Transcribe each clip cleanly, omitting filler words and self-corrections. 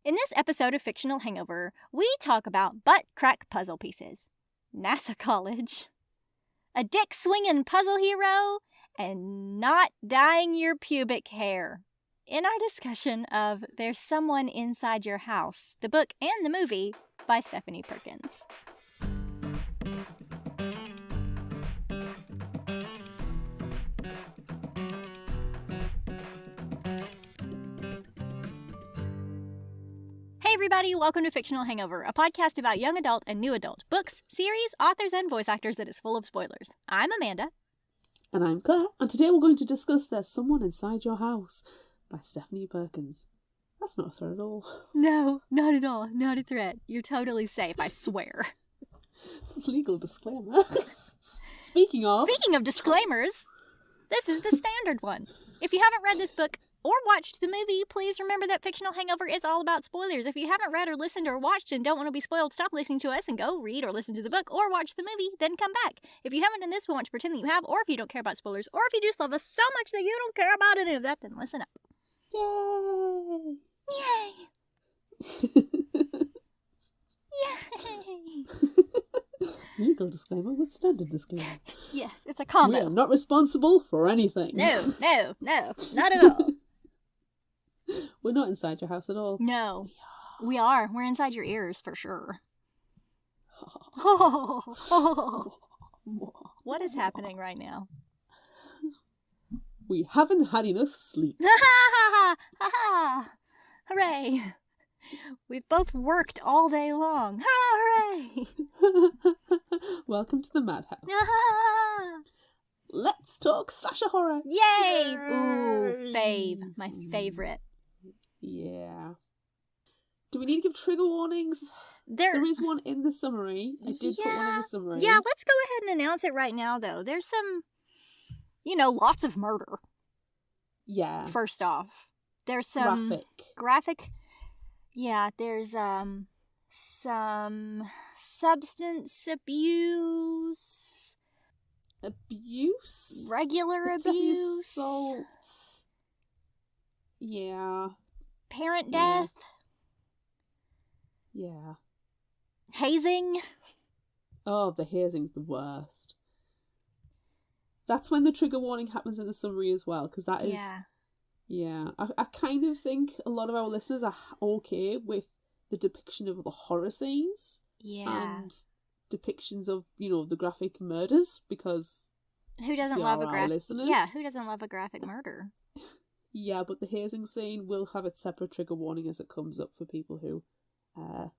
In this episode of Fictional Hangover, we talk about butt crack puzzle pieces, NASA college, a dick swinging puzzle hero, and not dyeing your pubic hair. In our discussion of There's Someone Inside Your House, the book and the movie by Stephanie Perkins. Hey everybody, welcome to Fictional Hangover, a podcast about young adult and new adult books, series, authors, and voice actors that is full of spoilers. I'm Amanda. And I'm Claire, and today we're going to discuss There's Someone Inside Your House by Stephanie Perkins. That's not a threat at all. No, not at all. Not a threat. You're totally safe, I swear. Legal disclaimer. Speaking of disclaimers, this is the standard one. If you haven't read this book or watched the movie, please remember that Fictional Hangover is all about spoilers. If you haven't read or listened or watched and don't want to be spoiled, stop listening to us and go read or listen to the book or watch the movie, then come back. If you haven't done this, we want to pretend that you have, or if you don't care about spoilers, or if you just love us so much that you don't care about any of that, then listen up. Yay! Yay! Yay! Legal disclaimer with standard disclaimer. Yes, it's a combo. We are not responsible for anything. No, not at all. We're not inside your house at all. No, we are. We're inside your ears for sure. What is happening right now? We haven't had enough sleep. Hooray! We've both worked all day long. Hooray! Welcome to the madhouse. Let's talk slasher horror. Yay! Ooh, fave. My favorite. Yeah. Do we need to give trigger warnings? There is one in the summary. I did put one in the summary. Yeah, let's go ahead and announce it right now, though. There's some, lots of murder. Yeah. First off. There's some... Graphic. Yeah, there's, some substance abuse. Abuse? Regular abuse. Assault. Yeah. Parent death. Yeah. Hazing. Oh, the hazing's the worst. That's when the trigger warning happens in the summary as well, because that is... Yeah. I kind of think a lot of our listeners are okay with the depiction of the horror scenes. Yeah. And depictions of, the graphic murders, because... Who doesn't love a graphic... listeners. Yeah, who doesn't love a graphic murder? Yeah, but the hazing scene will have its separate trigger warning as it comes up for people who...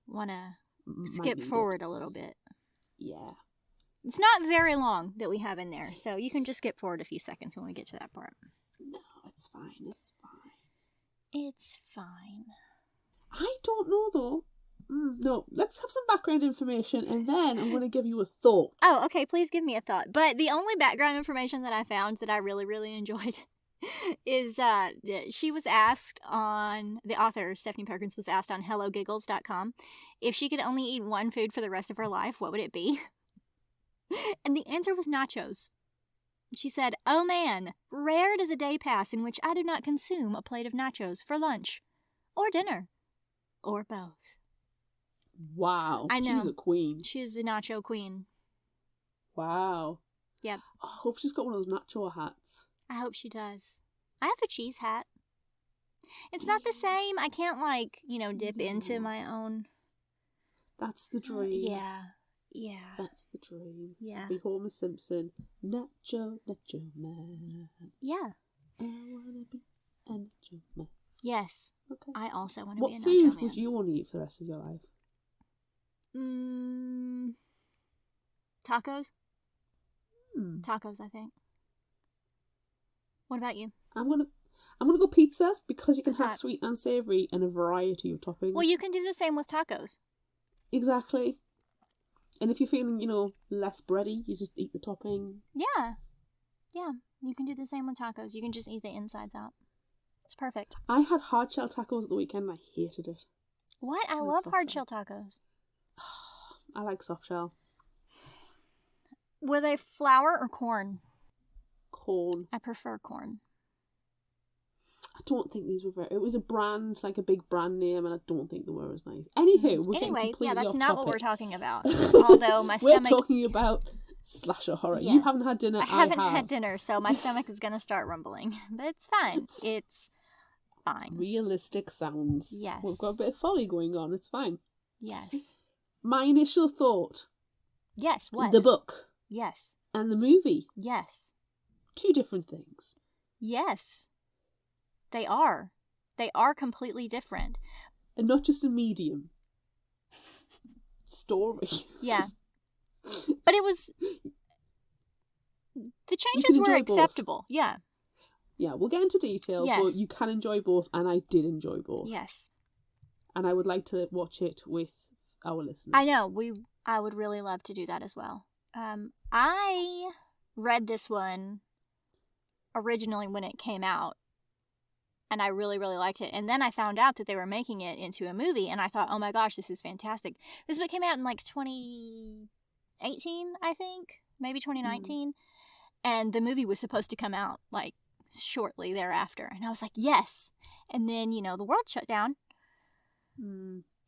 want to skip forward a little bit. Yeah. It's not very long that we have in there, so you can just skip forward a few seconds when we get to that part. No, it's fine. It's fine. I don't know, though. No, let's have some background information, and then I'm going to give you a thought. Oh, okay, please give me a thought. But the only background information that I found that I really, really enjoyed is she was asked on, the author, Stephanie Perkins, was asked on HelloGiggles.com if she could only eat one food for the rest of her life, what would it be? And the answer was nachos. She said, "Oh man, rare does a day pass in which I do not consume a plate of nachos for lunch, or dinner, or both." Wow. I know. She's a queen. She's the nacho queen. Wow. Yep. I hope she's got one of those nacho hats. I hope she does. I have a cheese hat. It's not the same. I can't, dip into my own. That's the dream. Yeah. That's the dream. Yeah. To be Homer Simpson. Nacho man. Yeah. I wanna be a nacho man. Yes. Okay. I also want to be a nacho man. What food would you want to eat for the rest of your life? Tacos? Tacos, I think. What about you? I'm gonna go pizza, because you can have sweet and savoury and a variety of toppings. Well, you can do the same with tacos. Exactly. And if you're feeling, less bready, you just eat the topping. Yeah. Yeah. You can do the same with tacos. You can just eat the insides out. It's perfect. I had hard shell tacos at the weekend and I hated it. What? I love hard shell tacos. I like soft shell. Were they flour or corn? Corn. I prefer corn. I don't think these were very... It was a brand, like a big brand name, and I don't think they were as nice. Anywho, we're getting completely that's off not topic. what we're talking about. Although my we're stomach... talking about slasher horror. Yes. You haven't had dinner, I haven't had dinner, so my stomach is going to start rumbling. But it's fine. It's fine. Realistic sounds. Yes. We've got a bit of folly going on. It's fine. Yes. My initial thought. Yes, what? The book. Yes. And the movie. Yes. Two different things. Yes. They are. They are completely different. And not just a medium. Story. Yeah. But it was... The changes were acceptable. Both. Yeah. Yeah, we'll get into detail, but you can enjoy both, and I did enjoy both. Yes. And I would like to watch it with our listeners. I know. I would really love to do that as well. I read this one originally when it came out, and I really, really liked it. And then I found out that they were making it into a movie, and I thought, oh my gosh, this is fantastic. This book came out in like 2018, I think, maybe 2019. And the movie was supposed to come out like shortly thereafter. And I was like, yes. And then, the world shut down.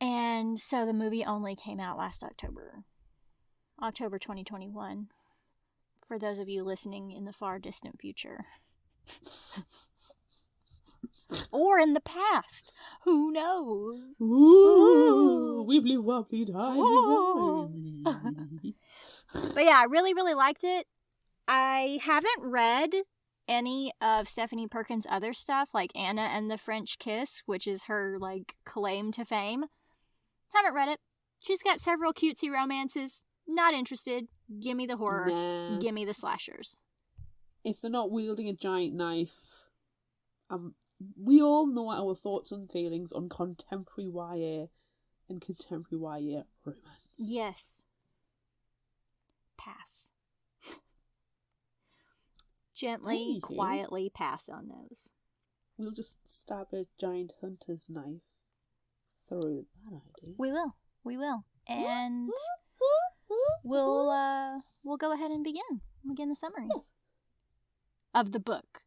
And so the movie only came out last October 2021. For those of you listening in the far distant future. Or in the past. Who knows? Ooh, wibbly wobbly timey. But yeah, I really, really liked it. I haven't read any of Stephanie Perkins' other stuff, like Anna and the French Kiss, which is her, like, claim to fame. Haven't read it. She's got several cutesy romances. Not interested. Give me the horror. Nah. Give me the slashers. If they're not wielding a giant knife, we all know our thoughts and feelings on contemporary YA and contemporary YA romance. Yes. Pass. Gently, quietly pass on those. We'll just stab a giant hunter's knife through that idea. We will. And we'll go ahead and begin the summary. Yes. Of the book.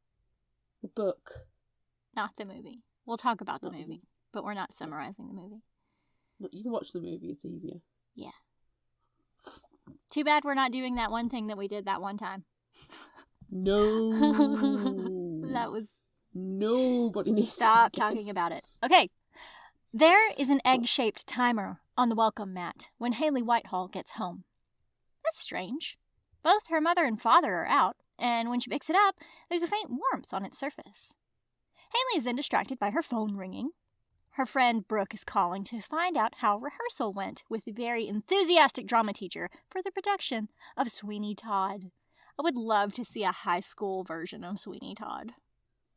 The book. Not the movie. We'll talk about the movie, but we're not summarizing the movie. No, you can watch the movie, it's easier. Yeah. Too bad we're not doing that one thing that we did that one time. No. That was... Nobody needs to Stop talking about it. Okay. There is an egg-shaped timer on the welcome mat when Haley Whitehall gets home. That's strange. Both her mother and father are out, and when she picks it up, there's a faint warmth on its surface. Haley is then distracted by her phone ringing. Her friend Brooke is calling to find out how rehearsal went with the very enthusiastic drama teacher for the production of Sweeney Todd. I would love to see a high school version of Sweeney Todd.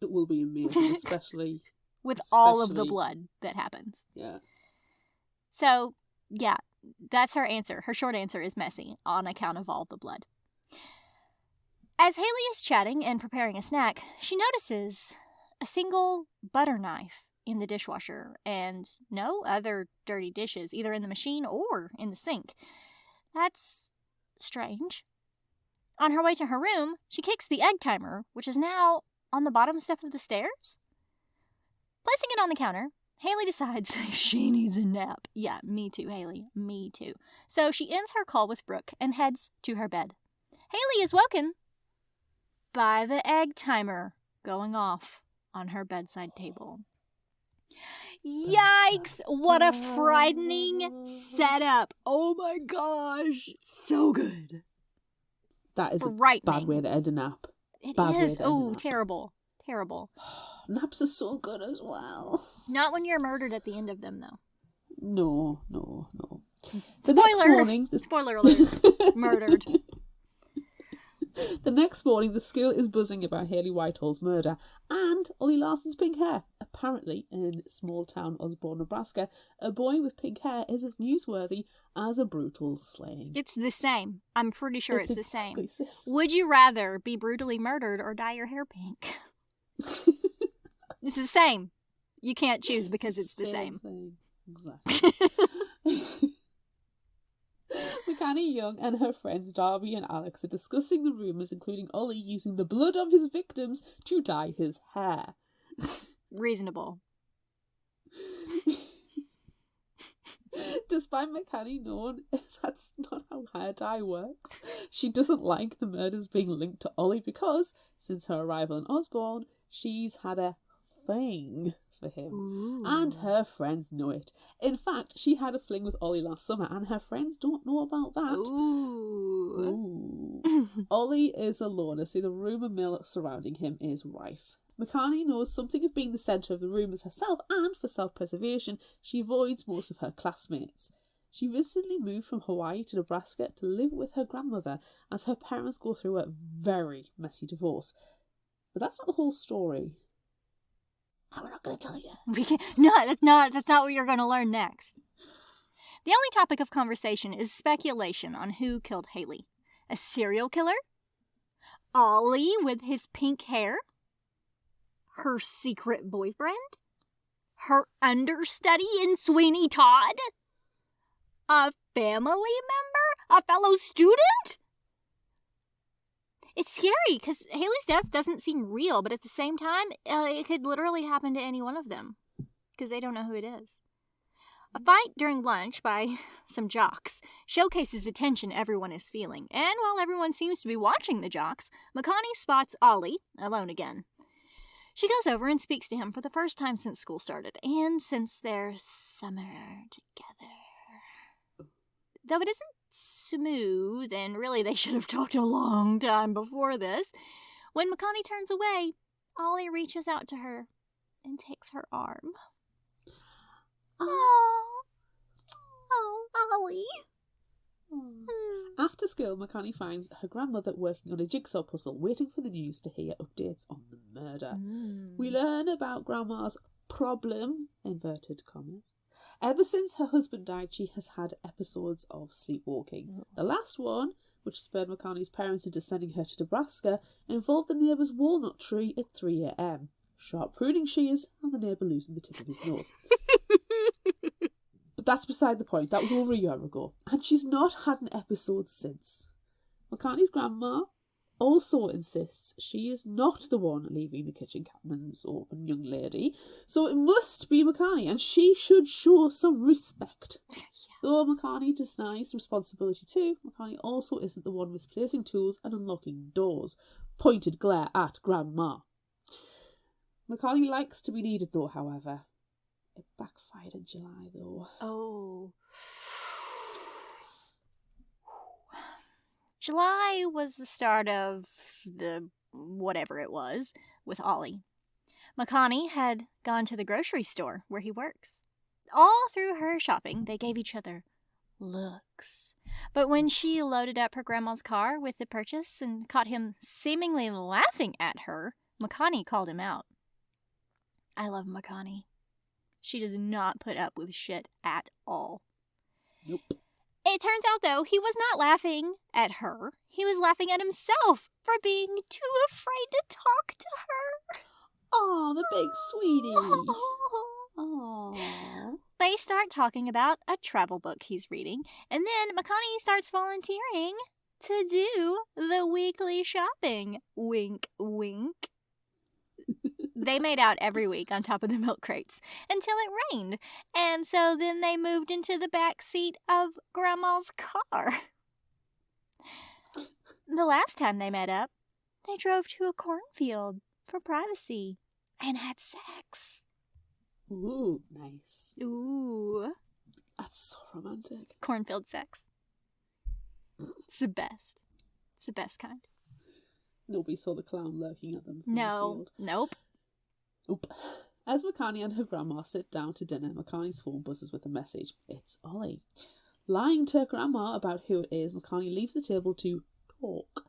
It will be amazing, especially... with all of the blood that happens. Yeah. So, yeah, that's her answer. Her short answer is messy, on account of all the blood. As Haley is chatting and preparing a snack, she notices a single butter knife in the dishwasher and no other dirty dishes, either in the machine or in the sink. That's strange. On her way to her room, she kicks the egg timer, which is now on the bottom step of the stairs. Placing it on the counter, Haley decides she needs a nap. Yeah, me too, Haley. Me too. So she ends her call with Brooke and heads to her bed. Haley is woken by the egg timer going off on her bedside table. Yikes! What a frightening setup. Oh my gosh. So good. That is a bad way to end a nap. It is. Oh, terrible. Terrible. Naps are so good as well. Not when you're murdered at the end of them, though. No. Spoiler alert. Murdered. The next morning, the school is buzzing about Haley Whitehall's murder and Ollie Larson's pink hair. Apparently, in small-town Osborne, Nebraska, a boy with pink hair is as newsworthy as a brutal slaying. It's the same. I'm pretty sure it's the same. Would you rather be brutally murdered or dye your hair pink? It's the same. You can't choose because it's the same thing. Exactly. Makani Young and her friends Darby and Alex are discussing the rumours, including Ollie using the blood of his victims to dye his hair. reasonable. Despite Makani knowing that's not how her die works, she doesn't like the murders being linked to Ollie because, since her arrival in Osborne, she's had a thing for him. Ooh. And her friends know it. In fact, she had a fling with Ollie last summer and her friends don't know about that. Ooh. Ollie is a loner, so the rumour mill surrounding him is rife. Makani knows something of being the centre of the rumours herself, and for self-preservation, she avoids most of her classmates. She recently moved from Hawaii to Nebraska to live with her grandmother, as her parents go through a very messy divorce. But that's not the whole story. I'm not going to tell you. No, that's not what you're going to learn next. The only topic of conversation is speculation on who killed Haley. A serial killer? Ollie with his pink hair? Her secret boyfriend? Her understudy in Sweeney Todd? A family member? A fellow student? It's scary because Haley's death doesn't seem real, but at the same time, it could literally happen to any one of them because they don't know who it is. A fight during lunch by some jocks showcases the tension everyone is feeling, and while everyone seems to be watching the jocks, Makani spots Ollie, alone again. She goes over and speaks to him for the first time since school started, and since their summer together. Though it isn't smooth, and really they should have talked a long time before this, when Makani turns away, Ollie reaches out to her and takes her arm. Oh, Ollie. After school, Makani finds her grandmother working on a jigsaw puzzle, waiting for the news to hear updates on the murder. We learn about Grandma's problem, inverted commas. Ever since her husband died, she has had episodes of sleepwalking. The last one, which spurred Makani's parents into sending her to Nebraska, involved the neighbour's walnut tree at 3 a.m. Sharp pruning shears, and the neighbour losing the tip of his nose. But that's beside the point. That was over a year ago. And she's not had an episode since. Makani's grandma also insists she is not the one leaving the kitchen cabinets open, young lady. So it must be Makani, and she should show some respect. Yeah. Though Makani denies responsibility too, Makani also isn't the one misplacing tools and unlocking doors. Pointed glare at Grandma. Makani likes to be needed though, however. It backfired in July though. Oh. July was the start of the whatever it was with Ollie. Makani had gone to the grocery store where he works. All through her shopping, they gave each other looks. But when she loaded up her grandma's car with the purchase and caught him seemingly laughing at her, Makani called him out. I love Makani. She does not put up with shit at all. Nope. It turns out, though, he was not laughing at her. He was laughing at himself for being too afraid to talk to her. Oh, the big sweetie. Oh. They start talking about a travel book he's reading, and then Makani starts volunteering to do the weekly shopping. Wink, wink. They made out every week on top of the milk crates until it rained, and so then they moved into the back seat of Grandma's car. The last time they met up, they drove to a cornfield for privacy and had sex. Ooh, nice. Ooh. That's so romantic. Cornfield sex. It's the best. It's the best kind. Nobody saw the clown lurking at them from the field. Nope. Nope. As Makani and her grandma sit down to dinner, Makani's phone buzzes with a message. It's Ollie. Lying to her grandma about who it is, Makani leaves the table to talk.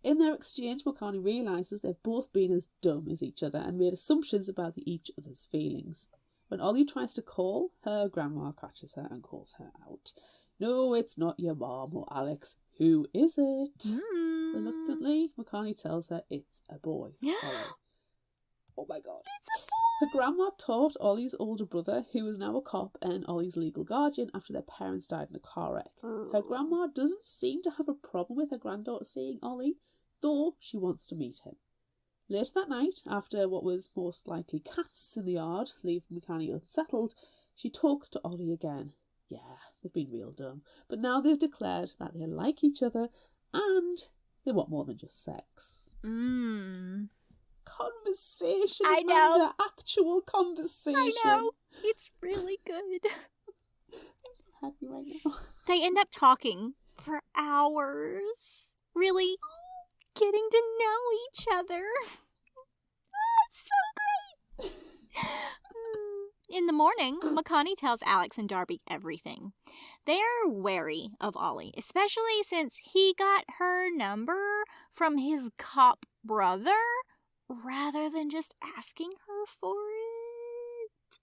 In their exchange, Makani realises they've both been as dumb as each other and made assumptions about each other's feelings. When Ollie tries to call, her grandma catches her and calls her out. No, it's not your mom or Alex. Who is it? Reluctantly, Makani tells her it's a boy. Ollie. Oh my god. It's a boy! Her grandma taught Ollie's older brother, who is now a cop and Ollie's legal guardian after their parents died in a car wreck. Her grandma doesn't seem to have a problem with her granddaughter seeing Ollie, though she wants to meet him. Later that night, after what was most likely cats in the yard leave Makani unsettled, she talks to Ollie again. Yeah, they've been real dumb, but now they've declared that they like each other and they want more than just sex. Conversation. I know. Actual conversation. I know. It's really good. I'm so happy right now. They end up talking for hours. Really getting to know each other. It's so great. In the morning, Makani tells Alex and Darby everything. They are wary of Ollie, especially since he got her number from his cop brother rather than just asking her for it.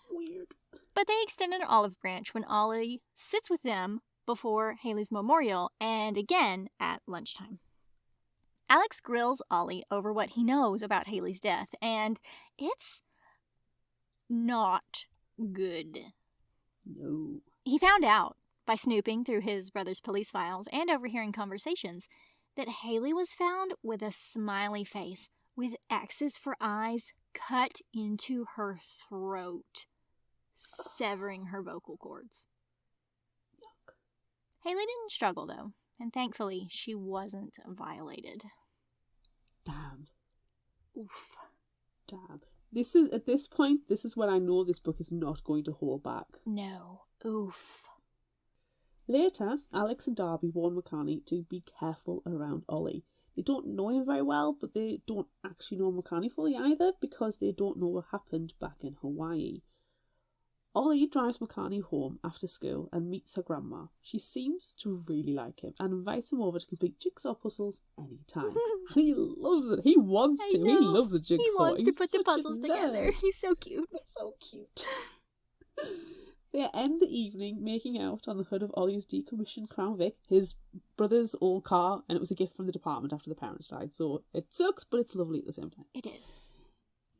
Weird. But they extend an olive branch when Ollie sits with them before Haley's memorial and again at lunchtime. Alex grills Ollie over what he knows about Haley's death, and it's not good. No. He found out by snooping through his brother's police files and overhearing conversations that Haley was found with a smiley face with X's for eyes cut into her throat, severing her vocal cords. Yuck. Haley didn't struggle, though, and thankfully she wasn't violated. Damn. Oof. Damn. This is when I know this book is not going to hold back. No. Oof. Later, Alex and Darby warn Makani to be careful around Ollie. They don't know him very well, but they don't actually know Makani fully either because they don't know what happened back in Hawaii. Ollie drives Makani home after school and meets her grandma. She seems to really like him and invites him over to complete jigsaw puzzles anytime. And he loves it. He wants to. He loves a jigsaw. He wants to put the puzzles together. He's so cute. It's so cute. They end the evening making out on the hood of Ollie's decommissioned Crown Vic, his brother's old car, and it was a gift from the department after the parents died. So it sucks, but it's lovely at the same time. It is.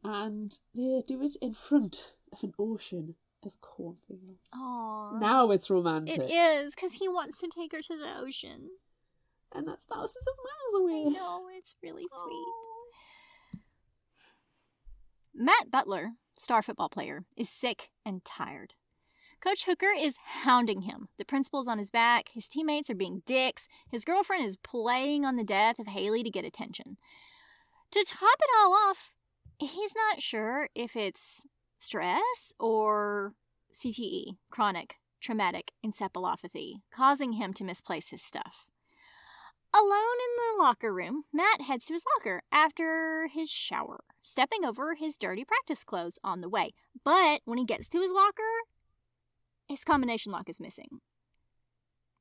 And they do it in front of an ocean of cornfields. Aww. Now it's romantic. It is, because he wants to take her to the ocean. And that's thousands of miles away. I know, it's really sweet. Matt Butler, star football player, is sick and tired. Coach Hooker is hounding him. The principal's on his back. His teammates are being dicks. His girlfriend is playing on the death of Haley to get attention. To top it all off, he's not sure if it's stress or CTE, chronic traumatic encephalopathy, causing him to misplace his stuff. Alone in the locker room, Matt heads to his locker after his shower, stepping over his dirty practice clothes on the way. But when he gets to his locker, his combination lock is missing.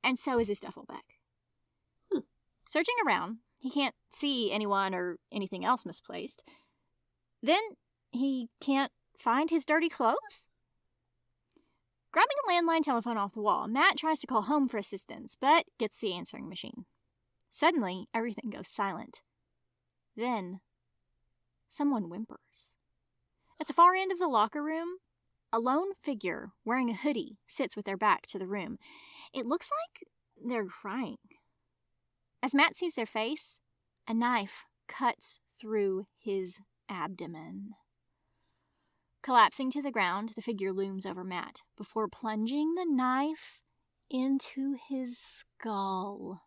And so is his duffel bag. Searching around, he can't see anyone or anything else misplaced. Then he can't find his dirty clothes? Grabbing a landline telephone off the wall, Matt tries to call home for assistance, but gets the answering machine. Suddenly, everything goes silent. Then, someone whimpers. At the far end of the locker room, a lone figure wearing a hoodie sits with their back to the room. It looks like they're crying. As Matt sees their face, a knife cuts through his abdomen. Collapsing to the ground, the figure looms over Matt before plunging the knife into his skull.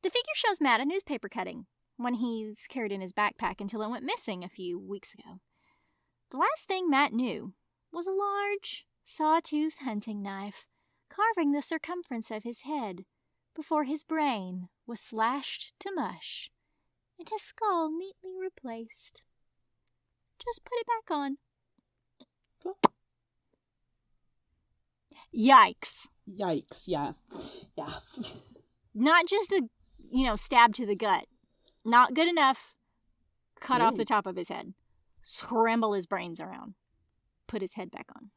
The figure shows Matt a newspaper cutting, one he's carried in his backpack until it went missing a few weeks ago. The last thing Matt knew was a large, sawtooth hunting knife carving the circumference of his head before his brain was slashed to mush and his skull neatly replaced. Just put it back on. Yikes. Yikes, yeah. Yeah. Not just a, stab to the gut. Not good enough. Cut off the top of his head. Scramble his brains around. Put his head back on.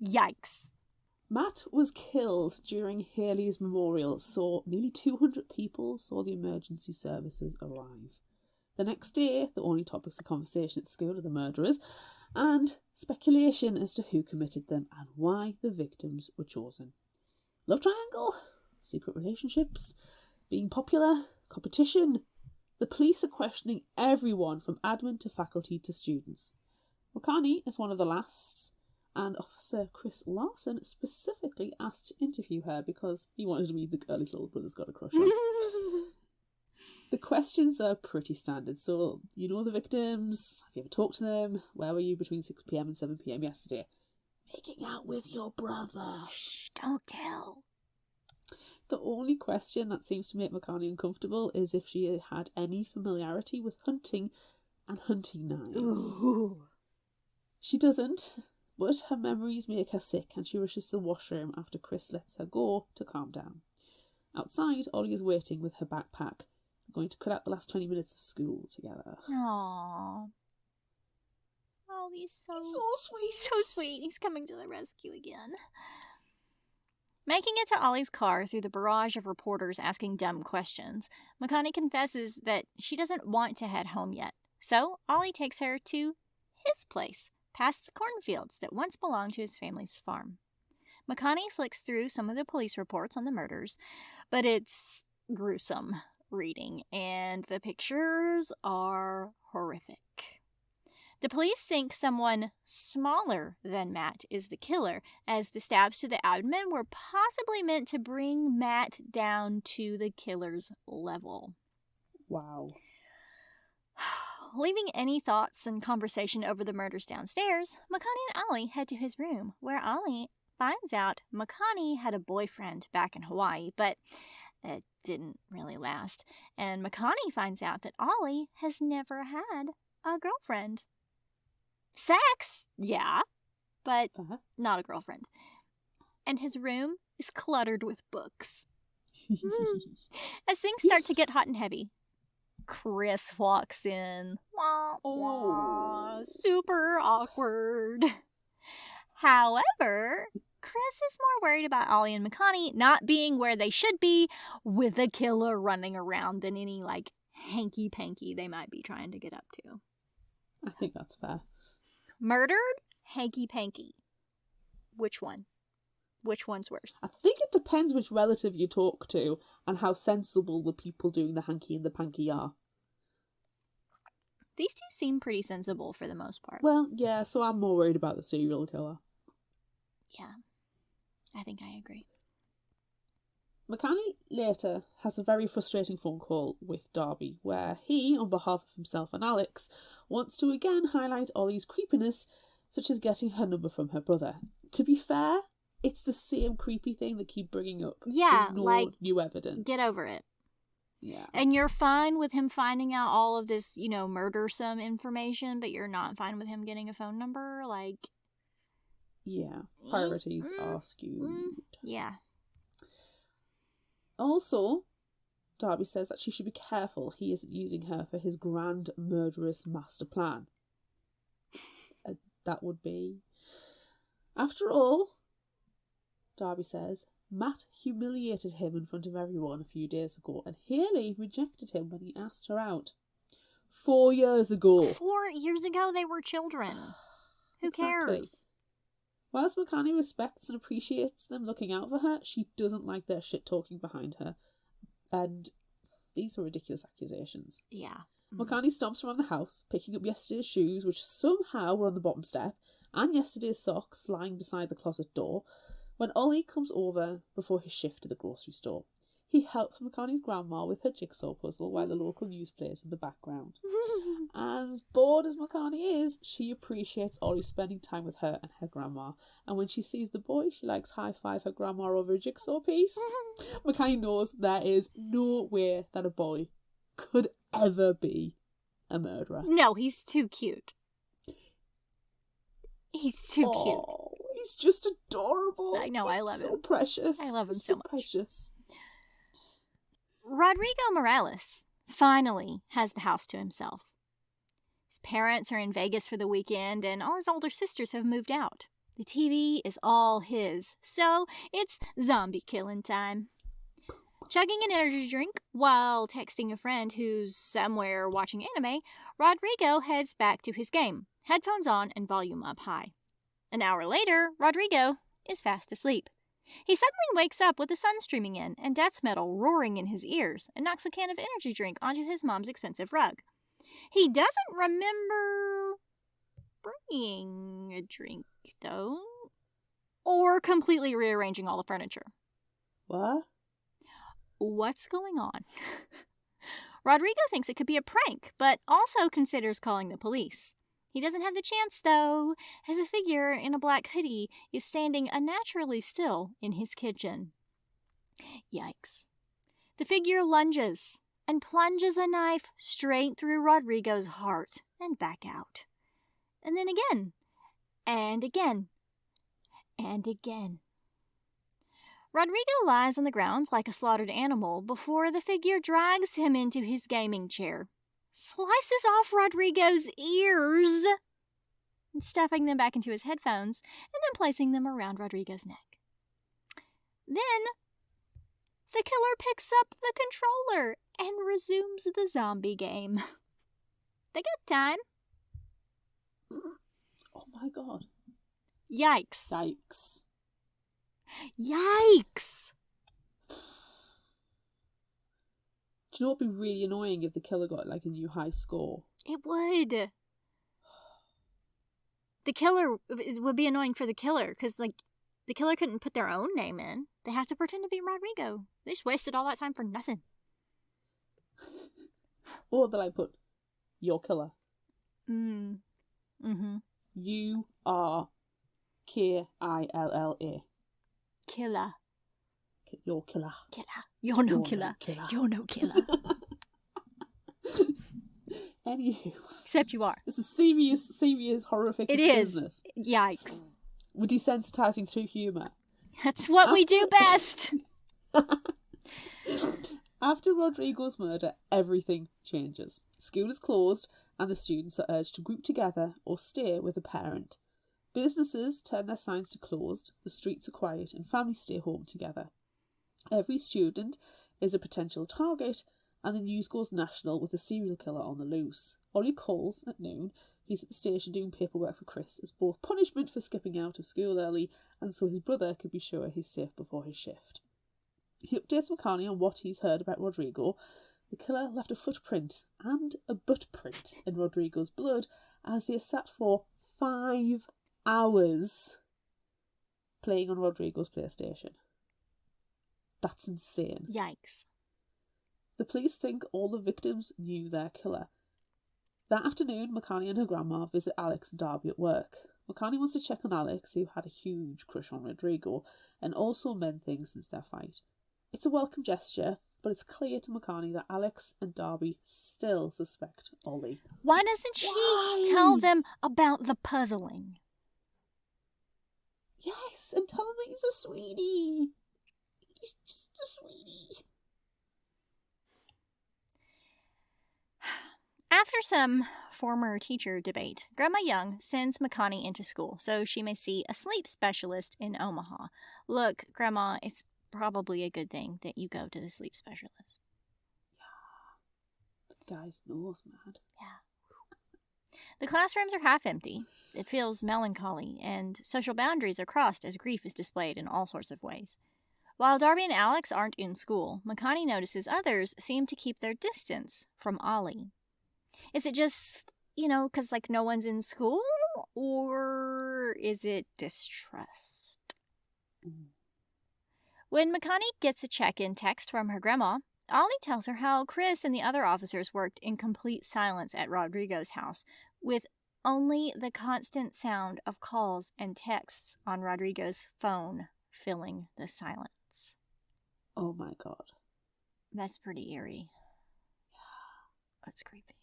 Yikes. Matt was killed during Haley's memorial, so nearly 200 people saw the emergency services arrive. The next day, the only topics of conversation at school are the murderers and speculation as to who committed them and why the victims were chosen. Love triangle? secret relationships, being popular, competition. The police are questioning everyone from admin to faculty to students. Makani is one of the last, and Officer Chris Larson specifically asked to interview her because he wanted to meet the girl his little brother's got a crush on. The questions are pretty standard. So, you know the victims, have you ever talked to them, where were you between 6 p.m. and 7 p.m. yesterday? Making out with your brother. Shh, don't tell. The only question that seems to make Makani uncomfortable is if she had any familiarity with hunting and hunting knives. Ooh. She doesn't, but her memories make her sick and she rushes to the washroom after Chris lets her go to calm down. Outside, Ollie is waiting with her backpack, going to cut out the last 20 minutes of school together. Aww. Oh, he's so sweet. So sweet. He's coming to the rescue again. Making it to Ollie's car through the barrage of reporters asking dumb questions, Makani confesses that she doesn't want to head home yet. So Ollie takes her to his place, past the cornfields that once belonged to his family's farm. Makani flicks through some of the police reports on the murders, but it's gruesome reading, and the pictures are horrific. The police think someone smaller than Matt is the killer, as the stabs to the abdomen were possibly meant to bring Matt down to the killer's level. Wow. Leaving any thoughts and conversation over the murders downstairs, Makani and Ollie head to his room, where Ollie finds out Makani had a boyfriend back in Hawaii, but it didn't really last. And Makani finds out that Ollie has never had a girlfriend. Sex, yeah, but not a girlfriend. And his room is cluttered with books. As things start to get hot and heavy, Chris walks in. Wah, wah, super awkward. However, Chris is more worried about Ollie and Makani not being where they should be with a killer running around than any, hanky-panky they might be trying to get up to. I think that's fair. Murdered? Hanky-panky. Which one? Which one's worse? I think it depends which relative you talk to and how sensible the people doing the hanky and the panky are. These two seem pretty sensible for the most part. Well, yeah, so I'm more worried about the serial killer. Yeah, I think I agree. Makani later has a very frustrating phone call with Darby, where he, on behalf of himself and Alex, wants to again highlight Ollie's creepiness, such as getting her number from her brother. To be fair, it's the same creepy thing they keep bringing up. Yeah, there's no new evidence. Get over it. Yeah. And you're fine with him finding out all of this, murdersome information, but you're not fine with him getting a phone number? Yeah, priorities are skewed. Yeah. Also, Darby says that she should be careful he isn't using her for his grand murderous master plan. That would be... After all, Darby says, Matt humiliated him in front of everyone a few days ago, and Haley rejected him when he asked her out. 4 years ago. 4 years ago, they were children. Who cares? Whilst Makani respects and appreciates them looking out for her, she doesn't like their shit talking behind her. And these are ridiculous accusations. Yeah. Makani stomps around the house, picking up yesterday's shoes, which somehow were on the bottom step, and yesterday's socks lying beside the closet door, when Ollie comes over before his shift to the grocery store. He helps Makani's grandma with her jigsaw puzzle while the local news plays in the background. As bored as Makani is, she appreciates Ollie spending time with her and her grandma. And when she sees the boy, she likes high-five her grandma over a jigsaw piece. Makani knows there is no way that a boy could ever be a murderer. No, he's too cute. He's too cute. He's just adorable. I know, I love him. So precious. I love him so much. Precious. Rodrigo Morales finally has the house to himself. His parents are in Vegas for the weekend, and all his older sisters have moved out. The TV is all his, so it's zombie killing time. Chugging an energy drink while texting a friend who's somewhere watching anime, Rodrigo heads back to his game, headphones on and volume up high. An hour later, Rodrigo is fast asleep. He suddenly wakes up with the sun streaming in and death metal roaring in his ears and knocks a can of energy drink onto his mom's expensive rug. He doesn't remember bringing a drink, though, or completely rearranging all the furniture. What? What's going on? Rodrigo thinks it could be a prank, but also considers calling the police. He doesn't have the chance, though, as a figure in a black hoodie is standing unnaturally still in his kitchen. Yikes. The figure lunges and plunges a knife straight through Rodrigo's heart and back out. And then again, and again, and again. Rodrigo lies on the ground like a slaughtered animal before the figure drags him into his gaming chair, slices off Rodrigo's ears, and stuffing them back into his headphones, and then placing them around Rodrigo's neck. Then, the killer picks up the controller and resumes the zombie game. They got time. Oh my god. Yikes. Yikes. Yikes! Do you know what would be really annoying if the killer got like a new high score? It would. It would be annoying for the killer, because, like, the killer couldn't put their own name in. They have to pretend to be Rodrigo. They just wasted all that time for nothing. Or that I put, your killer. Mm-hmm. You are Killa. Killer. You're killer. Killer. You're no killer. You're no killer. Anywho. Except you are. It's a serious, horrific business. It is. Yikes. We're desensitizing through humour. That's what we do best. After Rodrigo's murder, everything changes. School is closed, and the students are urged to group together or stay with a parent. Businesses turn their signs to closed, the streets are quiet, and families stay home together. Every student is a potential target, and the news goes national with a serial killer on the loose. Ollie calls at noon. He's at the station doing paperwork for Chris as both punishment for skipping out of school early, and so his brother could be sure he's safe before his shift. He updates Makani on what he's heard about Rodrigo. The killer left a footprint and a butt print in Rodrigo's blood as they sat for 5 hours playing on Rodrigo's PlayStation. That's insane. Yikes. The police think all the victims knew their killer. That afternoon, Makani and her grandma visit Alex and Darby at work. Makani wants to check on Alex, who had a huge crush on Rodrigo, and also mend things since their fight. It's a welcome gesture, but it's clear to Makani that Alex and Darby still suspect Ollie. Why doesn't she tell them about the puzzling? Yes, and tell him that he's a sweetie. He's just a sweetie. After some former teacher debate, Grandma Young sends Makani into school so she may see a sleep specialist in Omaha. Look, Grandma, it's probably a good thing that you go to the sleep specialist. Yeah. The guy's nose, man. Yeah. The classrooms are half empty. It feels melancholy, and social boundaries are crossed as grief is displayed in all sorts of ways. While Darby and Alex aren't in school, Makani notices others seem to keep their distance from Ollie. Is it just, because, like, no one's in school? Or is it distrust? When Makani gets a check-in text from her grandma, Ollie tells her how Chris and the other officers worked in complete silence at Rodrigo's house, with only the constant sound of calls and texts on Rodrigo's phone filling the silence. Oh my god. That's pretty eerie. Yeah. That's creepy.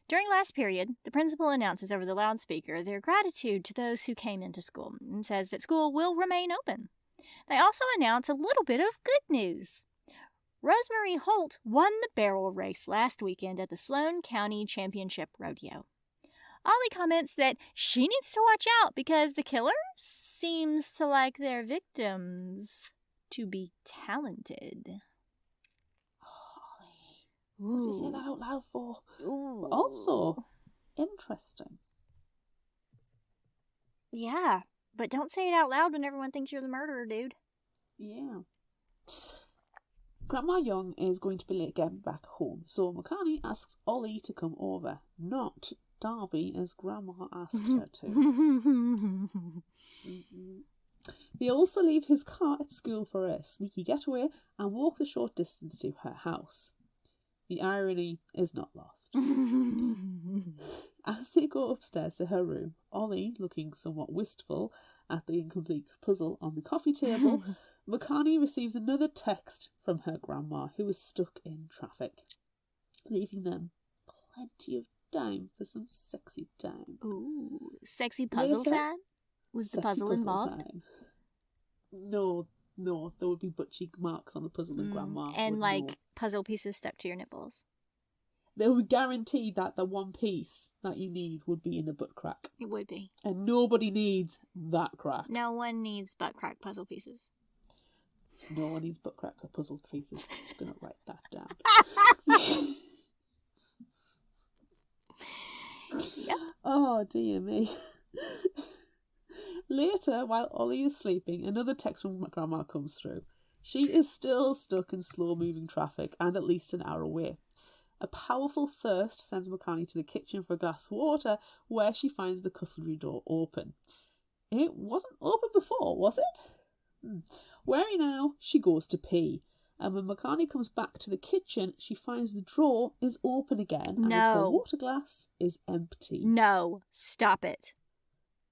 During last period, the principal announces over the loudspeaker their gratitude to those who came into school and says that school will remain open. They also announce a little bit of good news. Rosemary Holt won the barrel race last weekend at the Sloan County Championship Rodeo. Ollie comments that she needs to watch out because the killer seems to like their victims to be talented. What did you say that out loud for? Ooh. Also, interesting. Yeah. But don't say it out loud when everyone thinks you're the murderer, dude. Yeah. Grandma Young is going to be late getting back home, so Makani asks Ollie to come over, not Darby as Grandma asked her to. They also leave his car at school for a sneaky getaway and walk the short distance to her house. The irony is not lost. As they go upstairs to her room, Ollie, looking somewhat wistful at the incomplete puzzle on the coffee table, Makani receives another text from her grandma, who is stuck in traffic, leaving them plenty of time for some sexy time. Ooh, sexy puzzle time? Was the puzzle involved? Time. No, there would be butt cheek marks on the puzzle and grandma. And like puzzle pieces stuck to your nipples. They would guarantee that the one piece that you need would be in a butt crack. It would be. And nobody needs that crack. No one needs butt crack puzzle pieces. No one needs butt crack or puzzle pieces. I'm just going to write that down. Yep. Oh, dear me. Later, while Ollie is sleeping, another text from Grandma comes through. She is still stuck in slow-moving traffic and at least an hour away. A powerful thirst sends Makani to the kitchen for a glass of water, where she finds the cutlery door open. It wasn't open before, was it? Wary now, she goes to pee. And when Makani comes back to the kitchen, she finds the drawer is open again and her water glass is empty. No, stop it.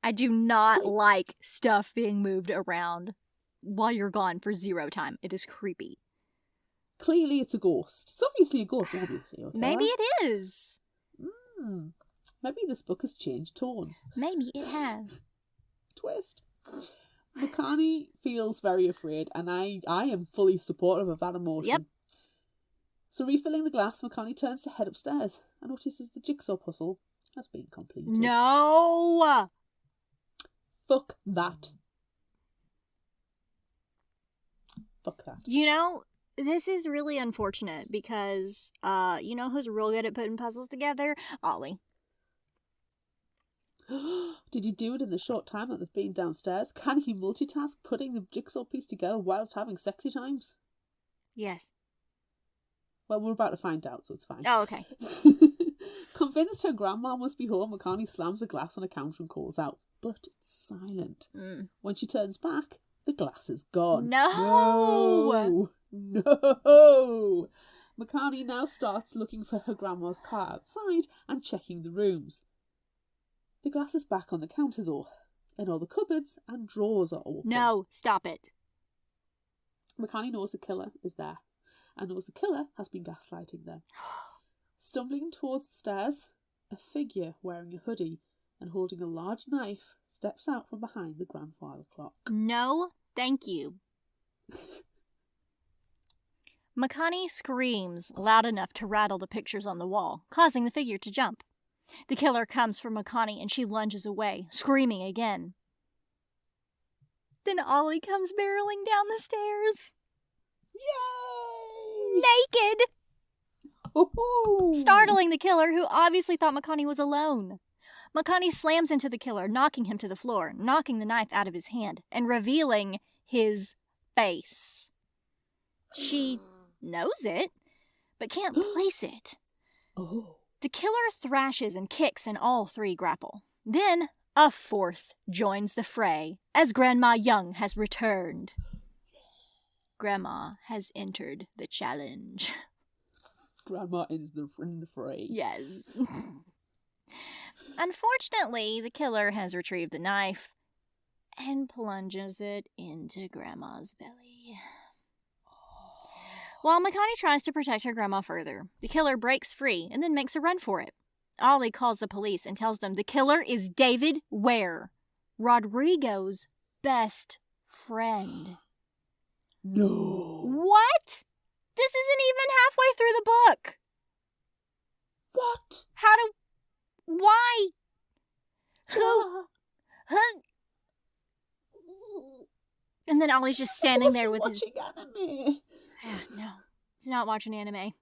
I do not like stuff being moved around while you're gone for zero time. It is creepy. Clearly it's a ghost. It's obviously a ghost, obviously. Okay? Maybe it is. Maybe this book has changed tones. Maybe it has. Twist. Makani feels very afraid, and I am fully supportive of that emotion. Yep. So refilling the glass, Makani turns to head upstairs and notices the jigsaw puzzle has been completed. No! Fuck that. Fuck that. You know, this is really unfortunate because, you know who's real good at putting puzzles together? Ollie. Did he do it in the short time that they've been downstairs? Can he multitask putting the jigsaw piece together whilst having sexy times? Yes. Well, we're about to find out, so it's fine. Oh, okay. Convinced her grandma must be home, Makani slams the glass on a counter and calls out, but it's silent. When she turns back, the glass is gone. No! No! Makani now starts looking for her grandma's car outside and checking the rooms. The glass is back on the counter though, and all the cupboards and drawers are open. No, stop it. Makani knows the killer is there, and knows the killer has been gaslighting them. Stumbling towards the stairs, a figure wearing a hoodie and holding a large knife steps out from behind the grandfather clock. No, thank you. Makani screams loud enough to rattle the pictures on the wall, causing the figure to jump. The killer comes for Makani and she lunges away, screaming again. Then Ollie comes barreling down the stairs. Yay! Naked! Ooh. Startling the killer, who obviously thought Makani was alone. Makani slams into the killer, knocking him to the floor, knocking the knife out of his hand, and revealing his face. She knows it, but can't place it. Oh. The killer thrashes and kicks, and all three grapple. Then a fourth joins the fray, as Grandma Young has returned. Grandma has entered the challenge. Grandma is in the fray. Yes. Unfortunately, the killer has retrieved the knife and plunges it into Grandma's belly. While Makani tries to protect her grandma further, the killer breaks free and then makes a run for it. Ollie calls the police and tells them the killer is David Ware, Rodrigo's best friend. No. What? This isn't even halfway through the book. What? Why? Who? Huh? And then Ollie's just standing there with his... anime. No, he's not watching anime.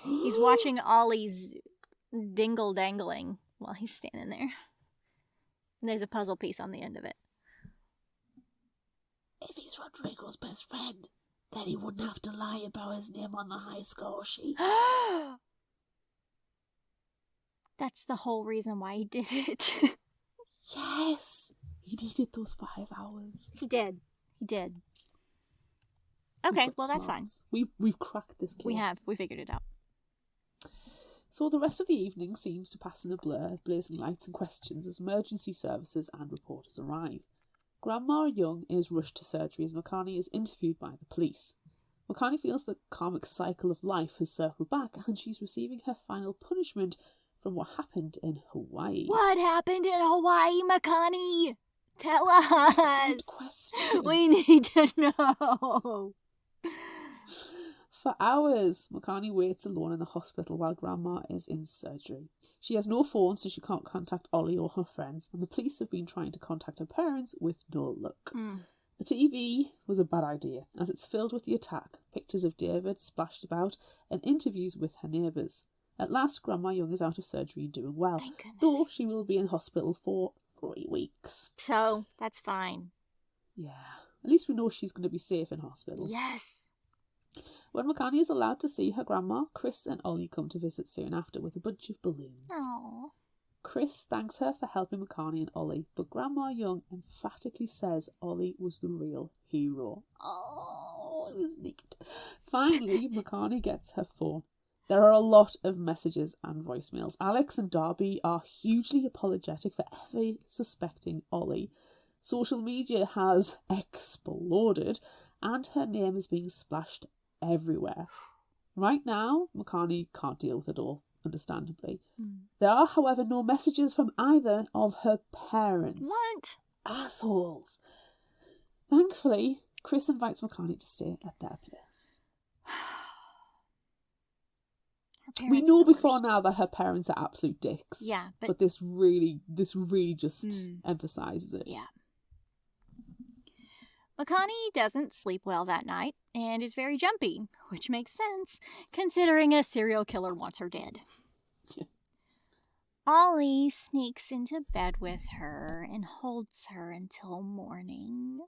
He's watching Ollie's dingle dangling while he's standing there. And there's a puzzle piece on the end of it. If he's Rodrigo's best friend, then he wouldn't have to lie about his name on the high score sheet. That's the whole reason why he did it. Yes! He needed those 5 hours. He did. Okay, well, that's fine. We've cracked this case. We have. We figured it out. So the rest of the evening seems to pass in a blur, blazing lights and questions as emergency services and reporters arrive. Grandma Young is rushed to surgery as Makani is interviewed by the police. Makani feels the karmic cycle of life has circled back and she's receiving her final punishment from what happened in Hawaii. What happened in Hawaii, Makani? Tell us. Excellent question. We need to know. For hours, Makani waits alone in the hospital while Grandma is in surgery. She has no phone, so she can't contact Ollie or her friends, and the police have been trying to contact her parents with no luck. The TV was a bad idea, as it's filled with the attack, pictures of David splashed about, and interviews with her neighbours. At last, Grandma Young is out of surgery and doing well, though she will be in hospital for 3 weeks. So, that's fine. Yeah, at least we know she's going to be safe in hospital. Yes. When Makani is allowed to see her grandma, Chris and Ollie come to visit soon after with a bunch of balloons. Aww. Chris thanks her for helping Makani and Ollie, but Grandma Young emphatically says Ollie was the real hero. Oh, it was neat. Finally, Makani gets her phone. There are a lot of messages and voicemails. Alex and Darby are hugely apologetic for ever suspecting Ollie. Social media has exploded, and her name is being splashed everywhere. Right now, Makani can't deal with it all, understandably. There are, however, no messages from either of her parents. What? Assholes. Thankfully, Chris invites Makani to stay at their place. We know before now that her parents are absolute dicks. Yeah, but this really just emphasises it. Yeah. Makani doesn't sleep well that night and is very jumpy, which makes sense, considering a serial killer wants her dead. Yeah. Ollie sneaks into bed with her and holds her until morning.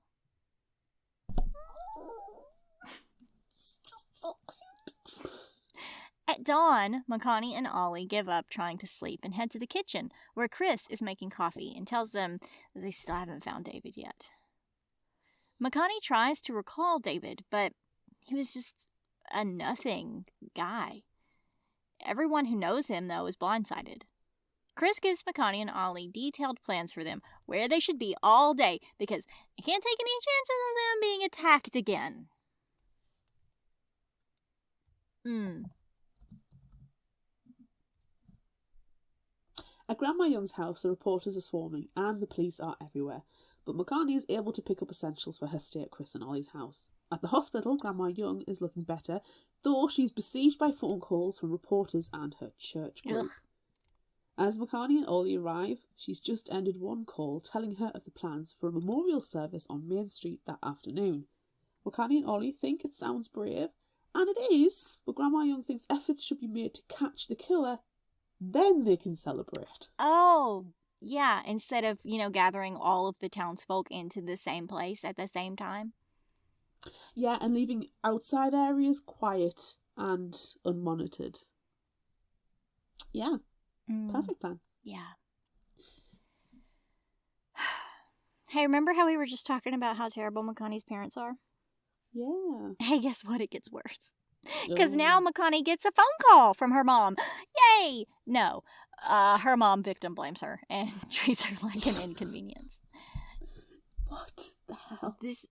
It's just so cute. At dawn, Makani and Ollie give up trying to sleep and head to the kitchen, where Chris is making coffee and tells them that they still haven't found David yet. Makani tries to recall David, but he was just a nothing guy. Everyone who knows him, though, is blindsided. Chris gives Makani and Ollie detailed plans for them, where they should be all day, because he can't take any chances of them being attacked again. At Grandma Young's house, the reporters are swarming, and the police are everywhere. But Makani is able to pick up essentials for her stay at Chris and Ollie's house. At the hospital, Grandma Young is looking better, though she's besieged by phone calls from reporters and her church group. Ugh. As Makani and Ollie arrive, she's just ended one call telling her of the plans for a memorial service on Main Street that afternoon. Makani and Ollie think it sounds brave, and it is, but Grandma Young thinks efforts should be made to catch the killer. Then they can celebrate. Oh, yeah, instead of, gathering all of the townsfolk into the same place at the same time. Yeah, and leaving outside areas quiet and unmonitored. Yeah, perfect plan. Yeah. Hey, remember how we were just talking about how terrible Makani's parents are? Yeah. Hey, guess what? It gets worse. Because now Makani gets a phone call from her mom. Yay! No. Her mom victim blames her and treats her like an inconvenience. What the hell? This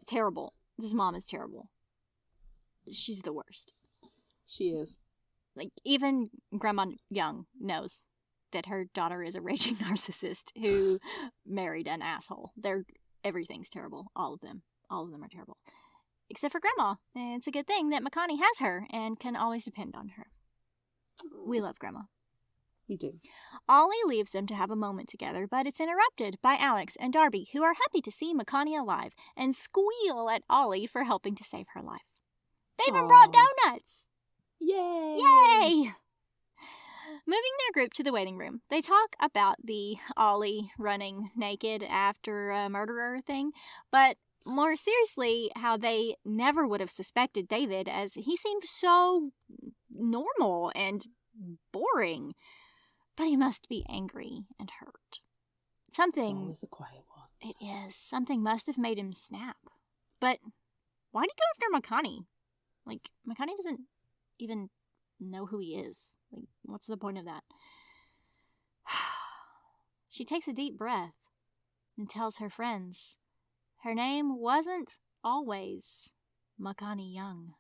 terrible. This mom is terrible. She's the worst. She is. Like, even Grandma Young knows that her daughter is a raging narcissist who married an asshole. Everything's terrible. All of them. All of them are terrible. Except for Grandma. And it's a good thing that Makani has her and can always depend on her. We love Grandma. We do. Ollie leaves them to have a moment together, but it's interrupted by Alex and Darby, who are happy to see Makani alive and squeal at Ollie for helping to save her life. They even brought donuts! Yay! Yay! Moving their group to the waiting room, they talk about the Ollie running naked after a murderer thing, but more seriously, how they never would have suspected David, as he seemed so normal and boring. But he must be angry and hurt. Something... It's always the quiet ones. It is. Something must have made him snap. But why did he go after Makani? Like, Makani doesn't even know who he is. Like, what's the point of that? She takes a deep breath and tells her friends her name wasn't always Makani Young.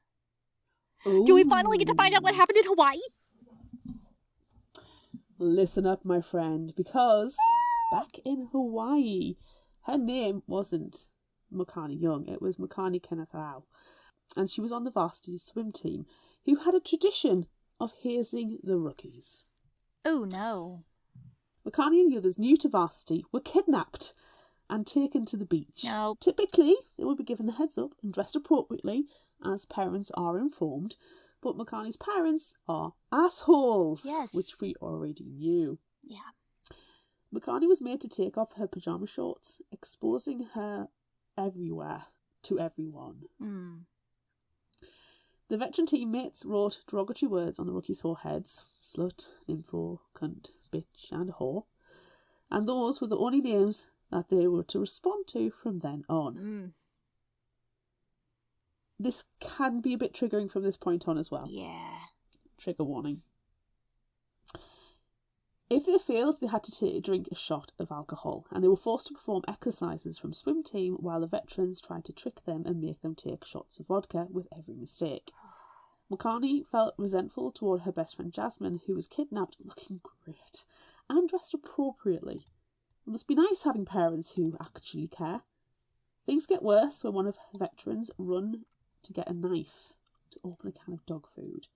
Ooh. Do we finally get to find out what happened in Hawaii? Listen up, my friend, because back in Hawaii, her name wasn't Makani Young, it was Makani Kenakau. And she was on the varsity swim team, who had a tradition of hazing the rookies. Oh, no. Makani and the others new to varsity were kidnapped and taken to the beach. Nope. Typically, they would be given the heads up and dressed appropriately, as parents are informed. But Makani's parents are assholes, yes, which we already knew. Yeah. Makani was made to take off her pyjama shorts, exposing her everywhere to everyone. Mm. The veteran teammates wrote derogatory words on the rookies' foreheads: slut, nympho, cunt, bitch and whore. And those were the only names that they were to respond to from then on. Mm. This can be a bit triggering from this point on as well. Yeah. Trigger warning. If they failed, they had to drink a shot of alcohol, and they were forced to perform exercises from swim team while the veterans tried to trick them and make them take shots of vodka with every mistake. Makani felt resentful toward her best friend Jasmine, who was kidnapped looking great and dressed appropriately. It must be nice having parents who actually care. Things get worse when one of her veterans run to get a knife to open a can of dog food,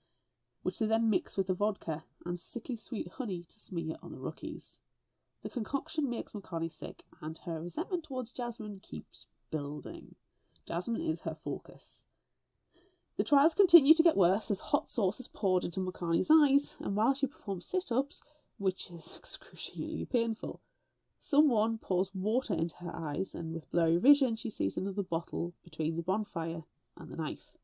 which they then mix with the vodka and sickly sweet honey to smear on the rookies. The concoction makes Makani sick, and her resentment towards Jasmine keeps building. Jasmine is her focus. The trials continue to get worse as hot sauce is poured into Makani's eyes, and while she performs sit-ups, which is excruciatingly painful, someone pours water into her eyes, and with blurry vision she sees another bottle between the bonfire and the knife.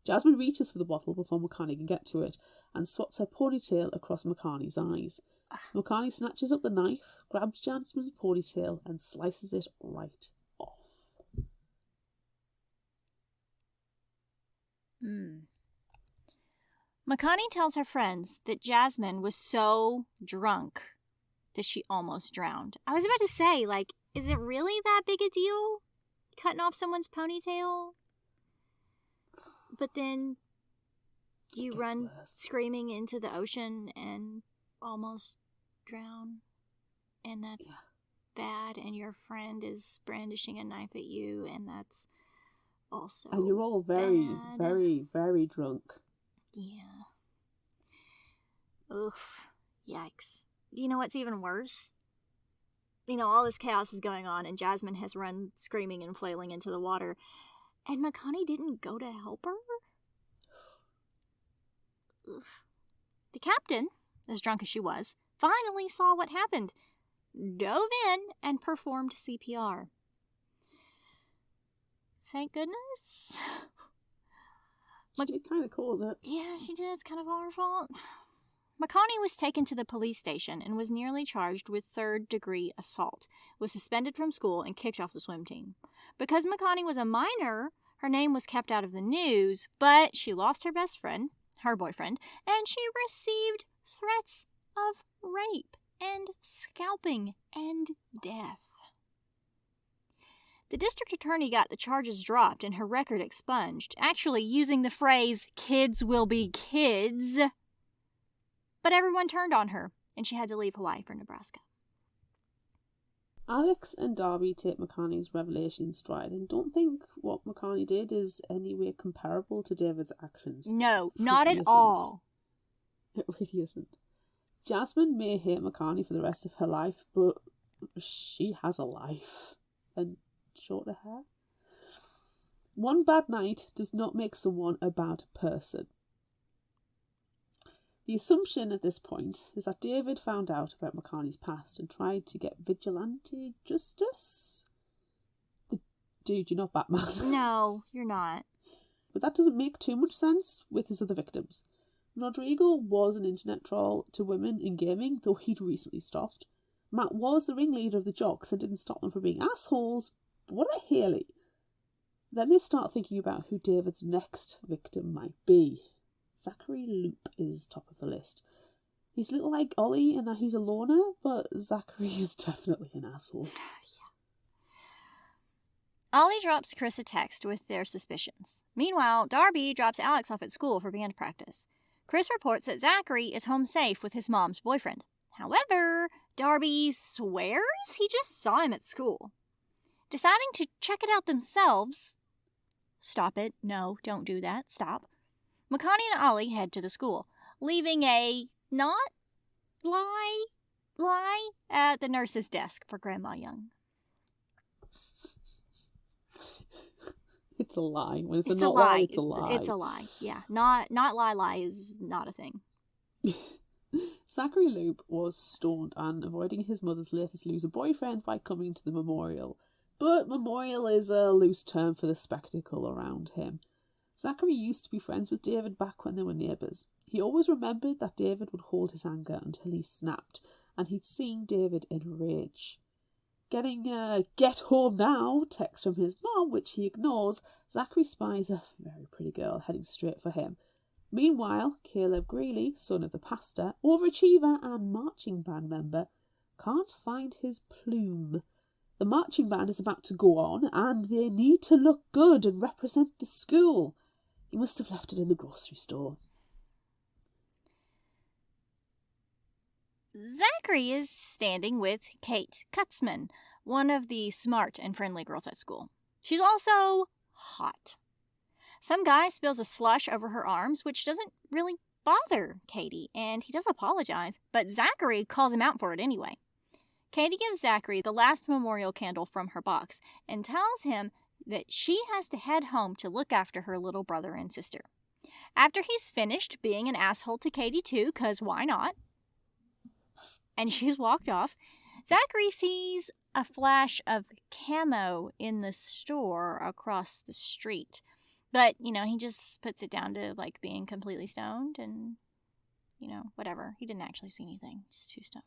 Jasmine reaches for the bottle before Makani can get to it and swats her ponytail across Makani's eyes. Makani snatches up the knife, grabs Jasmine's ponytail and slices it right off. Makani tells her friends that Jasmine was so drunk that she almost drowned. I was about to say, like, is it really that big a deal? Cutting off someone's ponytail? But then you run worse. Screaming into the ocean and almost drown. And that's bad. And your friend is brandishing a knife at you, and that's also And you're all very, bad. very, very drunk. Yeah. Oof. Yikes. You know what's even worse? You know, all this chaos is going on, and Jasmine has run screaming and flailing into the water, and Makani didn't go to help her? Oof. The captain, as drunk as she was, finally saw what happened, dove in, and performed CPR. Thank goodness. She did kind of cause it. Yeah, she did. It's kind of all her fault. Makani was taken to the police station and was nearly charged with third-degree assault, was suspended from school, and kicked off the swim team. Because Makani was a minor, her name was kept out of the news, but she lost her best friend, her boyfriend, and she received threats of rape and scalping and death. The district attorney got the charges dropped and her record expunged, actually using the phrase, "kids will be kids." But everyone turned on her, and she had to leave Hawaii for Nebraska. Alex and Darby take Makani's revelation in stride and don't think what Makani did is anywhere comparable to David's actions. No, not at all. It really isn't. Jasmine may hate Makani for the rest of her life, but she has a life. And shorter hair. One bad night does not make someone a bad person. The assumption at this point is that David found out about Makani's past and tried to get vigilante justice. Dude, you're not Batman. No, you're not. But that doesn't make too much sense with his other victims. Rodrigo was an internet troll to women in gaming, though he'd recently stopped. Matt was the ringleader of the jocks and didn't stop them from being assholes. But what about Haley? Then they start thinking about who David's next victim might be. Zachary Loop is top of the list. He's a little like Ollie in that he's a loner, but Zachary is definitely an asshole. Ollie drops Chris a text with their suspicions. Meanwhile, Darby drops Alex off at school for band practice. Chris reports that Zachary is home safe with his mom's boyfriend. However, Darby swears he just saw him at school. Deciding to check it out themselves... Stop it. No, don't do that. Stop. Makani and Ollie head to the school, leaving a lie at the nurse's desk for Grandma Young. It's a lie. When it's a lie, it's a lie. It's a lie, yeah. Not lie is not a thing. Zachary Loop was stoned and avoiding his mother's latest loser boyfriend by coming to the memorial. But memorial is a loose term for the spectacle around him. Zachary used to be friends with David back when they were neighbours. He always remembered that David would hold his anger until he snapped, and he'd seen David in rage. Getting a "get home now" text from his mom, which he ignores, Zachary spies a very pretty girl heading straight for him. Meanwhile, Caleb Greeley, son of the pastor, overachiever and marching band member, can't find his plume. The marching band is about to go on, and they need to look good and represent the school. He must have left it in the grocery store. Zachary is standing with Kate Kutzman, one of the smart and friendly girls at school. She's also hot. Some guy spills a slush over her arms, which doesn't really bother Katie, and he does apologize, but Zachary calls him out for it anyway. Katie gives Zachary the last memorial candle from her box and tells him that she has to head home to look after her little brother and sister. After he's finished being an asshole to Katie too, 'cause why not? And she's walked off, Zachary sees a flash of camo in the store across the street. But, he just puts it down to, being completely stoned and, whatever. He didn't actually see anything. He's too stoned.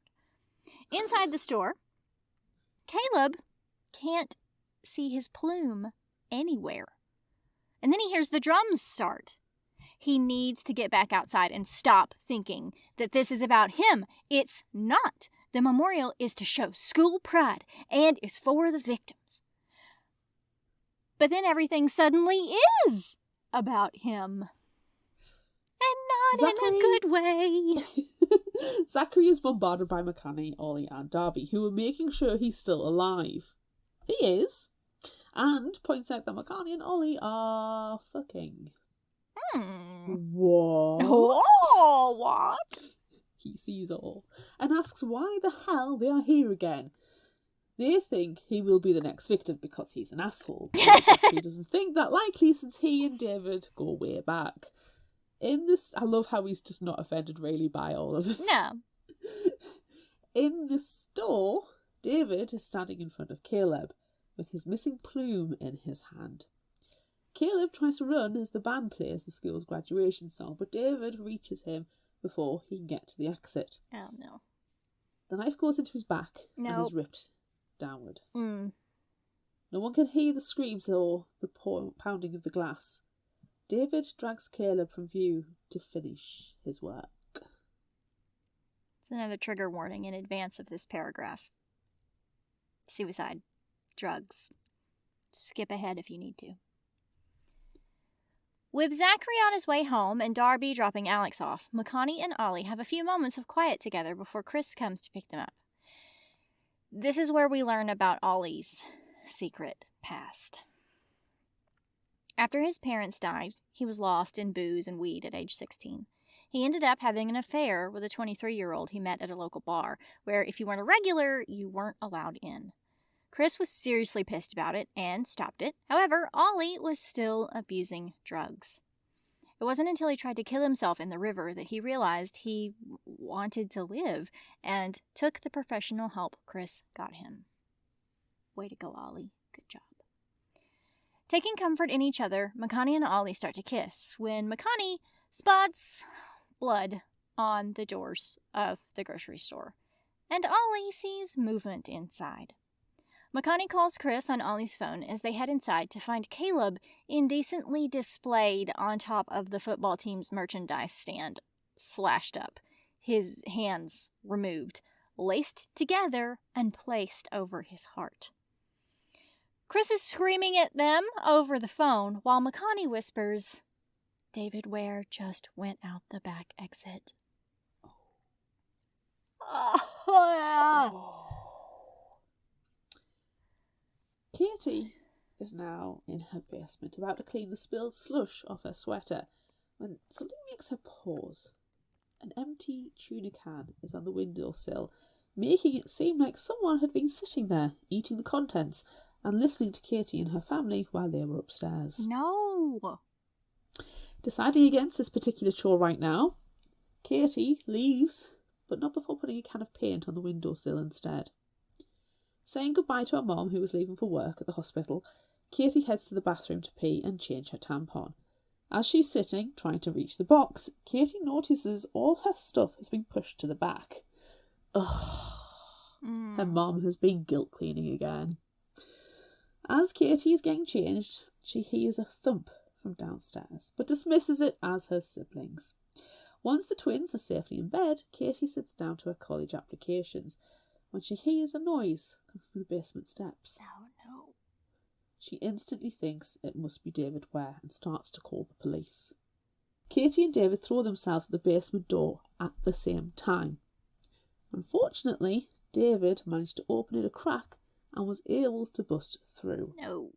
Inside the store, Caleb can't see his plume anywhere. And then he hears the drums start. He needs to get back outside and stop thinking that this is about him. It's not. The memorial is to show school pride and is for the victims. But then everything suddenly is about him. And not in a good way. Zachary is bombarded by Makani, Ollie and Darby, who are making sure he's still alive. He is. And points out that Makani and Ollie are fucking. What? Oh, what? He sees all. And asks why the hell they are here again. They think he will be the next victim because he's an asshole. He doesn't think that likely since he and David go way back. I love how he's just not offended really by all of this. No. In the store, David is standing in front of Caleb with his missing plume in his hand. Caleb tries to run as the band plays the school's graduation song, but David reaches him before he can get to the exit. Oh, no. The knife goes into his back and is ripped downward. No one can hear the screams or the pounding of the glass. David drags Caleb from view to finish his work. It's another trigger warning in advance of this paragraph. Suicide. Drugs. Skip ahead if you need to. With Zachary on his way home and Darby dropping Alex off, Makani and Ollie have a few moments of quiet together before Chris comes to pick them up. This is where we learn about Ollie's secret past. After his parents died, he was lost in booze and weed at age 16. He ended up having an affair with a 23-year-old he met at a local bar, where if you weren't a regular, you weren't allowed in. Chris was seriously pissed about it and stopped it. However, Ollie was still abusing drugs. It wasn't until he tried to kill himself in the river that he realized he wanted to live and took the professional help Chris got him. Way to go, Ollie. Good job. Taking comfort in each other, Makani and Ollie start to kiss when Makani spots blood on the doors of the grocery store, and Ollie sees movement inside. Makani calls Chris on Ollie's phone as they head inside to find Caleb indecently displayed on top of the football team's merchandise stand, slashed up, his hands removed, laced together, and placed over his heart. Chris is screaming at them over the phone while Makani whispers, "David Ware just went out the back exit." Oh. Katie is now in her basement, about to clean the spilled slush off her sweater, when something makes her pause. An empty tuna can is on the windowsill, making it seem like someone had been sitting there, eating the contents, and listening to Katie and her family while they were upstairs. No! Deciding against this particular chore right now, Katie leaves, but not before putting a can of paint on the windowsill instead. Saying goodbye to her mom, who was leaving for work at the hospital, Katie heads to the bathroom to pee and change her tampon. As she's sitting, trying to reach the box, Katie notices all her stuff has been pushed to the back. Ugh. Her mom has been guilt cleaning again. As Katie is getting changed, she hears a thump from downstairs, but dismisses it as her siblings. Once the twins are safely in bed, Katie sits down to her college applications when she hears a noise come from the basement steps. Oh, no. She instantly thinks it must be David Ware and starts to call the police. Katie and David throw themselves at the basement door at the same time. Unfortunately, David managed to open it a crack and was able to bust through. No.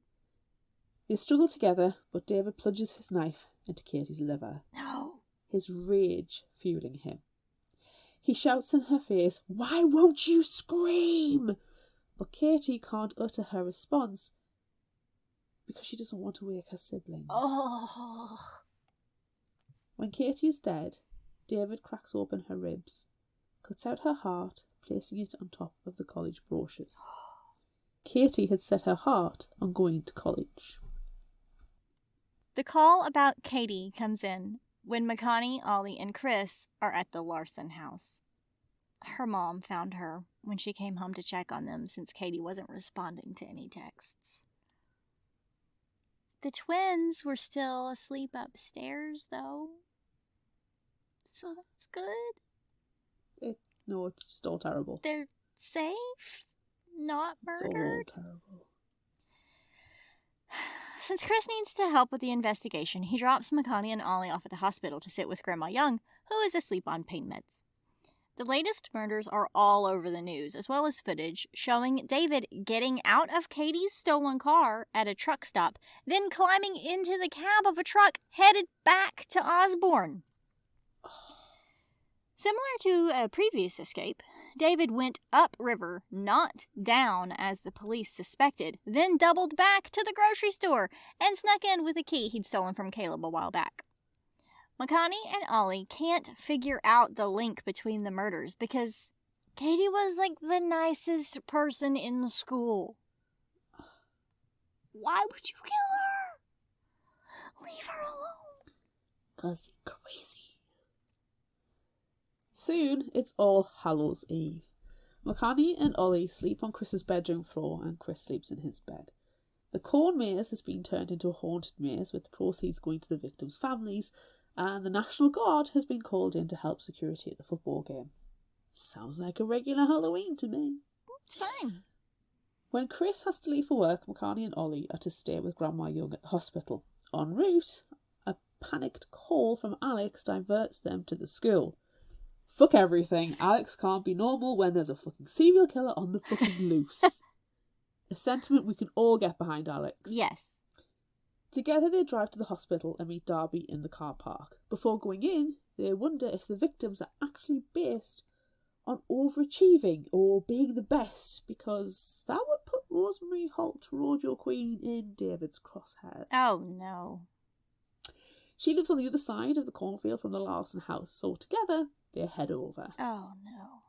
They struggle together, but David plunges his knife into Katie's liver. No. His rage fueling him. He shouts in her face, "Why won't you scream?" But Katie can't utter her response because she doesn't want to wake her siblings. Oh. When Katie is dead, David cracks open her ribs, cuts out her heart, placing it on top of the college brochures. Katie had set her heart on going to college. The call about Katie comes in when Makani, Ollie, and Chris are at the Larson house. Her mom found her when she came home to check on them since Katie wasn't responding to any texts. The twins were still asleep upstairs, though. So that's good. No, it's just all terrible. They're safe, not murdered. It's all terrible. Since Chris needs to help with the investigation, he drops Makani and Ollie off at the hospital to sit with Grandma Young, who is asleep on pain meds. The latest murders are all over the news, as well as footage showing David getting out of Katie's stolen car at a truck stop, then climbing into the cab of a truck headed back to Osborne. Similar to a previous escape, David went upriver, not down as the police suspected, then doubled back to the grocery store and snuck in with a key he'd stolen from Caleb a while back. Makani and Ollie can't figure out the link between the murders because Katie was like the nicest person in school. Why would you kill her? Leave her alone. 'Cause you're crazy. Soon, it's All Hallows Eve. Makani and Ollie sleep on Chris's bedroom floor and Chris sleeps in his bed. The corn maze has been turned into a haunted maze with the proceeds going to the victims' families, and the National Guard has been called in to help security at the football game. Sounds like a regular Halloween to me. It's fine. When Chris has to leave for work, Makani and Ollie are to stay with Grandma Young at the hospital. En route, a panicked call from Alex diverts them to the school. Fuck everything. Alex can't be normal when there's a fucking serial killer on the fucking loose. A sentiment we can all get behind, Alex. Yes. Together they drive to the hospital and meet Darby in the car park. Before going in, they wonder if the victims are actually based on overachieving or being the best, because that would put Rosemary Holt, Rodeo Queen, in David's crosshairs. Oh, no. She lives on the other side of the cornfield from the Larson house, so together they head over. Oh, no.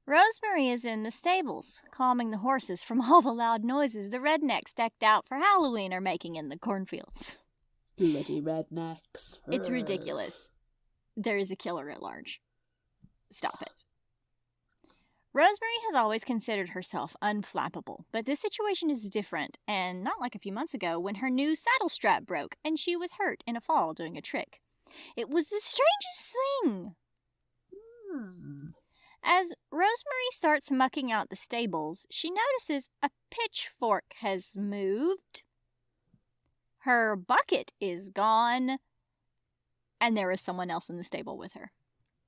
Rosemary is in the stables, calming the horses from all the loud noises the rednecks decked out for Halloween are making in the cornfields. Bloody rednecks. It's ridiculous. There is a killer at large. Stop it. Rosemary has always considered herself unflappable, but this situation is different, and not like a few months ago when her new saddle strap broke and she was hurt in a fall doing a trick. It was the strangest thing. As Rosemary starts mucking out the stables, she notices a pitchfork has moved. Her bucket is gone, and there is someone else in the stable with her.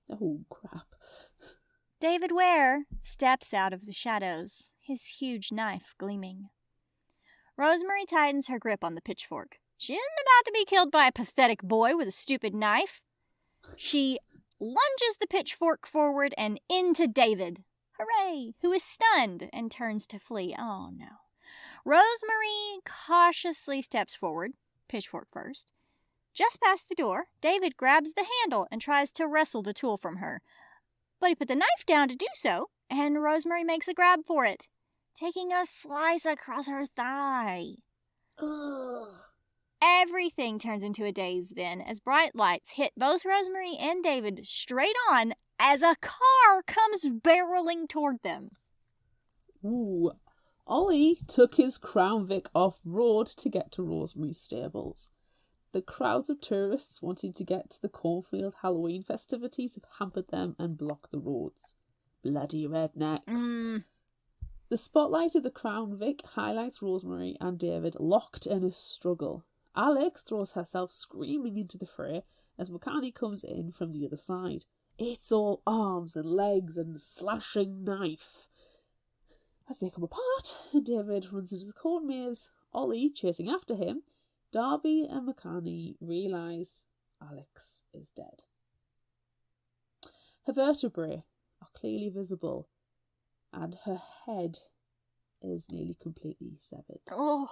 Oh, crap. David Ware steps out of the shadows, his huge knife gleaming. Rosemary tightens her grip on the pitchfork. She isn't about to be killed by a pathetic boy with a stupid knife. She lunges the pitchfork forward and into David, hooray, who is stunned and turns to flee. Oh no. Rosemary cautiously steps forward, pitchfork first. Just past the door, David grabs the handle and tries to wrestle the tool from her. But he put the knife down to do so, and Rosemary makes a grab for it, taking a slice across her thigh. Ugh. Everything turns into a daze then, as bright lights hit both Rosemary and David straight on as a car comes barreling toward them. Ooh. Ollie took his Crown Vic off-road to get to Rosemary's stables. The crowds of tourists wanting to get to the cornfield Halloween festivities have hampered them and blocked the roads. Bloody rednecks. The spotlight of the Crown Vic highlights Rosemary and David locked in a struggle. Alex throws herself screaming into the fray as Makani comes in from the other side. It's all arms and legs and slashing knife. As they come apart, David runs into the corn maze, Ollie chasing after him. Darby and Makani realise Alex is dead. Her vertebrae are clearly visible, and her head is nearly completely severed. Oh,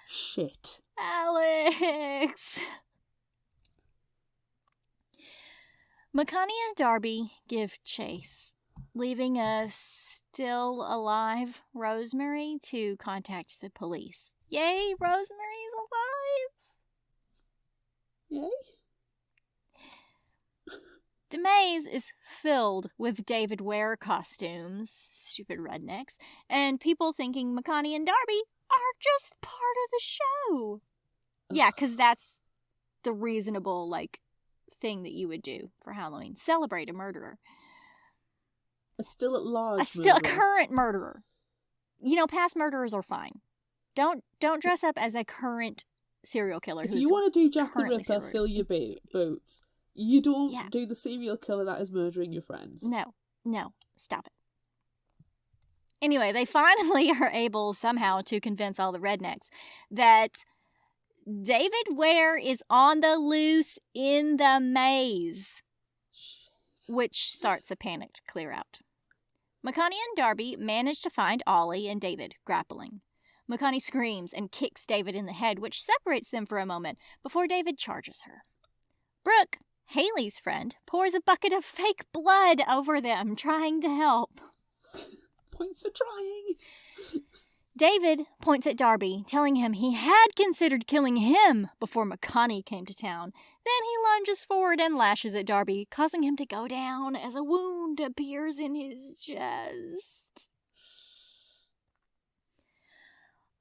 Shit. Alex! Makani and Darby give chase, leaving a still alive Rosemary to contact the police. Yay, Rosemary's alive! Yay? The maze is filled with David Ware costumes, stupid rednecks, and people thinking Makani and Darby are just part of the show. Yeah, because that's the reasonable, thing that you would do for Halloween. Celebrate a murderer. A still at large A current murderer. Past murderers are fine. Don't dress up as a current serial killer. If you want to do Jack the Ripper, fill your boots. You don't do the serial killer that is murdering your friends. No, stop it. Anyway, they finally are able somehow to convince all the rednecks that David Ware is on the loose in the maze, which starts a panicked clear out. Makani and Darby manage to find Ollie and David grappling. Makani screams and kicks David in the head, which separates them for a moment before David charges her. Brooke, Haley's friend, pours a bucket of fake blood over them, trying to help. Points for trying. David points at Darby, telling him he had considered killing him before Makani came to town. Then he lunges forward and lashes at Darby, causing him to go down as a wound appears in his chest.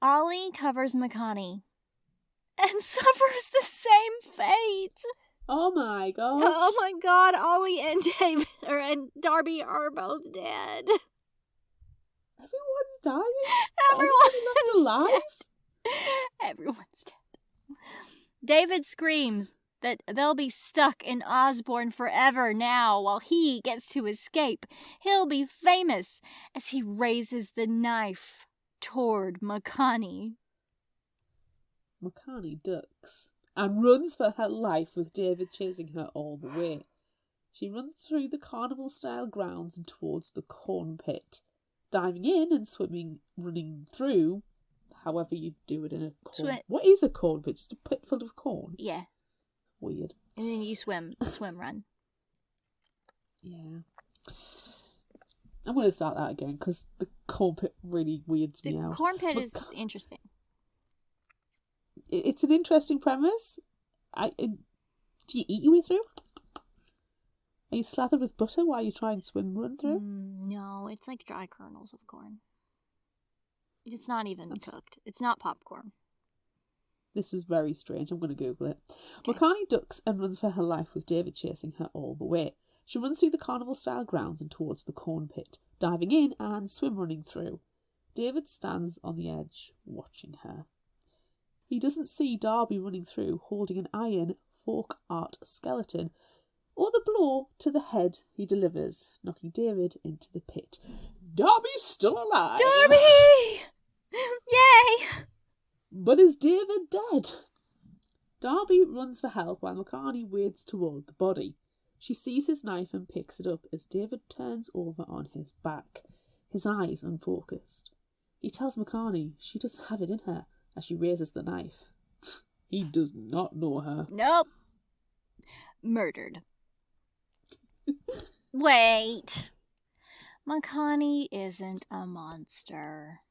Ollie covers Makani and suffers the same fate. Oh my god. Oh my god, Ollie and Darby are both dead. Everyone's dying? Everyone's left alive? Dead. Everyone's dead. David screams that they'll be stuck in Osborne forever now while he gets to escape. He'll be famous as he raises the knife toward Makani. Makani ducks and runs for her life with David chasing her all the way. She runs through the carnival-style grounds and towards the corn pit, diving in and running through however you do it in a corn. What is a corn pit? Just a pit full of corn? Yeah. Weird. And then you swim run. Yeah. I'm going to start that again because the corn pit really weirds me out. The corn pit is interesting. It's an interesting premise. Do you eat your way through? Are you slathered with butter while you try and swim run through? No, it's like dry kernels of corn. It's not even cooked. It's not popcorn. This is very strange. I'm going to Google it. Okay. Makani ducks and runs for her life with David chasing her all the way. She runs through the carnival-style grounds and towards the corn pit, diving in and swim running through. David stands on the edge, watching her. He doesn't see Darby running through, holding an iron folk art skeleton, or the blow to the head he delivers, knocking David into the pit. Darby's still alive! Darby! Yay! But is David dead? Darby runs for help while Makani wades toward the body. She sees his knife and picks it up as David turns over on his back, his eyes unfocused. He tells Makani she doesn't have it in her as she raises the knife. He does not know her. Nope. Murdered. Wait. Makani isn't a monster.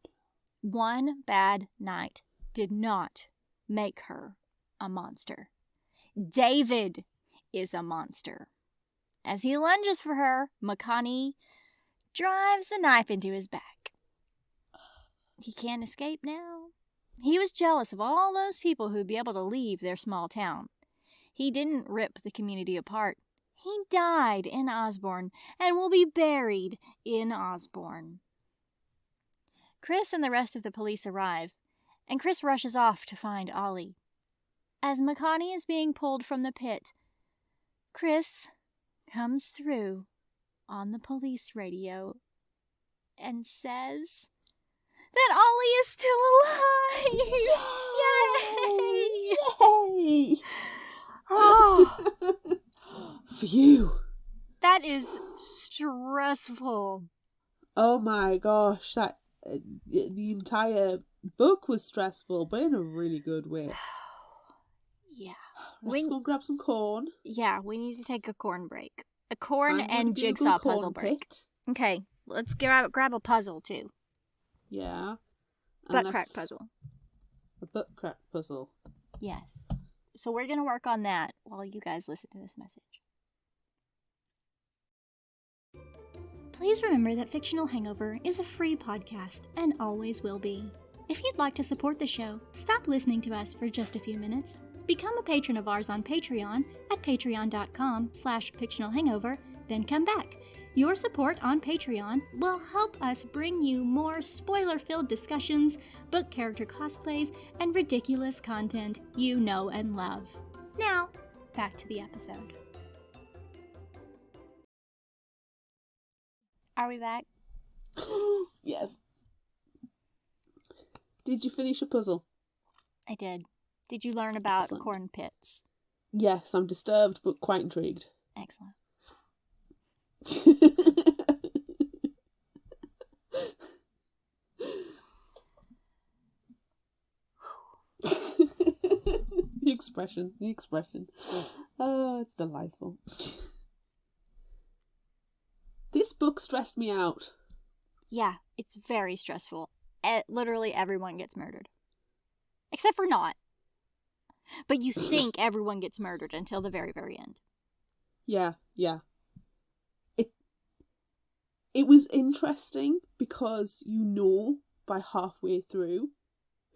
One bad night did not make her a monster. David is a monster. As he lunges for her, Makani drives the knife into his back. He can't escape now. He was jealous of all those people who'd be able to leave their small town. He didn't rip the community apart. He died in Osborne and will be buried in Osborne. Chris and the rest of the police arrive, and Chris rushes off to find Ollie. As Makani is being pulled from the pit, Chris comes through on the police radio and says that Ollie is still alive! Yay! Yay! Oh, Phew! that is stressful. Oh my gosh, that the entire book was stressful, but in a really good way. Yeah. Let's go grab some corn. Yeah, we need to take a corn break. A corn and jigsaw puzzle break. Pit. Okay, let's grab a puzzle too. Yeah. Butt crack puzzle. A butt crack puzzle. Yes. So we're going to work on that while you guys listen to this message. Please remember that Fictional Hangover is a free podcast and always will be. If you'd like to support the show, stop listening to us for just a few minutes. Become a patron of ours on Patreon at patreon.com/fictionalhangover, then come back. Your support on Patreon will help us bring you more spoiler-filled discussions, book character cosplays, and ridiculous content you know and love. Now, back to the episode. Are we back? Yes. Did you finish a puzzle? I did. Did you learn about Excellent. corn pits? Yes, I'm disturbed but quite intrigued. Excellent. The expression. Oh, it's delightful. This book stressed me out. Yeah, it's very stressful. Literally everyone gets murdered. Except for not. But you think everyone gets murdered until the very, very end. Yeah. It was interesting because you know by halfway through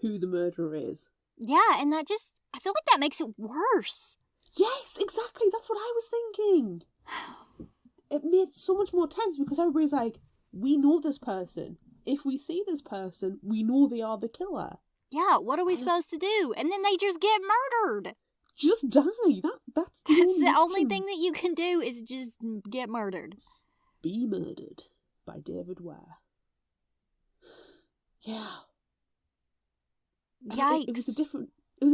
who the murderer is. Yeah, and I feel like that makes it worse. Yes, exactly. That's what I was thinking. It made so much more tense because everybody's like, we know this person. If we see this person, we know they are the killer. Yeah, what are we supposed to do? And then they just get murdered. Just die. That's the only thing that you can do is just get murdered. Be Murdered by David Ware. Yeah. Yikes. It was a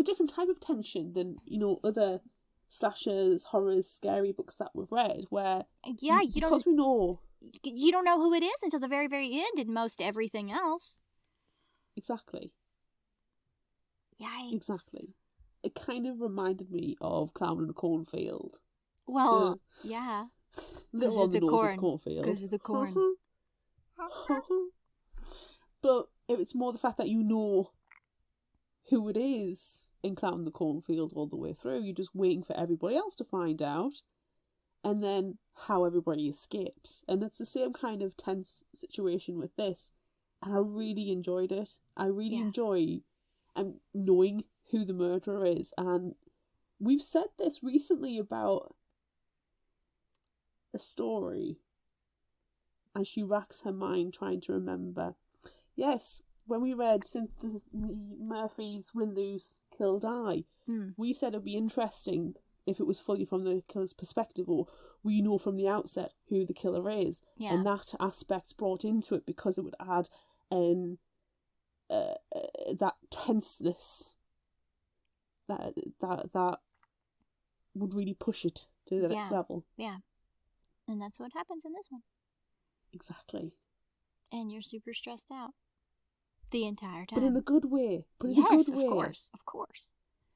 different type of tension than, other slashers, horrors, scary books that we've read where we know you don't know who it is until the very, very end in most everything else. Exactly. Yikes. Exactly. It kind of reminded me of Clown in a Cornfield. Well, yeah. Little on the nose with cornfield. Because of the corn. But it's more the fact that you know who it is in Clown in the Cornfield all the way through. You're just waiting for everybody else to find out. And then how everybody escapes. And it's the same kind of tense situation with this. And I really enjoyed it. I really enjoy knowing who the murderer is. And we've said this recently about a story. And she racks her mind trying to remember. Yes, when we read Cynthia Murphy's Win, Lose, Kill, Die, we said it'd be interesting if it was fully from the killer's perspective, or we know from the outset who the killer is. Yeah. And that aspect's brought into it because it would add that tenseness that would really push it to the next level. Yeah. And that's what happens in this one. Exactly. And you're super stressed out the entire time. But in a good way. Yes, of course.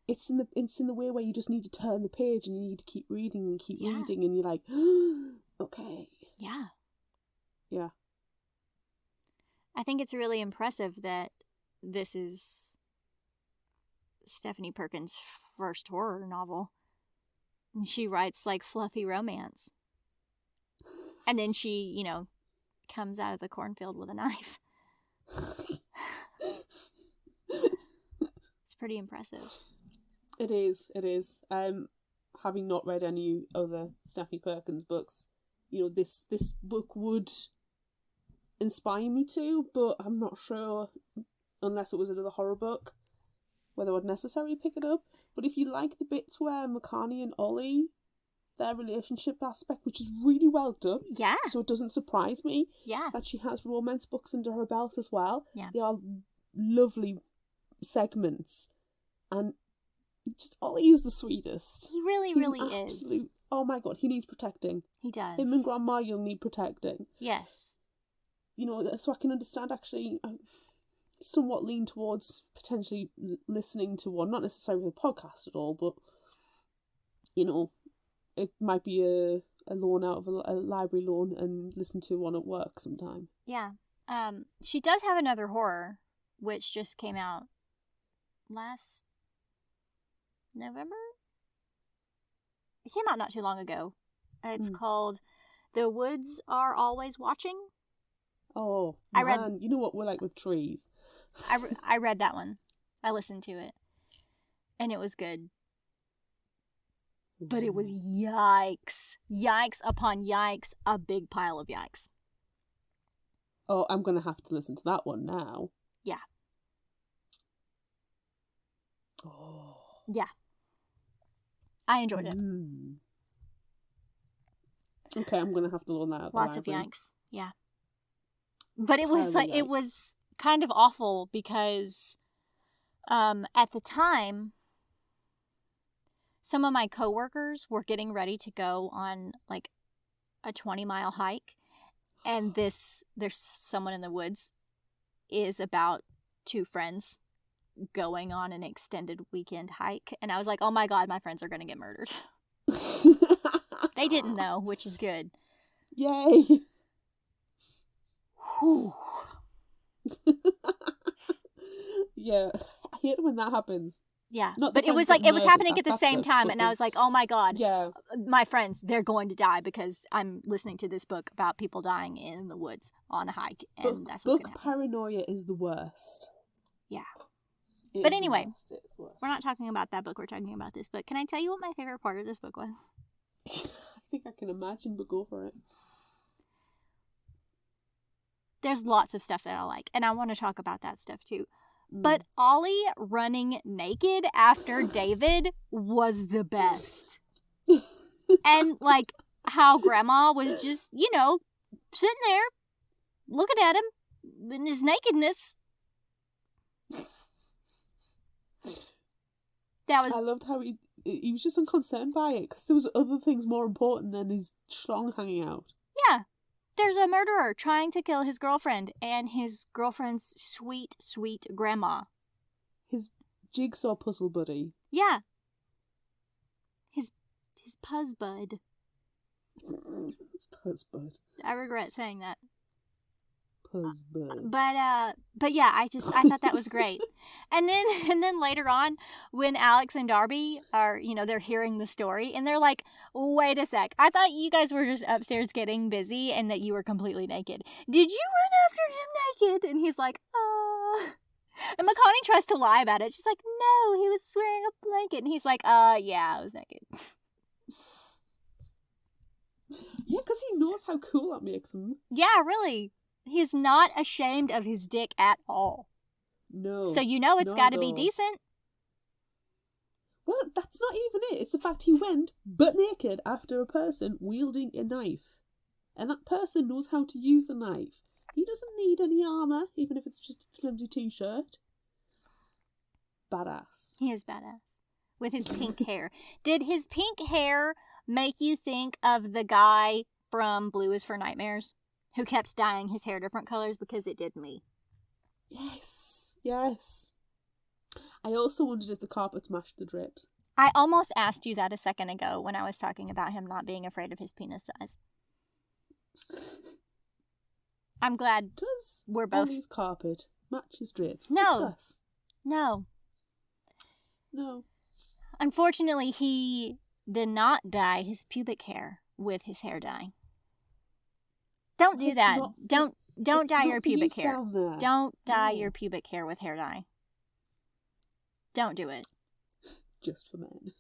It's in the way where you just need to turn the page and you need to keep reading and keep reading, and you're like, okay. Yeah. Yeah. I think it's really impressive that this is Stephanie Perkins' first horror novel. And she writes like fluffy romance. And then she, comes out of the cornfield with a knife. It's pretty impressive. It is. Having not read any other Stephanie Perkins books, this book would inspire me to, but I'm not sure, unless it was another horror book, whether I'd necessarily pick it up. But if you like the bits where Makani and Ollie, their relationship aspect, which is really well done. Yeah. So it doesn't surprise me that she has romance books under her belt as well. Yeah. They are lovely segments. And just Ollie is the sweetest. He really is. Oh my god, he needs protecting. He does. Him and Grandma Young need protecting. Yes. So I can understand, actually, I somewhat lean towards potentially listening to one, not necessarily a podcast at all, but, it might be a loan out of a library loan and listen to one at work sometime. Yeah. She does have another horror, which just came out last November? It came out not too long ago. It's called The Woods Are Always Watching. Oh, man. You know what we're like with trees. I read that one. I listened to it. And it was good. But it was yikes. Yikes upon yikes. A big pile of yikes. Oh, I'm going to have to listen to that one now. Yeah. Oh. Yeah. I enjoyed it. Okay, I'm going to have to learn that out. Lots of yikes. Yeah. But it was it was kind of awful because at the time, some of my coworkers were getting ready to go on like a 20-mile hike, and there's someone in the woods is about two friends going on an extended weekend hike, and I was like, oh my god, my friends are going to get murdered. They didn't know, which is good. Yay. Yeah, I hate when that happens. Yeah, but it was happening at the same time, and I was like, oh my god, yeah, my friends, they're going to die because I'm listening to this book about people dying in the woods on a hike, and that's what's going to happen. Book paranoia is the worst. Yeah. But anyway, we're not talking about that book, we're talking about this book. Can I tell you what my favorite part of this book was? I think I can imagine, but go for it. There's lots of stuff that I like, and I want to talk about that stuff too. But Ollie running naked after David was the best. And, like, how Grandma was just, sitting there, looking at him in his nakedness. I loved how he was just unconcerned by it, because there was other things more important than his schlong hanging out. Yeah. There's a murderer trying to kill his girlfriend and his girlfriend's sweet, sweet grandma. His jigsaw puzzle buddy. Yeah. His puzz bud. Puzz bud. I regret saying that. Puzz bud. But yeah, I thought that was great. And then later on, when Alex and Darby are, they're hearing the story, and they're like, wait a sec, I thought you guys were just upstairs getting busy and that you were completely naked. Did you run after him naked? And he's like, And Makani tries to lie about it. She's like, no, he was wearing a blanket. And he's like, yeah, I was naked. Yeah, because he knows how cool that makes him. Yeah, really. He is not ashamed of his dick at all. No. So it's got to be decent. Well, that's not even it. It's the fact he went butt naked after a person wielding a knife. And that person knows how to use the knife. He doesn't need any armour, even if it's just a flimsy t-shirt. Badass. He is badass. With his pink hair. Did his pink hair make you think of the guy from Blue is for Nightmares? Who kept dyeing his hair different colors? Because it did me. Yes. I also wondered if the carpets matched the drapes. I almost asked you that a second ago when I was talking about him not being afraid of his penis size. I'm glad we're both... Does carpet match his drapes? No. Discuss. No. No. Unfortunately, he did not dye his pubic hair with his hair dye. Don't do that. Don't dye your pubic hair. Don't dye your pubic hair with hair dye. Don't do it. Just for men.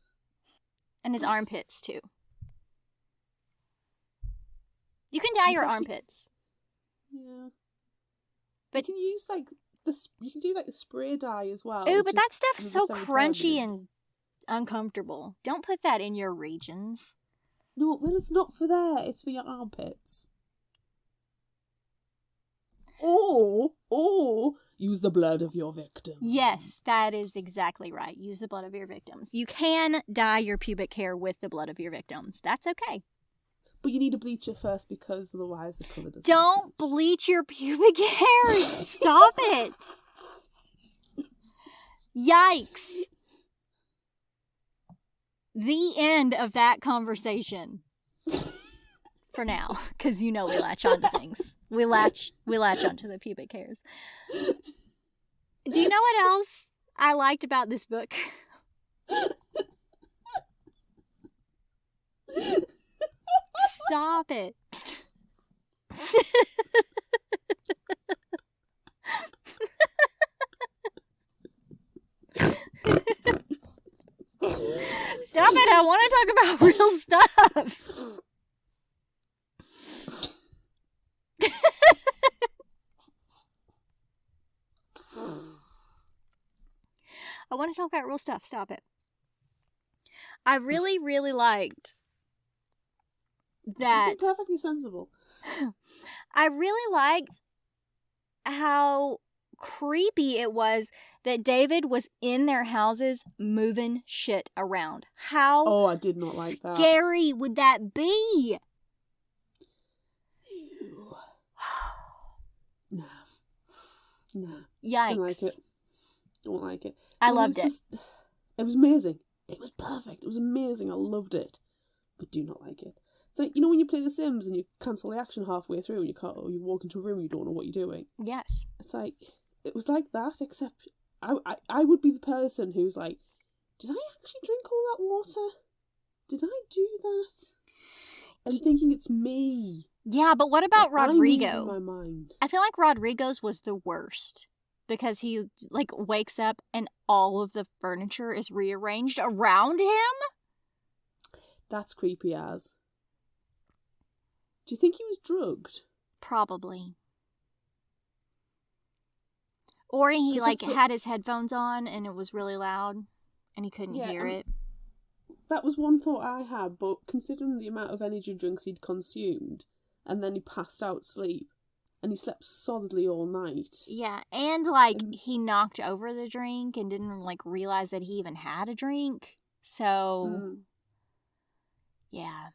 And his armpits too. You can dye your armpits. Yeah. But you can use you can do the spray dye as well. Ooh, but that stuff's so crunchy and uncomfortable. Don't put that in your regions. No, well, it's not for there. It's for your armpits. Or use the blood of your victim. Yes, that is exactly right. Use the blood of your victims. You can dye your pubic hair with the blood of your victims. That's okay. But you need to bleach it first because otherwise the colour doesn't. Don't bleach your pubic hair. Stop it. Yikes. The end of that conversation. For now, because we latch onto things. We latch onto the pubic hairs. Do you know what else I liked about this book? Stop it. Stop it, I want to talk about real stuff. I want to talk about real stuff. Stop it. I really, really liked that. You're perfectly sensible. I really liked how creepy it was that David was in their houses moving shit around. How I did not like that. Scary would that be? No. Yikes. Don't like it. I loved it. It was amazing. It was perfect. It was amazing. I loved it. But do not like it. It's like, when you play The Sims and you cancel the action halfway through and you walk into a room and you don't know what you're doing. Yes. It's like, it was like that, except I would be the person who's like, did I actually drink all that water? Did I do that? I'm thinking it's me. Yeah, but what about Rodrigo? I'm losing my mind. I feel like Rodrigo's was the worst. Because he, wakes up and all of the furniture is rearranged around him? That's creepy as. Do you think he was drugged? Probably. Or he, had his headphones on and it was really loud and he couldn't hear it. That was one thought I had, but considering the amount of energy drinks he'd consumed, and then he passed out asleep, and he slept solidly all night. Yeah, and, he knocked over the drink and didn't, realize that he even had a drink. So, yeah.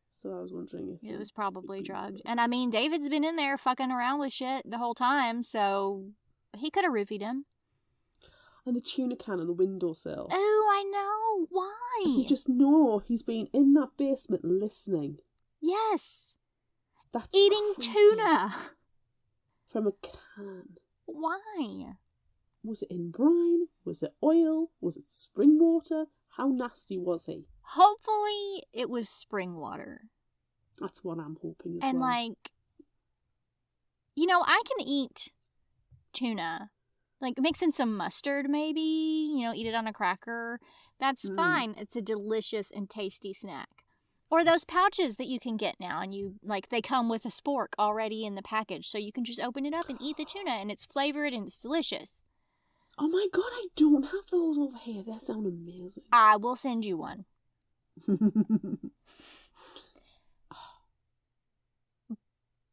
So I was wondering if... It was probably drugged. And, David's been in there fucking around with shit the whole time, so he could have roofied him. And the tuna can on the windowsill. Oh, I know. Why? And you just know he's been in that basement listening. Yes. That's eating creepy. tuna. From a can. Why? Was it in brine? Was it oil? Was it spring water? How nasty was he? Hopefully it was spring water. That's what I'm hoping as and well. like, you know, I can eat tuna. Like, mix in some mustard maybe, you know, eat it on a cracker. That's fine. It's a delicious and tasty snack. Or those pouches that you can get now, and you, like, they come with a spork already in the package, so you can just open it up and eat the tuna, and it's flavored and it's delicious. Oh my god, I don't have those over here. They sound amazing. I will send you one.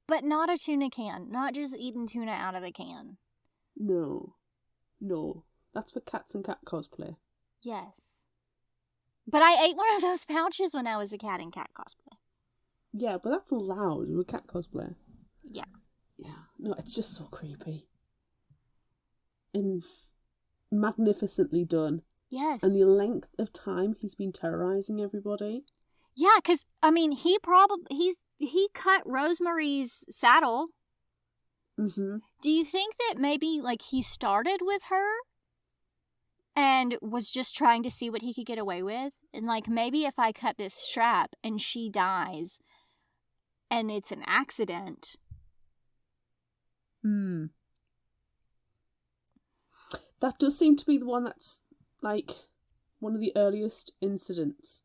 But not a tuna can. Not just eating tuna out of the can. No. That's for cats and cat cosplay. Yes. But I ate one of those pouches when I was a cat and cat cosplay. Yeah, but that's allowed with cat cosplay. Yeah. Yeah. No, it's just so creepy. And magnificently done. Yes. And the length of time he's been terrorizing everybody. Yeah, because, I mean, he cut Rosemary's saddle. Mm-hmm. Do you think that maybe, like, he started with her and was just trying to see what he could get away with? And, like, maybe if I cut this strap and she dies and it's an accident. That does seem to be the one that's, like, one of the earliest incidents.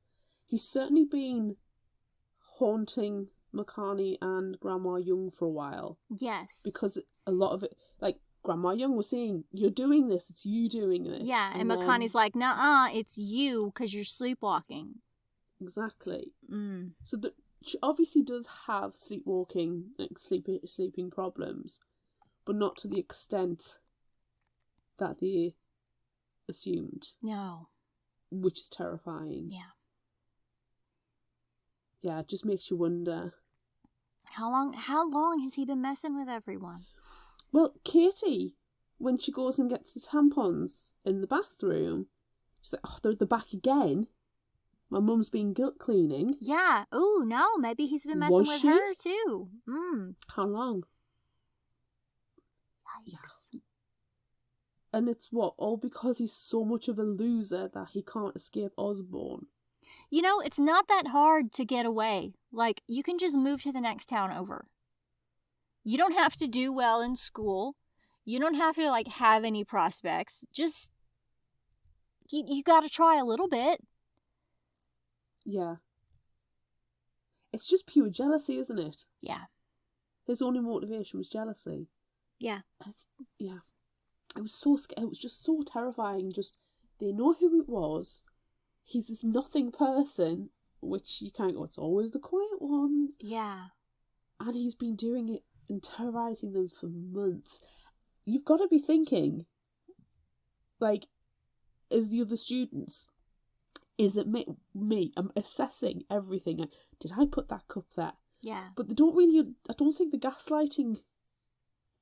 He's certainly been haunting Makani and Grandma Young for a while. Yes. Because a lot of it, like, Grandma Young was saying, you're doing this, it's you doing it. Yeah, and Makani's like, nuh-uh, it's you, because you're sleepwalking. Exactly. So she obviously does have sleepwalking, like, sleeping problems, but not to the extent that they assumed. No. Which is terrifying. Yeah. Yeah, it just makes you wonder. How long has he been messing with everyone? Well, Katie, when she goes and gets the tampons in the bathroom, she's like, oh, they're at the back again. My mum's been guilt cleaning. Yeah. Oh, no, maybe he's been messing with her, too. How long? Yikes. Yeah. And it's what? All because he's so much of a loser that he can't escape Osborne. You know, it's not that hard to get away. Like, you can just move to the next town over. You don't have to do well in school. You don't have to, like, have any prospects. Just, you gotta try a little bit. Yeah. It's just pure jealousy, isn't it? Yeah. His only motivation was jealousy. Yeah. Yeah. It was so it was just so terrifying. Just, they know who it was. He's this nothing person, which you can't go, it's always the quiet ones. Yeah. And he's been doing it and terrorising them for months. You've got to be thinking, like, as the other students, is it me? I'm assessing everything. Like, did I put that cup there? Yeah. But they don't really, I don't think the gaslighting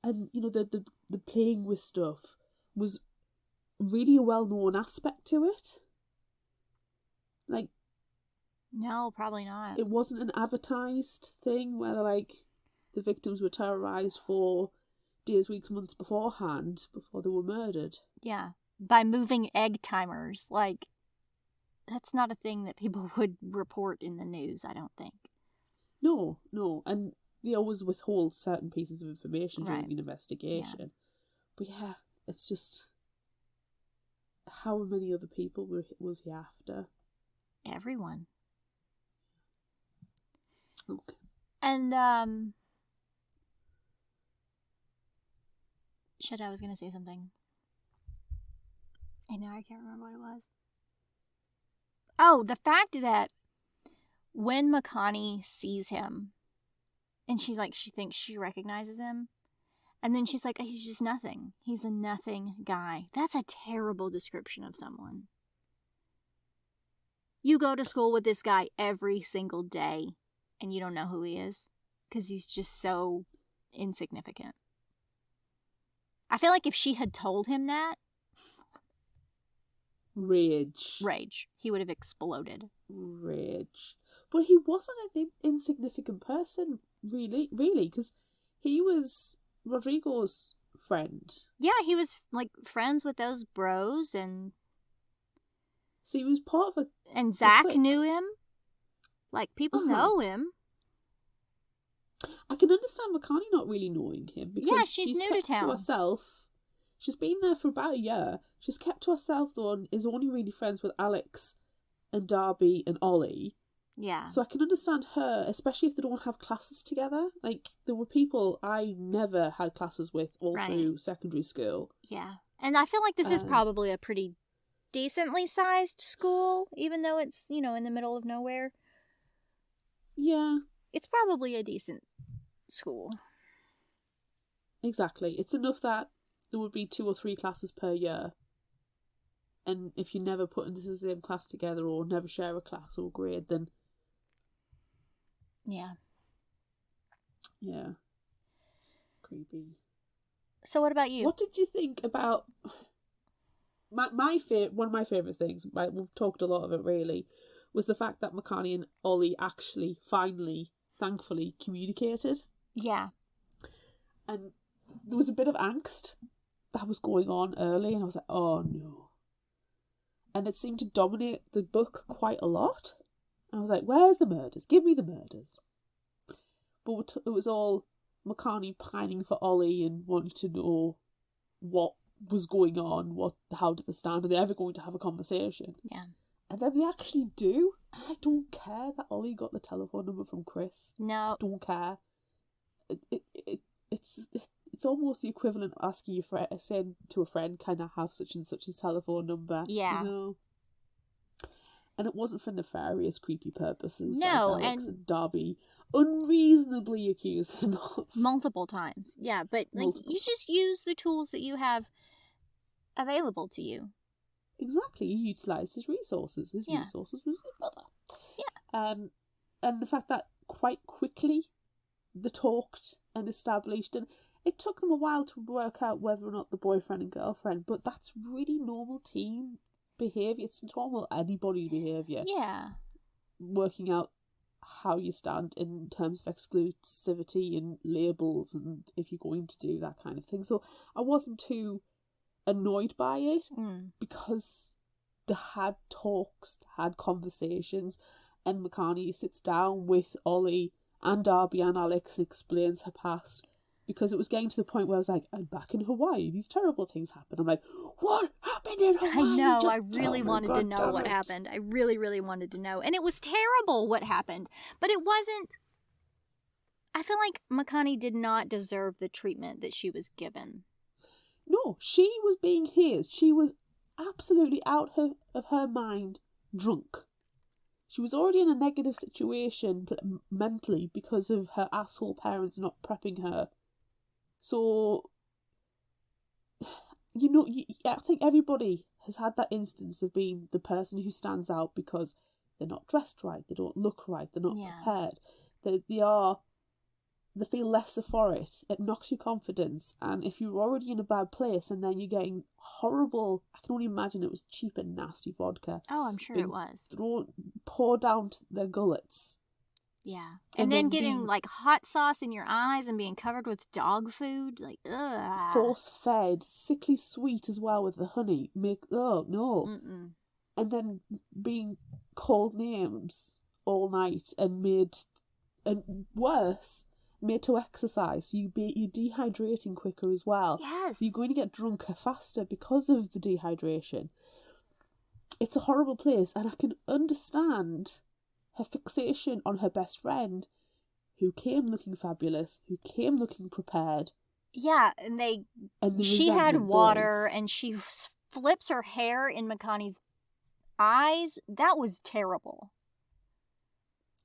and, you know, the playing with stuff was really a well-known aspect to it. Like, no, probably not. It wasn't an advertised thing where, like, the victims were terrorised for days, weeks, months beforehand, before they were murdered. Yeah. By moving egg timers. Like, that's not a thing that people would report in the news, I don't think. No. And they always withhold certain pieces of information during an investigation. Yeah. But yeah, it's just, how many other people was he after? Everyone. Okay. And, shit, I was going to say something. And now I can't remember what it was. Oh, the fact that when Makani sees him, and she's like, she thinks she recognizes him, and then she's like, he's just nothing. He's a nothing guy. That's a terrible description of someone. You go to school with this guy every single day, and you don't know who he is, because he's just so insignificant. I feel like if she had told him that, Rage. He would have exploded. Rage. But he wasn't an insignificant person, really, because he was Rodrigo's friend. Yeah, he was, like, friends with those bros, and... So he was part of a... And Zach knew him. Like, people know him. I can understand Makani not really knowing him, because she's new kept to town. To herself. She's been there for about a year. She's kept to herself, though, and is only really friends with Alex and Darby and Ollie. Yeah. So I can understand her, especially if they don't have classes together. Like, there were people I never had classes with all through secondary school. Yeah. And I feel like this is probably a pretty decently sized school, even though it's, you know, in the middle of nowhere. Yeah. It's probably a decent school. Exactly. It's enough that there would be 2 or 3 classes per year. And if you never put into the same class together or never share a class or grade, then... Yeah. Yeah. Creepy. So what about you? What did you think about... one of my favourite things, we've talked a lot of it really, was the fact that Makani and Ollie actually, finally, thankfully, communicated. Yeah. And there was a bit of angst that was going on early, and I was like, oh no. And it seemed to dominate the book quite a lot. I was like, where's the murders? Give me the murders. But it was all Makani pining for Ollie and wanting to know what was going on, how did they stand, are they ever going to have a conversation? Yeah. And then they actually do. And I don't care that Ollie got the telephone number from Chris. No. I don't care. It's almost the equivalent of asking your friend, saying to a friend, can I have such and such a telephone number? Yeah. You know? And it wasn't for nefarious, creepy purposes. No, like Alex and Darby unreasonably accuse him of. Multiple times. Yeah, but like you just use the tools that you have available to you. Exactly. You utilised his resources. His resources was his brother. Yeah. And the fact that quite quickly they talked and established, and it took them a while to work out whether or not the boyfriend and girlfriend, but that's really normal teen behaviour. It's normal anybody's behaviour. Yeah. Working out how you stand in terms of exclusivity and labels, and if you're going to do that kind of thing. So I wasn't too annoyed by it because they had talks, had conversations, and Makani sits down with Ollie and Darby and Alex and explains her past, because it was getting to the point where I was like, I'm back in Hawaii, these terrible things happen. I'm like, what happened in Hawaii? I know, I really wanted to know what happened. I really, really wanted to know. And it was terrible what happened. But it wasn't... I feel like Makani did not deserve the treatment that she was given. No, she was being hazed. She was absolutely out of her mind, drunk. She was already in a negative situation mentally because of her asshole parents not prepping her. So, you know, I think everybody has had that instance of being the person who stands out because they're not dressed right, they don't look right, they're not prepared. They feel lesser for it. It knocks your confidence. And if you're already in a bad place and then you're getting horrible, I can only imagine it was cheap and nasty vodka. Oh, I'm sure it was. Poured down to their gullets. Yeah. And then getting like hot sauce in your eyes and being covered with dog food. Like, ugh. Force fed, sickly sweet as well with the honey. Oh, no. Mm-mm. And then being called names all night and worse, made to exercise. You're dehydrating quicker as well. Yes. So you're going to get drunker faster because of the dehydration. It's a horrible place, and I can understand her fixation on her best friend, who came looking fabulous, who came looking prepared. Yeah, and she had water, builds. And she flips her hair in Makani's eyes. That was terrible.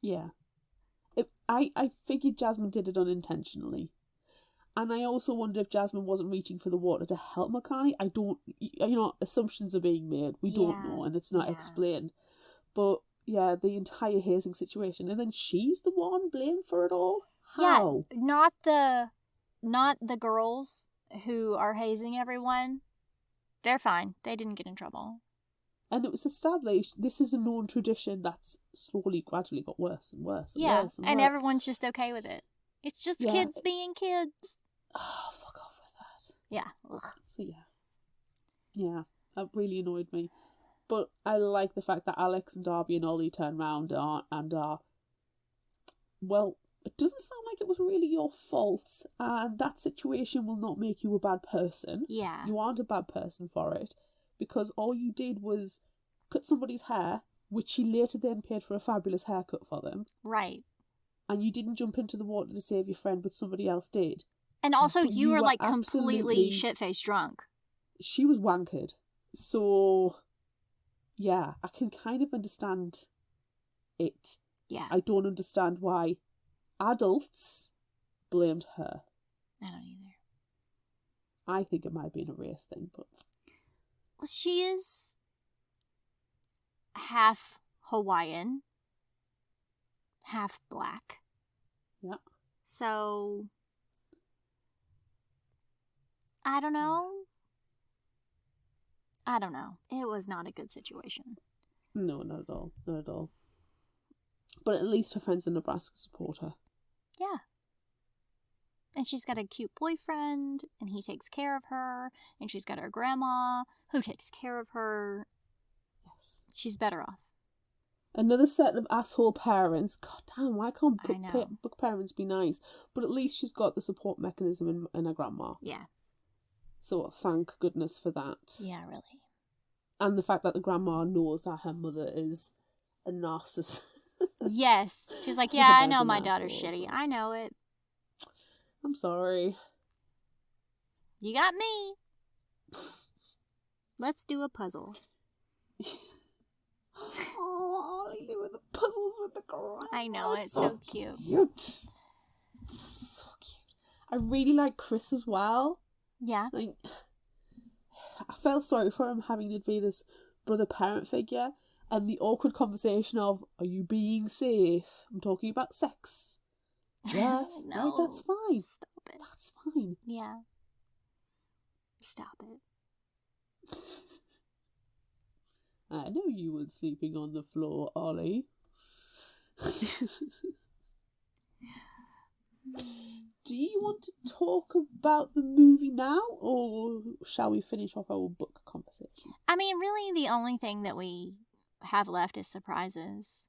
Yeah. I figured Jasmine did it unintentionally. And I also wonder if Jasmine wasn't reaching for the water to help Makani. I don't... assumptions are being made. We don't know, and it's not explained. But, yeah, the entire hazing situation. And then she's the one blamed for it all? How? Yeah, not the girls who are hazing everyone. They're fine. They didn't get in trouble. And it was established this is a known tradition that's slowly, gradually got worse and worse and worse and and worse. everyone's just okay with it. It's just kids being kids. Oh, fuck off with that. Yeah. Ugh. So yeah, that really annoyed me. But I like the fact that Alex and Darby and Ollie turn around and are, well, it doesn't sound like it was really your fault, and that situation will not make you a bad person. Yeah. You aren't a bad person for it, because all you did was cut somebody's hair, which she later then paid for a fabulous haircut for them. Right. And you didn't jump into the water to save your friend, but somebody else did. And also, But you were like absolutely completely shit-faced drunk. She was wankered. So, yeah, I can kind of understand it. Yeah. I don't understand why adults blamed her. I don't either. I think it might have been a race thing, but... Well, she is half Hawaiian, half black. Yeah. So, I don't know. It was not a good situation. No, not at all. Not at all. But at least her friends in Nebraska support her. Yeah. And she's got a cute boyfriend, and he takes care of her, and she's got her grandma, who takes care of her. Yes. She's better off. Another set of asshole parents. God damn, why can't book parents be nice? But at least she's got the support mechanism in her grandma. Yeah. So thank goodness for that. Yeah, really. And the fact that the grandma knows that her mother is a narcissist. Yes. She's like, yeah, I know my daughter's shitty. So. I know it. I'm sorry. You got me. Let's do a puzzle. Oh, Ollie doing the puzzles with the grandma. I know, it's so cute. It's so cute. I really like Chris as well. Yeah. Like, I felt sorry for him having to be this brother-parent figure, and the awkward conversation of, are you being safe? I'm talking about sex. Yes, no, right, that's fine. Stop it. That's fine. Yeah. Stop it. I know you weren't sleeping on the floor, Ollie. Do you want to talk about the movie now, or shall we finish off our book conversation? I mean, really, the only thing that we have left is surprises.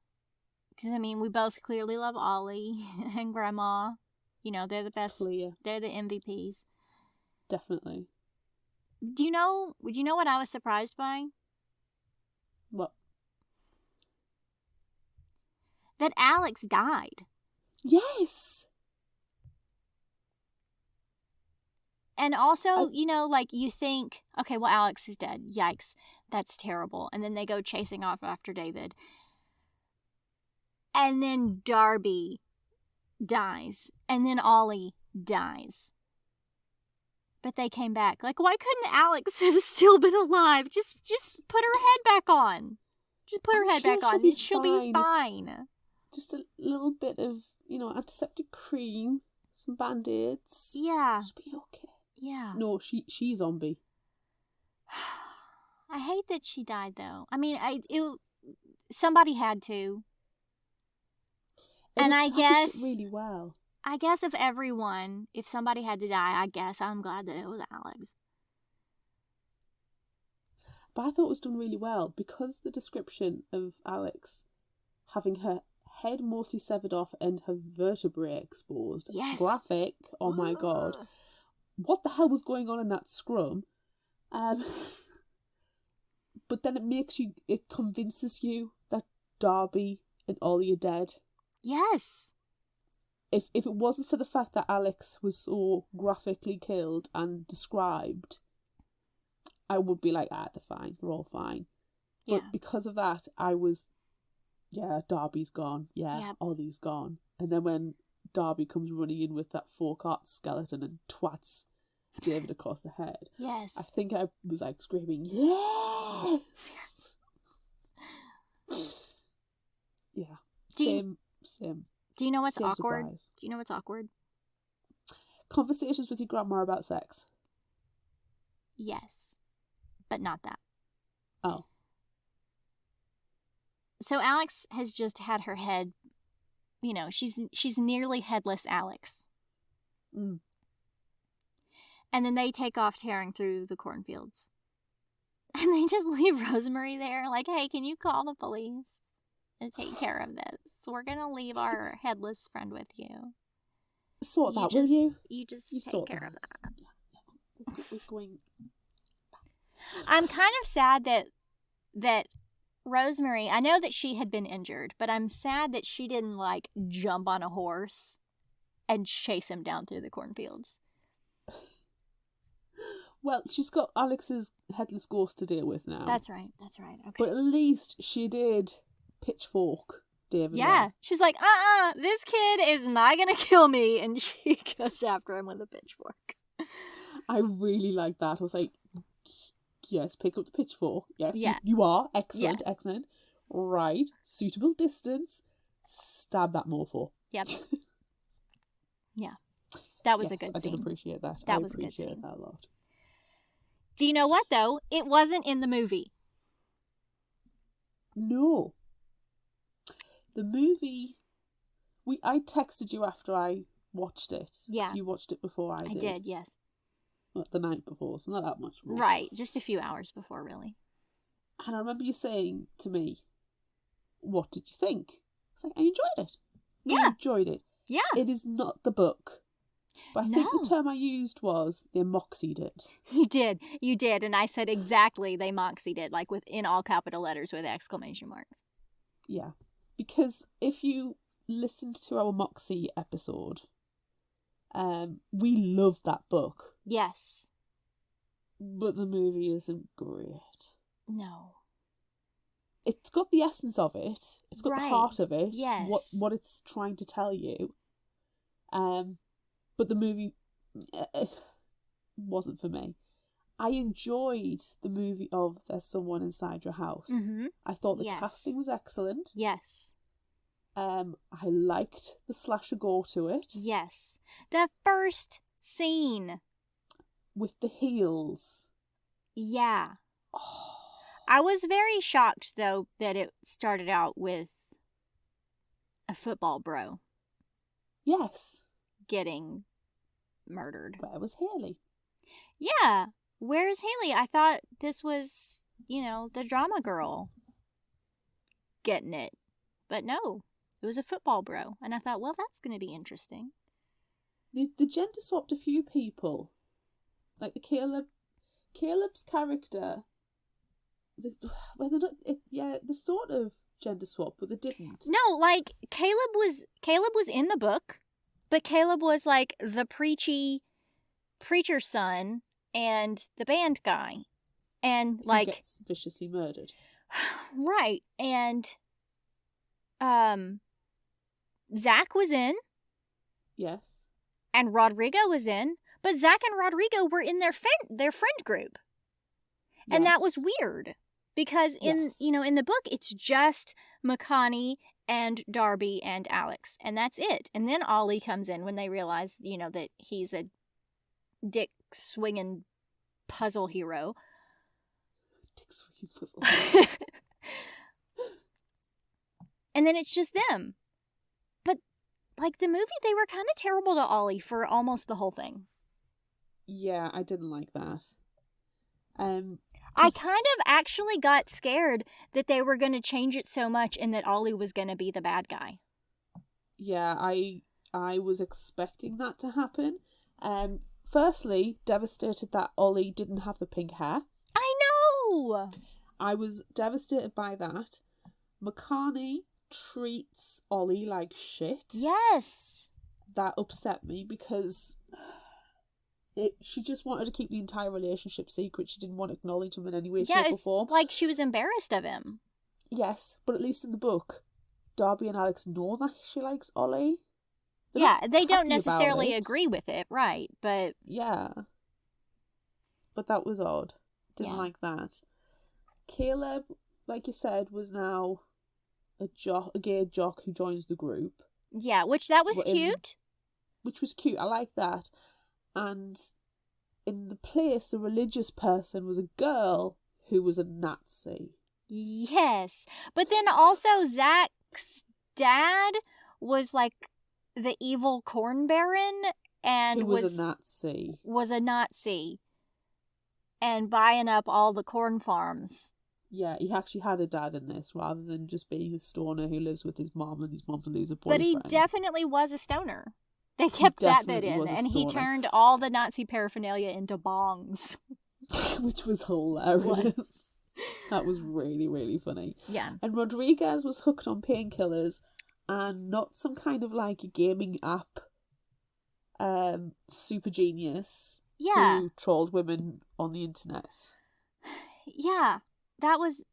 Because, I mean, we both clearly love Ollie and Grandma. You know, they're the best. Clear. They're the MVPs. Definitely. Would you know what I was surprised by? What? That Alex died. Yes! And also, you know, like, you think, okay, well, Alex is dead. Yikes. That's terrible. And then they go chasing off after David. And then Darby dies. And then Ollie dies. But they came back. Like, why couldn't Alex have still been alive? Just put her head back on. Just put her head back on. And she'll be fine. Just a little bit of, you know, antiseptic cream. Some Band-Aids. Yeah. She'll be okay. Yeah. No, she's zombie. I hate that she died, though. I mean, somebody had to. And I guess it really well. I guess of everyone, if somebody had to die, I guess I'm glad that it was Alex. But I thought it was done really well because the description of Alex having her head mostly severed off and her vertebrae exposed. Yes. Graphic. Oh my god. What the hell was going on in that scrum? But then it convinces you that Darby and Ollie are dead. Yes. If it wasn't for the fact that Alex was so graphically killed and described, I would be like, they're fine. They're all fine. But because of that, I was, Darby's gone. Yeah, Ollie's gone. And then when Darby comes running in with that 4-cart skeleton and twats David across the head. Yes. I think I was like screaming, yes! Yeah. Same. Do you know what's awkward? Surprise. Do you know what's awkward? Conversations with your grandma about sex. Yes. But not that. Oh. So Alex has just had her head, she's nearly headless Alex. Mm. And then they take off tearing through the cornfields. And they just leave Rosemary there, like, hey, can you call the police and take care of this? We're going to leave our headless friend with you. Sort that, will you? You just take care of that. Yeah. We're going... I'm kind of sad that Rosemary, I know that she had been injured, but I'm sad that she didn't, like, jump on a horse and chase him down through the cornfields. Well, she's got Alex's headless ghost to deal with now. That's right. Okay. But at least she did pitchfork David. Yeah. She's like, this kid is not going to kill me. And she goes after him with a pitchfork. I really like that. I was like, yes, pick up the pitchfork. Yes, yeah. you are. Excellent, yeah. Excellent. Right. Suitable distance. Stab that mofo. Yep. Yeah. That was a good scene. I did appreciate that. That was a good scene. I appreciate that a lot. Do you know what, though? It wasn't in the movie. No. The movie... I texted you after I watched it. Yeah. You watched it before I did. I did, yes. Well, the night before, so not that much more. Right, just a few hours before, really. And I remember you saying to me, what did you think? I was like, I enjoyed it. Yeah. I enjoyed it. Yeah. It is not the book. But I think the term I used was they moxied it. You did. And I said exactly they moxied it, like in all capital letters with exclamation marks. Yeah. Because if you listened to our Moxie episode, we love that book. Yes. But the movie isn't great. No. It's got the essence of it. It's got the heart of it. Yes. What it's trying to tell you. But the movie wasn't for me. I enjoyed the movie of There's Someone Inside Your House. Mm-hmm. I thought the casting was excellent. Yes. I liked the slasher gore to it. Yes. The first scene. With the heels. Yeah. Oh. I was very shocked, though, that it started out with a football bro. Yes. Getting murdered. Where was Haley? Yeah. Where's Haley? I thought this was, the drama girl getting it. But no, it was a football bro. And I thought, well, that's going to be interesting. The gender swapped a few people. Like the Caleb's character. They're sort of gender swap, but they didn't. No, like Caleb was in the book, but Caleb was like the preacher's son and the band guy, and like he gets viciously murdered. Right, and Zach was in. Yes. And Rodrigo was in, but Zach and Rodrigo were in their friend group. Yes. And that was weird because in the book it's just Makani and Darby and Alex, and that's it. And then Ollie comes in when they realize, that he's a dick swinging puzzle hero. Dick swinging puzzle hero. And then it's just them. But like the movie, they were kind of terrible to Ollie for almost the whole thing. Yeah, I didn't like that. I kind of actually got scared that they were going to change it so much and that Ollie was going to be the bad guy. Yeah, I was expecting that to happen. Firstly, devastated that Ollie didn't have the pink hair. I know! I was devastated by that. Makani treats Ollie like shit. Yes! That upset me because she just wanted to keep the entire relationship secret. She didn't want to acknowledge him in any way, shape, or form. Like she was embarrassed of him. Yes, but at least in the book, Darby and Alex know that she likes Ollie. They don't necessarily agree with it, right? But yeah, but that was odd. Didn't like that. Caleb, like you said, was now a gay jock who joins the group. Yeah, which that was cute. Which was cute. I like that. And in the place, the religious person was a girl who was a Nazi. Yes. But then also Zach's dad was like the evil corn baron and who was a Nazi. Was a Nazi and buying up all the corn farms. Yeah, he actually had a dad in this rather than just being a stoner who lives with his mom and his mom's a loser boyfriend. But he definitely was a stoner. They kept that bit in, and he turned all the Nazi paraphernalia into bongs. Which was hilarious. That was really, really funny. Yeah. And Rodriguez was hooked on painkillers and not some kind of like gaming app super genius who trolled women on the internet. Yeah. That was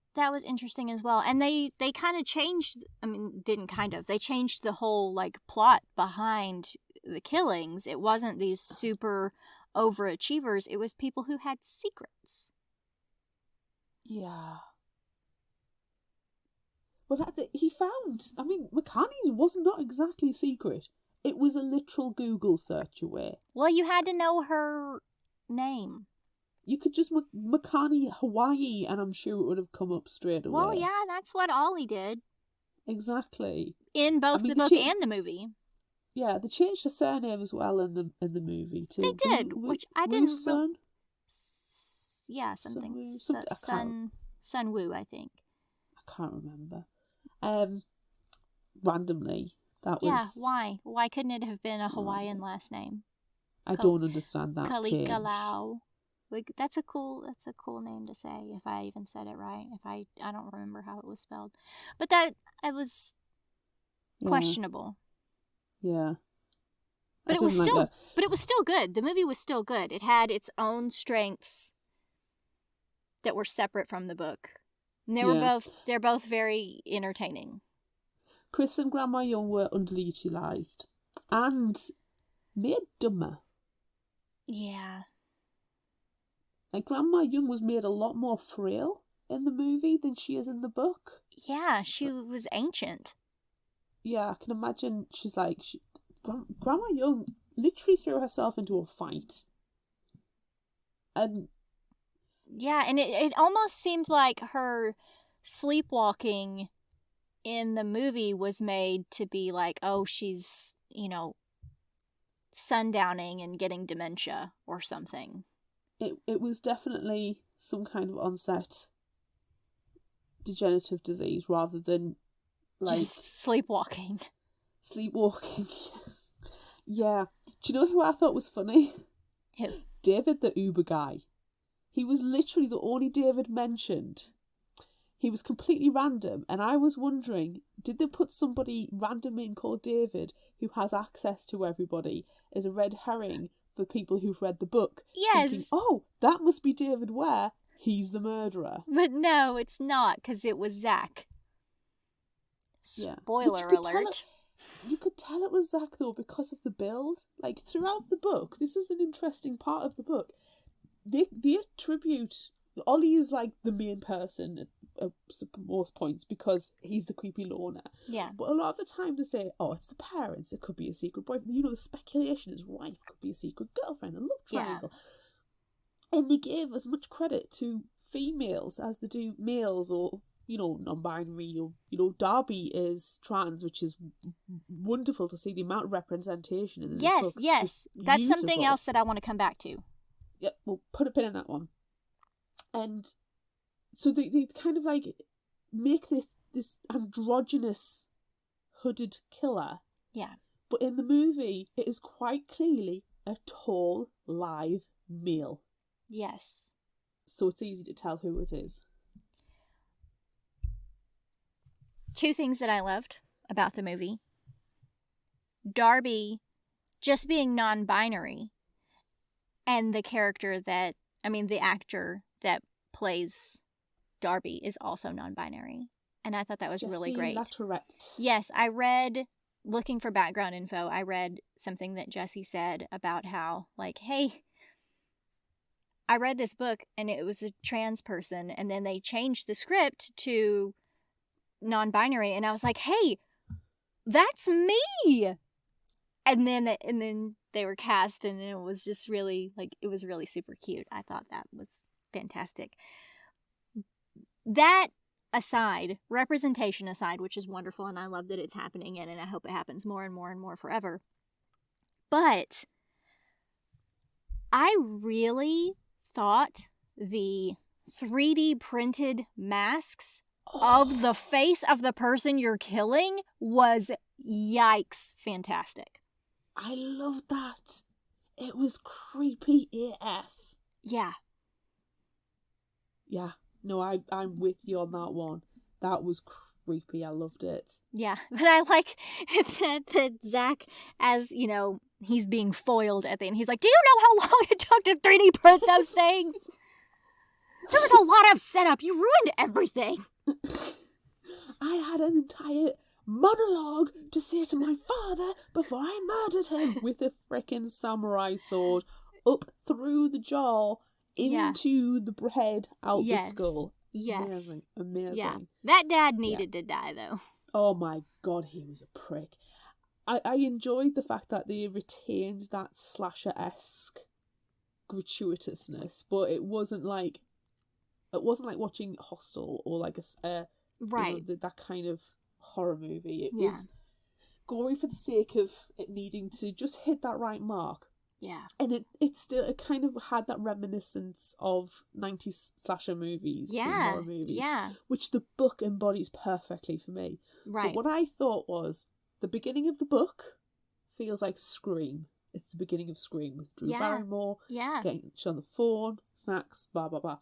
interesting as well. And they kind of changed, they changed the whole like plot behind the killings. It wasn't these super overachievers, it was people who had secrets. Yeah. Well, he found, Makani's was not exactly secret. It was a literal Google search away. Well, you had to know her name. You could just Makani Hawaii and I'm sure it would have come up straight away. Well, yeah, that's what Ollie did. Exactly. In both the book and the movie. Yeah, they changed the surname as well in the movie too. They did, which I didn't really... Yeah, something. Sun Wu, I think. I can't remember. Randomly, that was... Yeah, why? Why couldn't it have been a Hawaiian last name? I don't understand that change. Kalikalau. That's a cool name to say, if I even said it right. If I don't remember how it was spelled. But it was questionable. Yeah. But it was still good. The movie was still good. It had its own strengths that were separate from the book. And they're both very entertaining. Chris and Grandma Young were underutilized and made dumber. Yeah. Like Grandma Young was made a lot more frail in the movie than she is in the book. Yeah, she was ancient. Yeah, I can imagine she's like... Grandma Young literally threw herself into a fight. And... Yeah, and it almost seems like her sleepwalking in the movie was made to be like, oh, she's, sundowning and getting dementia or something. It was definitely some kind of onset degenerative disease rather than like... Just sleepwalking. Sleepwalking. Yeah. Do you know who I thought was funny? Who? David the Uber guy. He was literally the only David mentioned. He was completely random, and I was wondering, did they put somebody random in called David who has access to everybody as a red herring for people who've read the book? Yes. Thinking, oh, that must be David Ware. He's the murderer. But no, it's not, because it was Zach. Spoiler alert. You could tell it was Zach, though, because of the build. Like, throughout the book, this is an interesting part of the book. They attribute... Ollie is, like, the main person at most points because he's the creepy loner. Yeah. But a lot of the time they say, oh, it's the parents. It could be a secret boyfriend. The speculation is rife. It could be a secret girlfriend, a love triangle. Yeah. And they give as much credit to females as they do males or... non-binary, or Darby is trans, which is wonderful to see the amount of representation in this book. Yes. That's something else that I want to come back to. Yeah, we'll put a pin in that one. And so they kind of like make this androgynous hooded killer. Yeah. But in the movie, it is quite clearly a tall, lithe male. Yes. So it's easy to tell who it is. Two things that I loved about the movie. Darby just being non-binary, and the actor that plays Darby is also non-binary. And I thought that was really great. Yes, I read, looking for background info, I read something that Jesse said about how, like, hey, I read this book and it was a trans person, and then they changed the script to non-binary, and I was like, hey, that's me. And then they were cast, and it was just really, like, it was really super cute. I thought that was fantastic. That aside, representation aside, which is wonderful, and I love that it's happening, and I hope it happens more and more and more forever. But I really thought the 3D printed masks of the face of the person you're killing was yikes fantastic. I love that. It was creepy AF. Yeah. Yeah. No, I'm with you on that one. That was creepy. I loved it. Yeah. But I like that Zach, as, you know, he's being foiled at the end. He's like, do you know how long it took to 3D print those things? There was a lot of setup. You ruined everything. I had an entire monologue to say to my father before I murdered him with a frickin' samurai sword up through the jaw into the head out the skull. Yes. Amazing. Yeah. That dad needed to die, though. Oh my god, he was a prick. I enjoyed the fact that they retained that slasher-esque gratuitousness, but it wasn't like watching Hostel or like right. You know, that kind of horror movie. It was gory for the sake of it needing to just hit that right mark. Yeah. And it kind of had that reminiscence of 90s slasher movies, teen horror movies, which the book embodies perfectly for me. Right. But what I thought was the beginning of the book feels like Scream. It's the beginning of Scream with Drew Barrymore, getting on the phone, snacks, blah, blah, blah.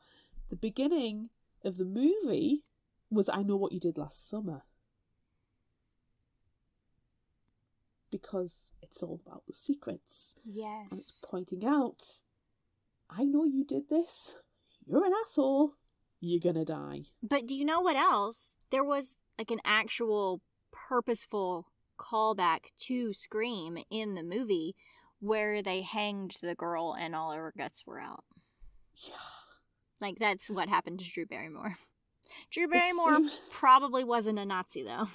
The beginning of the movie was I Know What You Did Last Summer. Because it's all about the secrets. Yes. And it's pointing out, I know you did this. You're an asshole. You're gonna die. But do you know what else? There was like an actual purposeful callback to Scream in the movie where they hanged the girl and all her guts were out. Yeah. Like, that's what happened to Drew Barrymore. Drew Barrymore probably wasn't a Nazi, though.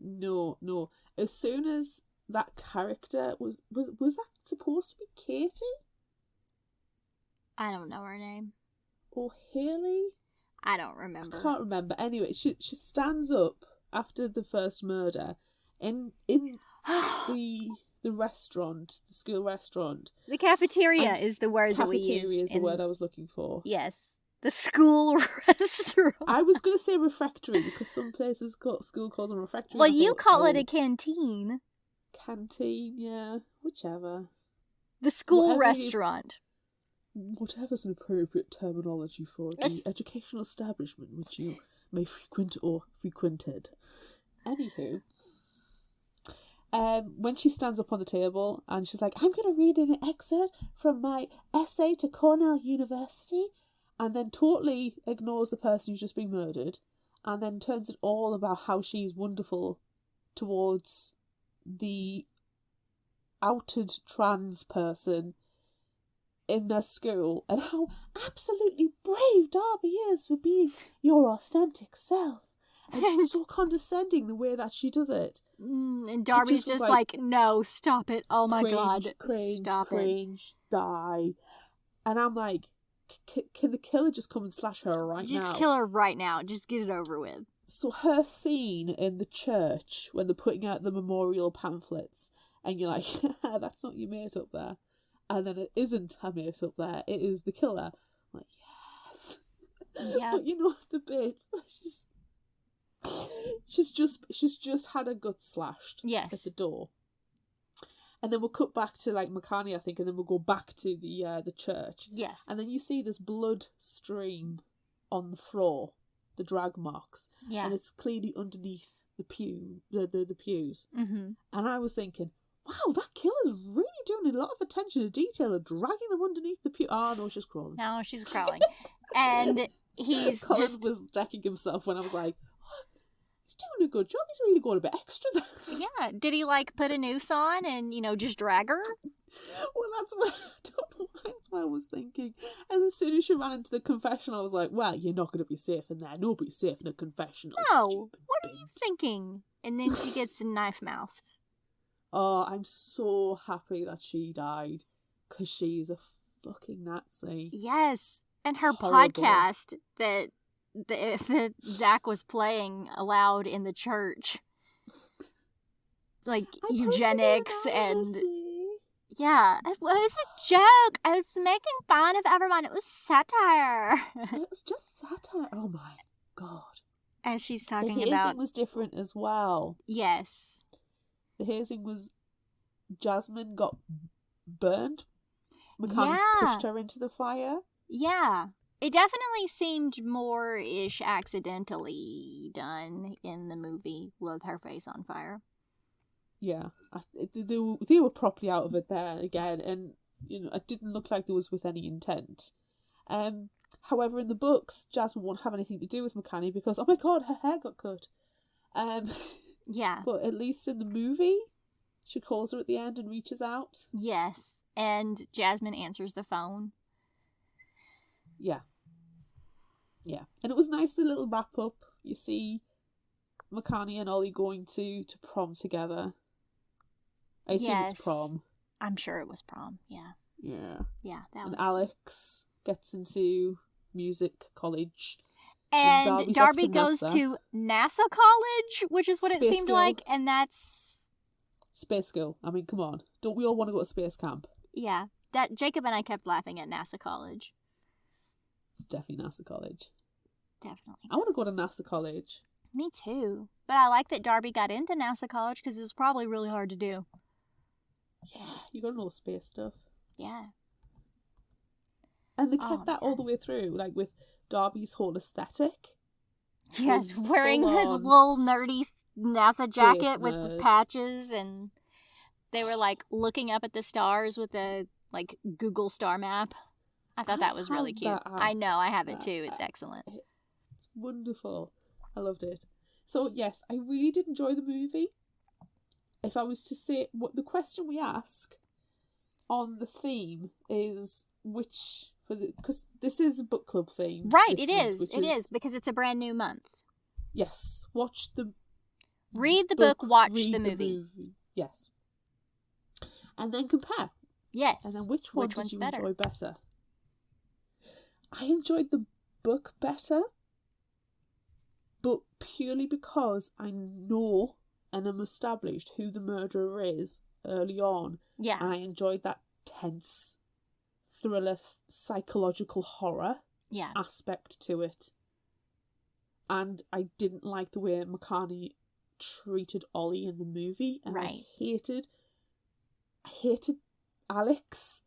No. As soon as that character was that supposed to be Katie? I don't know her name. Or Haley? I don't remember. I can't remember. Anyway, she stands up after the first murder in the restaurant, the school restaurant. The cafeteria is the word that we use. Cafeteria is the word I was looking for. Yes. The school restaurant. I was going to say refectory because some places school calls them refectory. Well, you call it a canteen. Canteen, yeah. Whichever. The school restaurant. Whatever's an appropriate terminology for the educational establishment which you may frequent or frequented. Anywho, when she stands up on the table and she's like, I'm going to read an excerpt from my essay to Cornell University, and then totally ignores the person who's just been murdered, and then turns it all about how she's wonderful towards the outed trans person in their school, and how absolutely brave Darby is for being your authentic self. And she's so condescending the way that she does it. And Darby's just like, no, stop it. Oh my god. Cringe, die. And I'm like, can the killer just come and slash her right now? Just kill her right now. Just get it over with. So her scene in the church when they're putting out the memorial pamphlets, and you're like, that's not your mate up there. And then it isn't her mate up there. It is the killer. I'm like, yes. Yeah. But you know the bit where she's just had her gut slashed at the door. And then we'll cut back to like Makani, I think, and then we'll go back to the church. Yes. And then you see this blood stream on the floor, the drag marks. Yeah. And it's clearly underneath the pews. Mm-hmm. And I was thinking, wow, that killer's really doing a lot of attention to detail of dragging them underneath the pew. Oh no, she's crawling. No, she's crawling. And Colin was decking himself when I was like, he's doing a good job. He's really going a bit extra there. Yeah. Did he like put a noose on and, just drag her? Well, I don't know why. That's what I was thinking. And as soon as she ran into the confessional, I was like, well, you're not going to be safe in there. Nobody's safe in a confessional. No. What are you thinking? And then she gets knife-mouthed. Oh, I'm so happy that she died. Because she's a fucking Nazi. Yes. And her Horrible. podcast that Zach was playing aloud in the church, like eugenics and. Yeah, it was a joke. I was making fun of everyone. It was satire. It was just satire. Oh my god. As she's talking the hazing about... was different as well. Yes. The hazing was... Jasmine got burnt. Makani pushed her into the fire. Yeah. It definitely seemed more-ish accidentally done in the movie with her face on fire. Yeah, they were properly out of it there again, and it didn't look like there was with any intent. However, in the books, Jasmine won't have anything to do with Makani because, oh my god, her hair got cut. Yeah. But at least in the movie, she calls her at the end and reaches out. Yes, and Jasmine answers the phone. Yeah. Yeah, and it was nice, the little wrap up. You see Makani and Ollie going to prom together. I assume it's prom. I'm sure it was prom, yeah. Yeah. Yeah, that was... And Alex gets into music college. And Darby goes to NASA college, which is what it seemed like, and that's... Space School. I mean, come on. Don't we all want to go to space camp? Yeah. That Jacob and I kept laughing at NASA college. It's definitely NASA college. Definitely. I want to go to NASA college. Me too. But I like that Darby got into NASA college because it was probably really hard to do. Yeah, you got to know space stuff. Yeah. And they kept that all the way through, like with Darby's whole aesthetic. Yes, wearing his little nerdy NASA jacket with the patches, and they were like looking up at the stars with a like Google star map. I thought that was really cute. I know, I have it too. It's excellent. It's wonderful. I loved it. So yes, I really did enjoy the movie. If I was to say, what the question we ask on the theme is which, because this is a book club theme. Right, it is. It is, because it's a brand new month. Yes, read the book, watch the movie. Yes. And then compare. Yes. And then which one did you enjoy better? I enjoyed the book better, but purely because I know and am established who the murderer is early on. Yeah. And I enjoyed that tense thriller, psychological horror aspect to it. And I didn't like the way Makani treated Ollie in the movie. And I hated Alex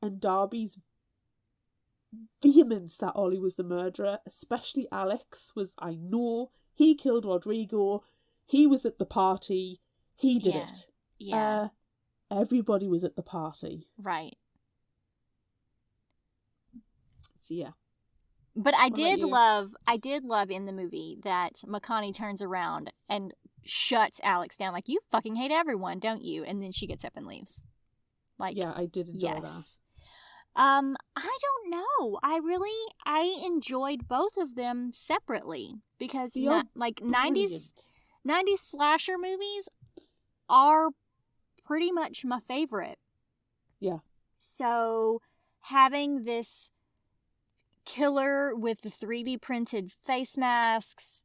and Darby's vehemence that Ollie was the murderer. Especially Alex was, I know, he killed Rodrigo. He was at the party. He did it. Yeah. Everybody was at the party. Right. So yeah. But I did love in the movie that Makani turns around and shuts Alex down, like, you fucking hate everyone, don't you? And then she gets up and leaves. Like, yeah, I did enjoy that. I don't know. I enjoyed both of them separately because 90s slasher movies are pretty much my favorite. Yeah. So having this killer with the 3D printed face masks,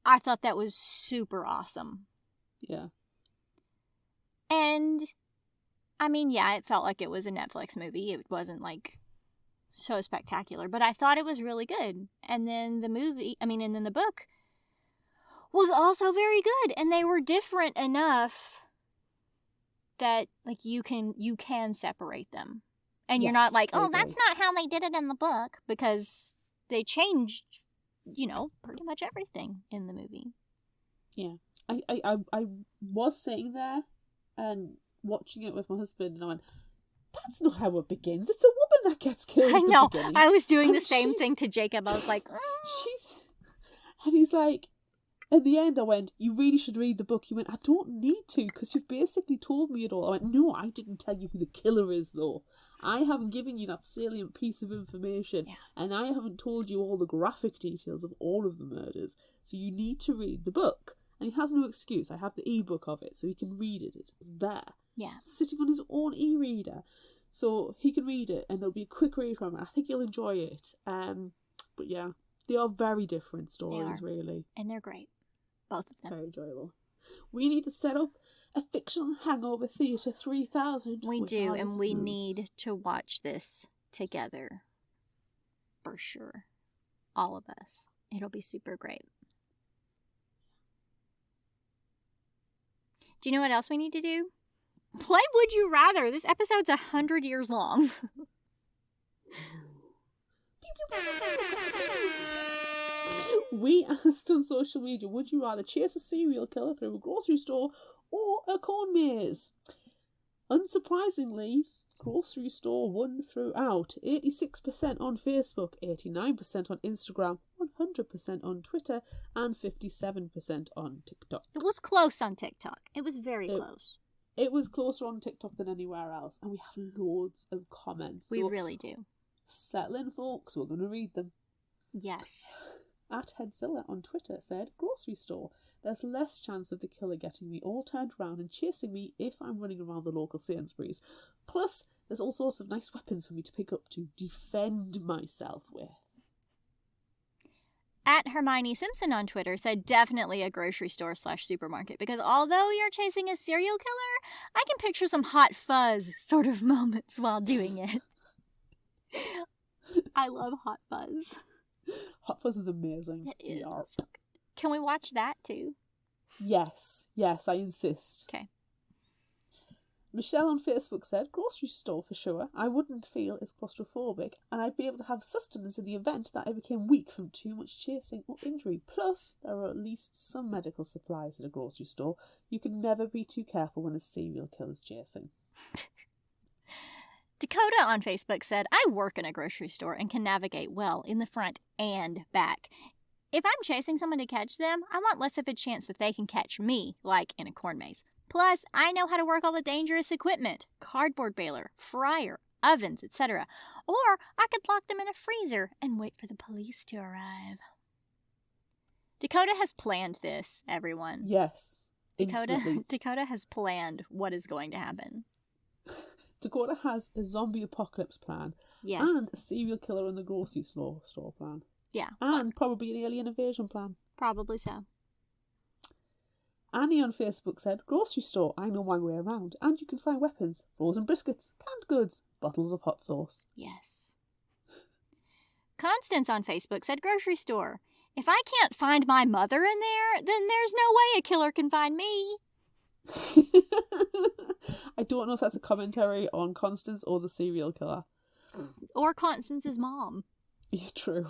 I thought that was super awesome. Yeah. And I mean, yeah, it felt like it was a Netflix movie. It wasn't like so spectacular, but I thought it was really good. And then the book was also very good, and they were different enough that like you can separate them. And you're not like, oh, that's not how they did it in the book, because they changed, pretty much everything in the movie. Yeah. I was sitting there and watching it with my husband, and I went, that's not how it begins. It's a woman that gets killed at the beginning. I was doing the same thing to Jacob. I was like, and he's like, at the end I went, you really should read the book. He went, I don't need to, because you've basically told me it all. I went, no, I didn't tell you who the killer is, though. I haven't given you that salient piece of information, and I haven't told you all the graphic details of all of the murders, so you need to read the book. And he has no excuse. I have the ebook of it, so he can read it. It's there. Yeah. Sitting on his own e-reader. So he can read it, and it'll be a quick read from it. I think he'll enjoy it. But yeah, They are very different stories, really. And they're great. Both of them. Very enjoyable. We need to set up a fictional hangover theatre 3000. We do, and we need to watch this together. For sure. All of us. It'll be super great. Do you know what else we need to do? Play Would You Rather. This episode's 100 years long. We asked on social media, would you rather chase a serial killer through a grocery store or a corn maze? Unsurprisingly, grocery store won throughout. 86% on Facebook, 89% on Instagram, 100% on Twitter, and 57% on TikTok. It was close on TikTok. It was very close. It was closer on TikTok than anywhere else, and we have loads of comments. We really do. Settle in, folks. We're going to read them. Yes. At Headzilla on Twitter said, grocery store. There's less chance of the killer getting me all turned around and chasing me if I'm running around the local Sainsbury's. Plus, there's all sorts of nice weapons for me to pick up to defend myself with. At Hermione Simpson on Twitter said, definitely a grocery store / supermarket, because although you're chasing a serial killer, I can picture some hot fuzz sort of moments while doing it. I love Hot Fuzz. Hot Fuzz is amazing. It is. Yeah. So good. Can we watch that too? Yes, I insist. Okay. Michelle on Facebook said, grocery store for sure. I wouldn't feel as claustrophobic, and I'd be able to have sustenance in the event that I became weak from too much chasing or injury. Plus, there are at least some medical supplies at a grocery store. You can never be too careful when a serial killer's chasing. Dakota on Facebook said, I work in a grocery store and can navigate well in the front and back. If I'm chasing someone to catch them, I want less of a chance that they can catch me, like in a corn maze. Plus, I know how to work all the dangerous equipment, cardboard baler, fryer, ovens, etc. Or I could lock them in a freezer and wait for the police to arrive. Dakota has planned this, everyone. Yes. Dakota has planned what is going to happen. Dakota has a zombie apocalypse plan. Yes. And a serial killer in the grocery store plan. Yeah. And probably an alien invasion plan. Probably so. Annie on Facebook said, grocery store, I know my way around. And you can find weapons, frozen biscuits, canned goods, bottles of hot sauce. Yes. Constance on Facebook said, grocery store. If I can't find my mother in there, then there's no way a killer can find me. I don't know if that's a commentary on Constance or the serial killer. Or Constance's mom. Yeah, true.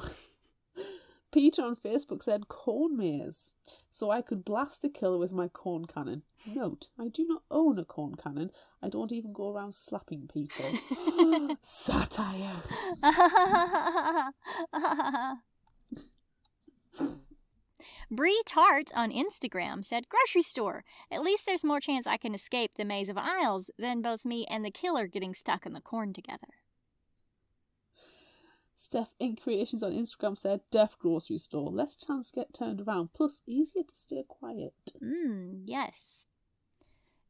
Peter on Facebook said, corn maze, so I could blast the killer with my corn cannon. Note, I do not own a corn cannon. I don't even go around slapping people. Satire. Bree Tart on Instagram said, grocery store. At least there's more chance I can escape the maze of aisles than both me and the killer getting stuck in the corn together. Steph Inc. Creations on Instagram said, deaf grocery store. Less chance to get turned around, plus easier to stay quiet. Yes.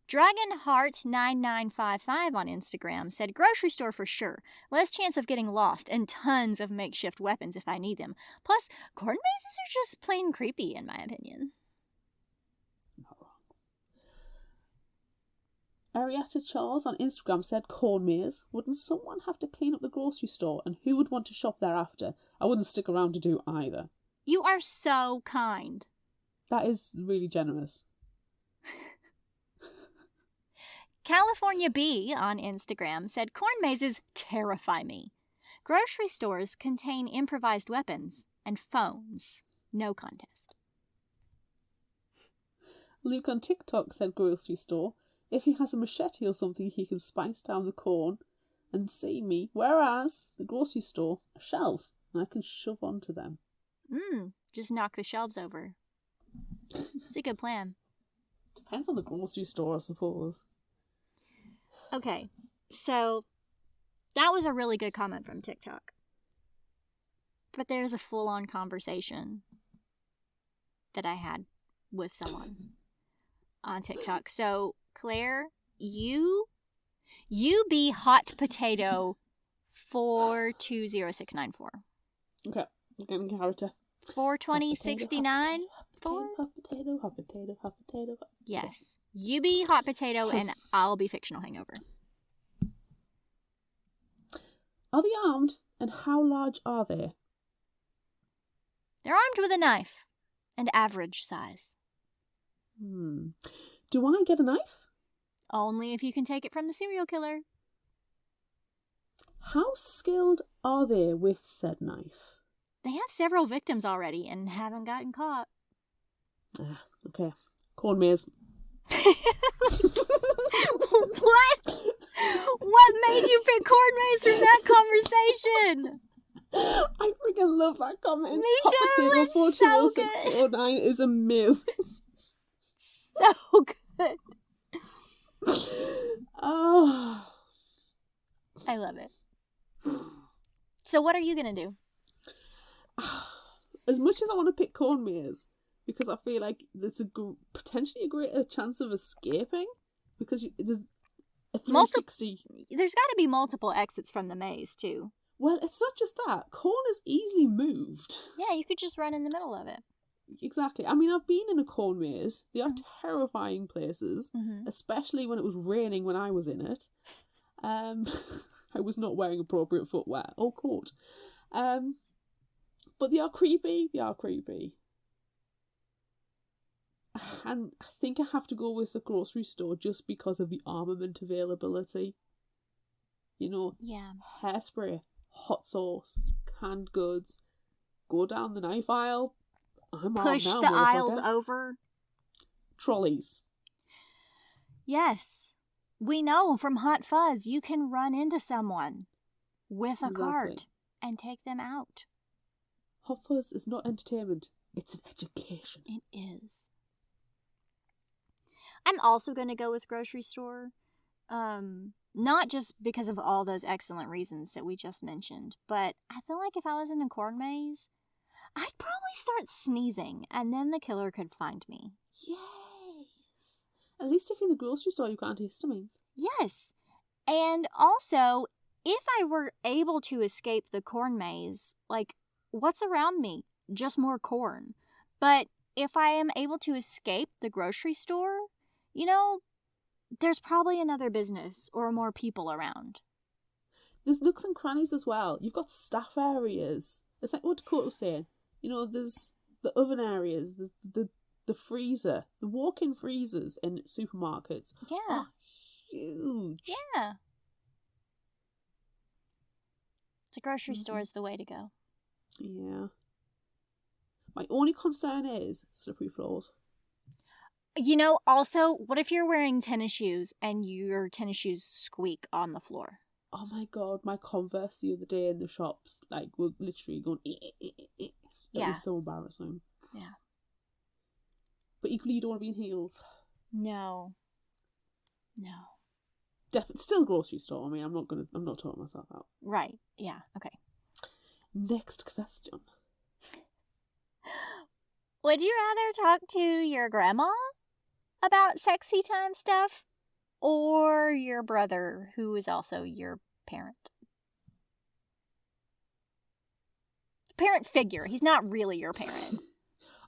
Dragonheart9955 on Instagram said, grocery store for sure. Less chance of getting lost and tons of makeshift weapons if I need them. Plus, corn mazes are just plain creepy in my opinion. Not wrong. Arietta Charles on Instagram said, corn maze. Wouldn't someone have to clean up the grocery store, and who would want to shop thereafter? I wouldn't stick around to do either. You are so kind. That is really generous. California Bee on Instagram said, corn mazes terrify me. Grocery stores contain improvised weapons and phones. No contest. Luke on TikTok said, grocery store. If he has a machete or something, he can spice down the corn and see me. Whereas the grocery store are shelves, and I can shove onto them. Just knock the shelves over. It's a good plan. Depends on the grocery store, I suppose. Okay, so that was a really good comment from TikTok. But there's a full-on conversation that I had with someone on TikTok. So, Claire, you be hot potato 420694. Okay. Getting character. 42069. Hot potato, hot potato, hot potato. Yes. You be hot potato and I'll be fictional hangover. Are they armed, and how large are they? They're armed with a knife, and average size. Do I get a knife? Only if you can take it from the serial killer. How skilled are they with said knife? They have several victims already and haven't gotten caught. Okay. Corn maze. What? What made you pick corn maze from that conversation? I freaking love that comment. Me too. Hot potato It's so 4206409 is amazing. So good. Oh. I love it. So what are you going to do? As much as I want to pick corn maze, because I feel like there's potentially a greater chance of escaping, because there's a 360. There's got to be multiple exits from the maze, too. Well, it's not just that. Corn is easily moved. Yeah, you could just run in the middle of it. Exactly. I mean, I've been in a corn maze. They are terrifying places, especially when it was raining when I was in it. I was not wearing appropriate footwear or coat. But they are creepy. They are creepy. And I think I have to go with the grocery store just because of the armament availability. You know, hairspray, hot sauce, canned goods. Go down the knife aisle. Push the aisles over. Trolleys. Yes. We know from Hot Fuzz you can run into someone with a cart and take them out. Hot Fuzz is not entertainment. It's an education. It is. I'm also going to go with grocery store. Not just because of all those excellent reasons that we just mentioned, but I feel like if I was in a corn maze, I'd probably start sneezing, and then the killer could find me. Yes! At least if you're in the grocery store, you've got antihistamines. Yes. And also, if I were able to escape the corn maze, like, what's around me? Just more corn. But if I am able to escape the grocery store, you know, there's probably another business or more people around. There's nooks and crannies as well. You've got staff areas. It's like what Dakota was saying. You know, there's the oven areas, there's the freezer, the walk-in freezers in supermarkets. Yeah. Are huge. Yeah. The grocery store is the way to go. Yeah. My only concern is slippery floors. You know, also, what if you're wearing tennis shoes and your tennis shoes squeak on the floor? Oh my god, my Converse the other day in the shops, like, were literally going, That was so embarrassing. Yeah. But equally, you don't want to be in heels. No. Definitely, still grocery store. I mean, I'm not talking myself out. Right. Yeah. Okay. Next question. Would you rather talk to your grandma about sexy time stuff or your brother who is also your parent? Parent figure. He's not really your parent.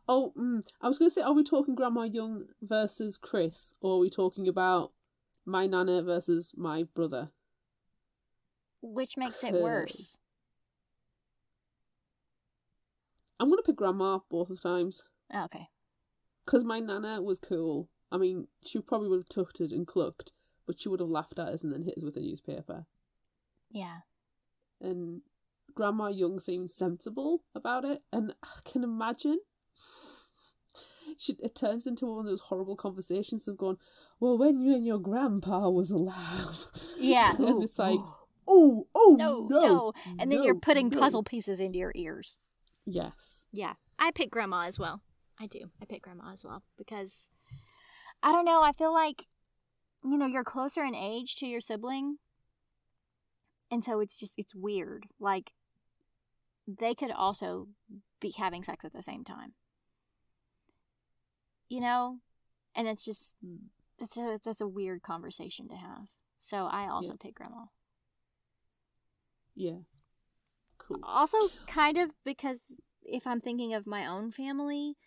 I was going to say, are we talking Grandma Young versus Chris, or are we talking about my nana versus my brother? Which makes it worse? I'm going to pick Grandma both of the times. Oh, okay. Because my nana was cool. I mean, she probably would have tutted and clucked, but she would have laughed at us and then hit us with a newspaper. Yeah. And Grandma Young seemed sensible about it, and I can imagine it turns into one of those horrible conversations of going, well, when you and your grandpa was alive. Yeah. And it's like, no. And then you're putting puzzle pieces into your ears. Yes. Yeah. I pick Grandma as well. I do. I pick Grandma as well because, I don't know, I feel like, you know, you're closer in age to your sibling. And so it's weird. Like, they could also be having sex at the same time. You know? And it's just, that's a weird conversation to have. So I also pick Grandma. Yeah. cool. Also, kind of because if I'm thinking of my own family,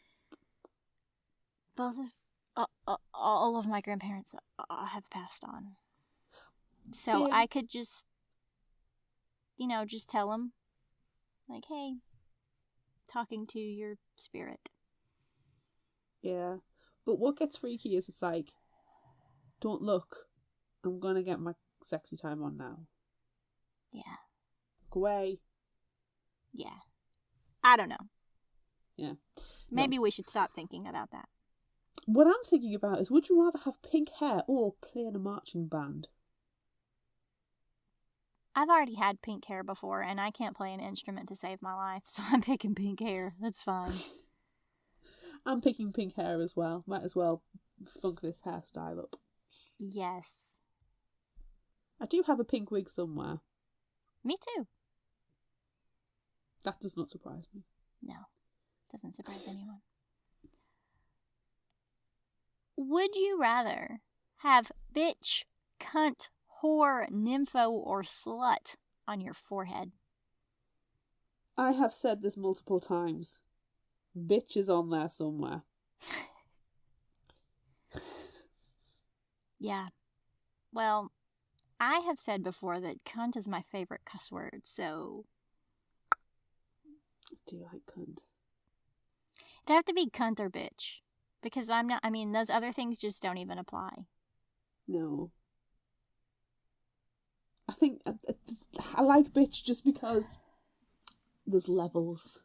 all of my grandparents have passed on. So Same. I could just, just tell them, like, hey, talking to your spirit. Yeah. But what gets freaky is it's like, don't look. I'm going to get my sexy time on now. Yeah. Look away. Yeah. I don't know. Yeah. Maybe we should stop thinking about that. What I'm thinking about is, would you rather have pink hair or play in a marching band? I've already had pink hair before, and I can't play an instrument to save my life, so I'm picking pink hair. That's fine. I'm picking pink hair as well. Might as well funk this hairstyle up. Yes. I do have a pink wig somewhere. Me too. That does not surprise me. No. Doesn't surprise anyone. Would you rather have bitch, cunt, whore, nympho, or slut on your forehead? I have said this multiple times. Bitch is on there somewhere. Yeah. Well, I have said before that cunt is my favorite cuss word, so... Do you like cunt? It'd have to be cunt or bitch. Because those other things just don't even apply. No. I think I like bitch just because there's levels.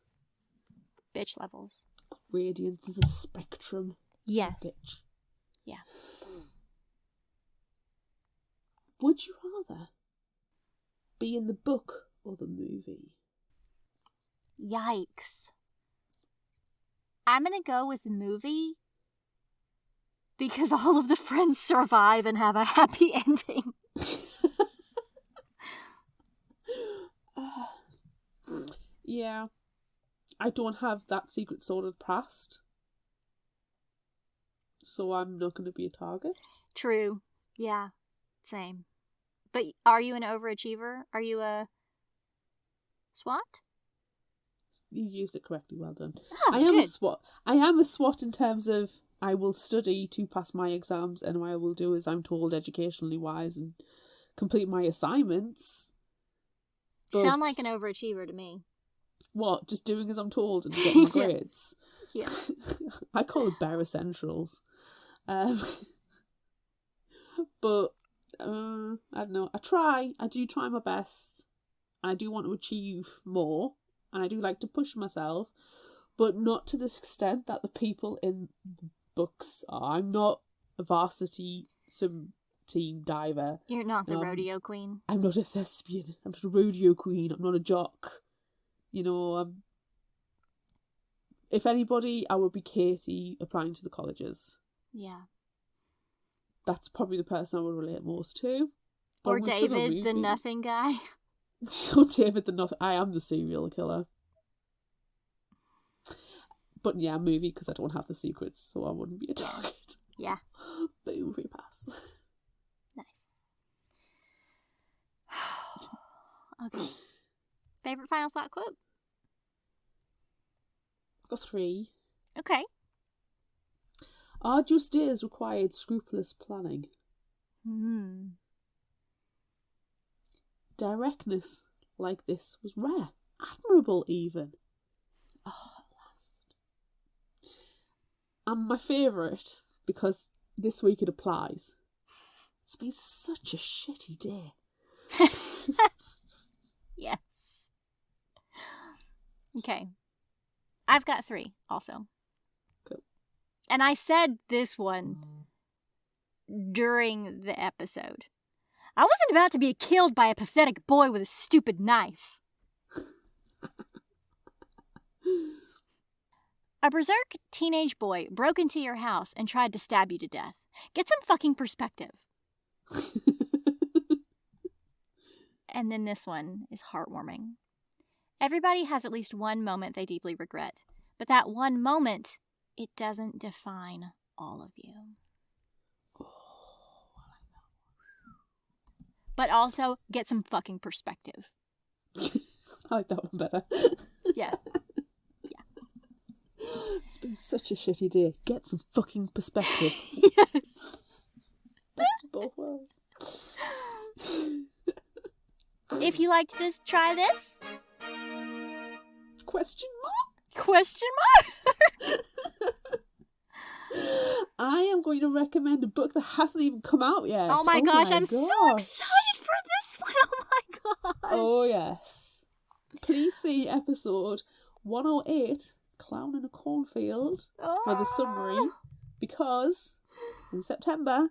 Bitch levels. Radiance is a spectrum. Yes. Of bitch. Yeah. Would you rather be in the book or the movie? Yikes. I'm gonna go with the movie because all of the friends survive and have a happy ending. Yeah. I don't have that secret sordid past, so I'm not going to be a target. True. Yeah. Same. But are you an overachiever? Are you a SWAT? You used it correctly, well done. Oh, I am good. a SWAT. I am a SWAT in terms of I will study to pass my exams, and what I will do is I'm told educationally wise and complete my assignments. But sound like an overachiever to me. What? Just doing as I'm told and getting my grades? Yeah. I call it bare essentials. But I don't know. I do try my best. And I do want to achieve more. And I do like to push myself. But not to this extent that the people in the books are. I'm not a varsity team diver. You're not the rodeo queen. I'm not a thespian. I'm not a rodeo queen. I'm not a jock. If anybody, I would be Katie applying to the colleges. Yeah. That's probably the person I would relate most to. But or David, the nothing guy. Or David, the nothing. I am the serial killer. But yeah, movie, because I don't have the secrets, so I wouldn't be a target. Yeah. Boom, free pass. Nice. Okay. Favorite final thought quote? I've got 3. Okay. Arduous days required scrupulous planning. Directness like this was rare. Admirable, even. Oh, at last. And my favourite, because this week it applies. It's been such a shitty day. Yes. Okay. I've got 3 also. Cool. And I said this one during the episode. I wasn't about to be killed by a pathetic boy with a stupid knife. A berserk teenage boy broke into your house and tried to stab you to death. Get some fucking perspective. And then this one is heartwarming. Everybody has at least one moment they deeply regret, but that one moment, it doesn't define all of you. But also, get some fucking perspective. I like that one better. Yeah. It's been such a shitty day. Get some fucking perspective. Yes. Best of both worlds. If you liked this, try this. Question mark? Question mark? I am going to recommend a book that hasn't even come out yet. Oh my gosh, I'm so excited for this one. Oh my gosh. Oh yes. Please see episode 108, Clown in a Cornfield, for the summary, because in September,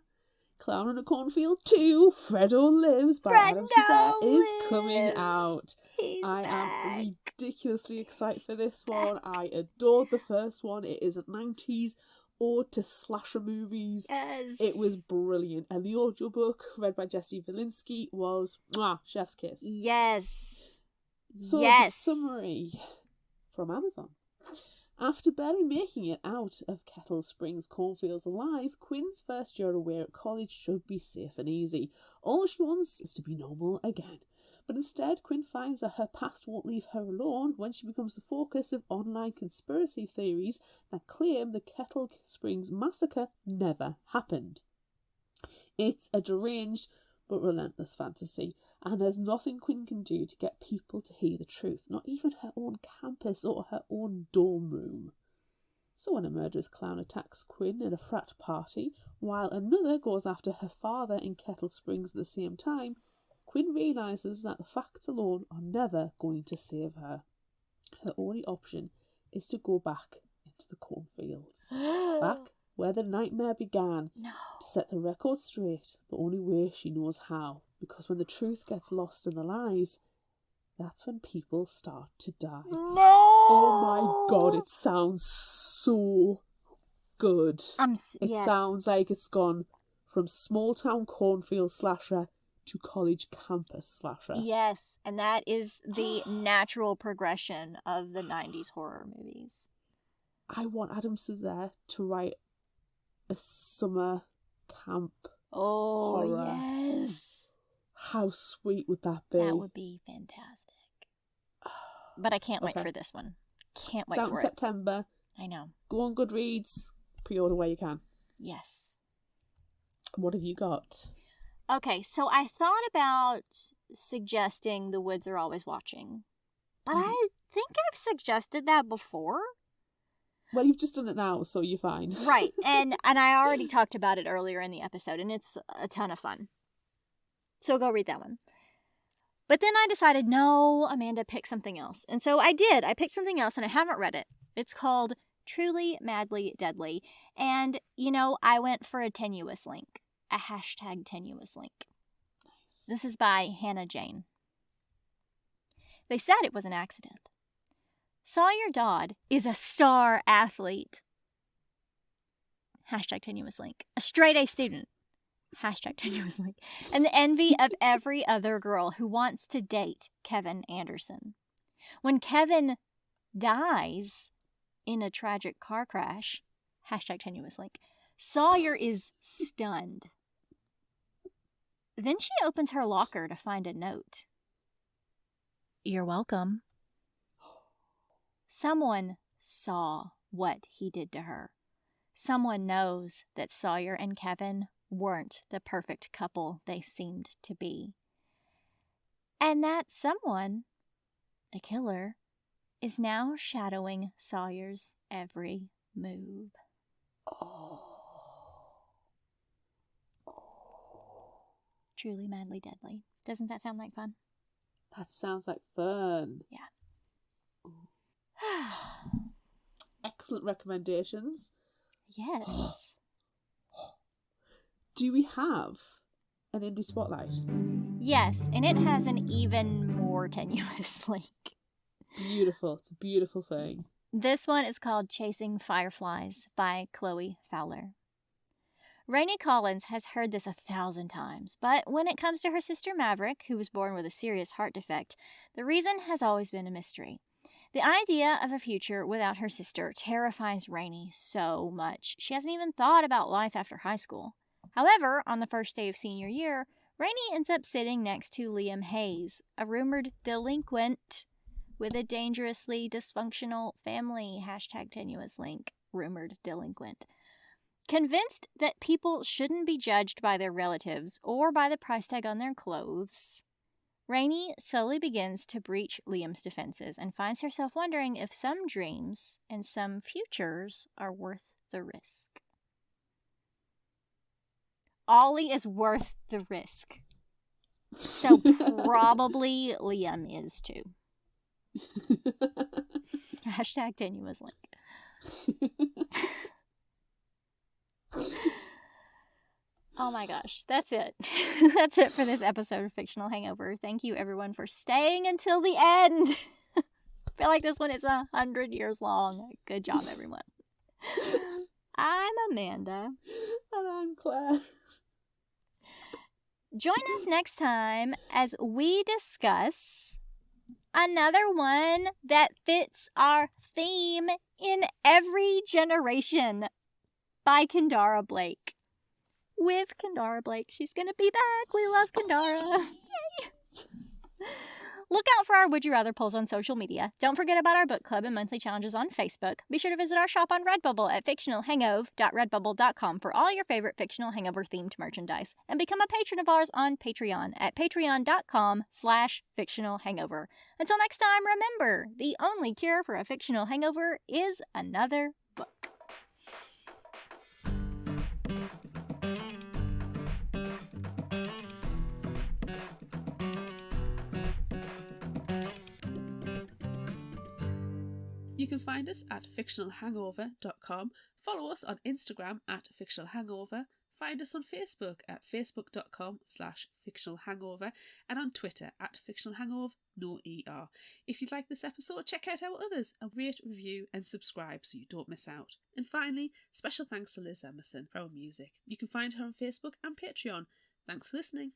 Clown in a Cornfield 2, Fredo Lives by Adam Cesare is coming out. I am ridiculously excited for this one. I adored the first one. It is a 90s ode to slasher movies. Yes. It was brilliant. And the audiobook, read by Jesse Valinsky, was chef's kiss. Yes. So the summary from Amazon. After barely making it out of Kettle Springs cornfields alive, Quinn's first year away at college should be safe and easy. All she wants is to be normal again. But instead, Quinn finds that her past won't leave her alone when she becomes the focus of online conspiracy theories that claim the Kettle Springs massacre never happened. It's a deranged but relentless fantasy, and there's nothing Quinn can do to get people to hear the truth, not even her own campus or her own dorm room. So when a murderous clown attacks Quinn at a frat party, while another goes after her father in Kettle Springs at the same time, Quinn realises that the facts alone are never going to save her. Her only option is to go back into the cornfields. Back where the nightmare began. No. To set the record straight the only way she knows how. Because when the truth gets lost in the lies, that's when people start to die. No! Oh my god, it sounds so good. It sounds like it's gone from small town cornfield slasher to college campus slasher. Yes, and that is the natural progression of the 90s horror movies. I want Adam Cesare to write a summer camp horror. Yes. How sweet would that be? That would be fantastic. But I can't wait for this one. Can't wait for it. It's out in September. I know. Go on Goodreads. Pre-order where you can. Yes. What have you got? Okay, so I thought about suggesting The Woods Are Always Watching. But I think I've suggested that before. Well, you've just done it now, so you're fine. Right, and I already talked about it earlier in the episode, and it's a ton of fun. So go read that one. But then I decided, no, Amanda, pick something else. And so I did. I picked something else, and I haven't read it. It's called Truly Madly Deadly. And, I went for a tenuous link. A hashtag tenuous link. Nice. This is by Hannah Jane. They said it was an accident. Sawyer Dodd is a star athlete. Hashtag tenuous link. A straight A student. Hashtag tenuous link. And the envy of every other girl who wants to date Kevin Anderson. When Kevin dies in a tragic car crash, hashtag tenuous link, Sawyer is stunned. Then she opens her locker to find a note. You're welcome. Someone saw what he did to her. Someone knows that Sawyer and Kevin weren't the perfect couple they seemed to be. And that someone, a killer, is now shadowing Sawyer's every move. Oh. Truly Madly Deadly. Doesn't that sound like fun? That sounds like fun. Yeah. Excellent recommendations. Yes. Do we have an indie spotlight? Yes, and it has an even more tenuous link. Beautiful. It's a beautiful thing. This one is called Chasing Fireflies by Chloe Fowler. Rainey Collins has heard this 1,000 times, but when it comes to her sister Maverick, who was born with a serious heart defect, the reason has always been a mystery. The idea of a future without her sister terrifies Rainey so much. She hasn't even thought about life after high school. However, on the first day of senior year, Rainey ends up sitting next to Liam Hayes, a rumored delinquent with a dangerously dysfunctional family. #tenuouslink, rumored delinquent. Convinced that people shouldn't be judged by their relatives or by the price tag on their clothes, Rainey slowly begins to breach Liam's defenses and finds herself wondering if some dreams and some futures are worth the risk. Ollie is worth the risk. So probably Liam is too. #tenuouslink. Oh my gosh, that's it. That's it for this episode of Fictional Hangover. Thank you everyone for staying until the end. I feel like this one is 100 years long. Good job, everyone. I'm Amanda. And I'm Claire. Join us next time as we discuss another one that fits our theme in every generation by Kendara Blake. With Kendara Blake. She's going to be back. We love Kendara. Yay! Look out for our Would You Rather polls on social media. Don't forget about our book club and monthly challenges on Facebook. Be sure to visit our shop on Redbubble at fictionalhangover.redbubble.com for all your favorite Fictional Hangover themed merchandise. And become a patron of ours on Patreon at patreon.com/fictionalhangover. Until next time, remember, the only cure for a fictional hangover is another book. You can find us at fictionalhangover.com, follow us on Instagram at fictionalhangover, find us on Facebook at facebook.com/fictionalhangover, and on Twitter at fictionalhangover, no ER. If you'd like this episode, check out our others and rate, review and subscribe so you don't miss out. And finally, special thanks to Liz Emerson for our music. You can find her on Facebook and Patreon. Thanks for listening.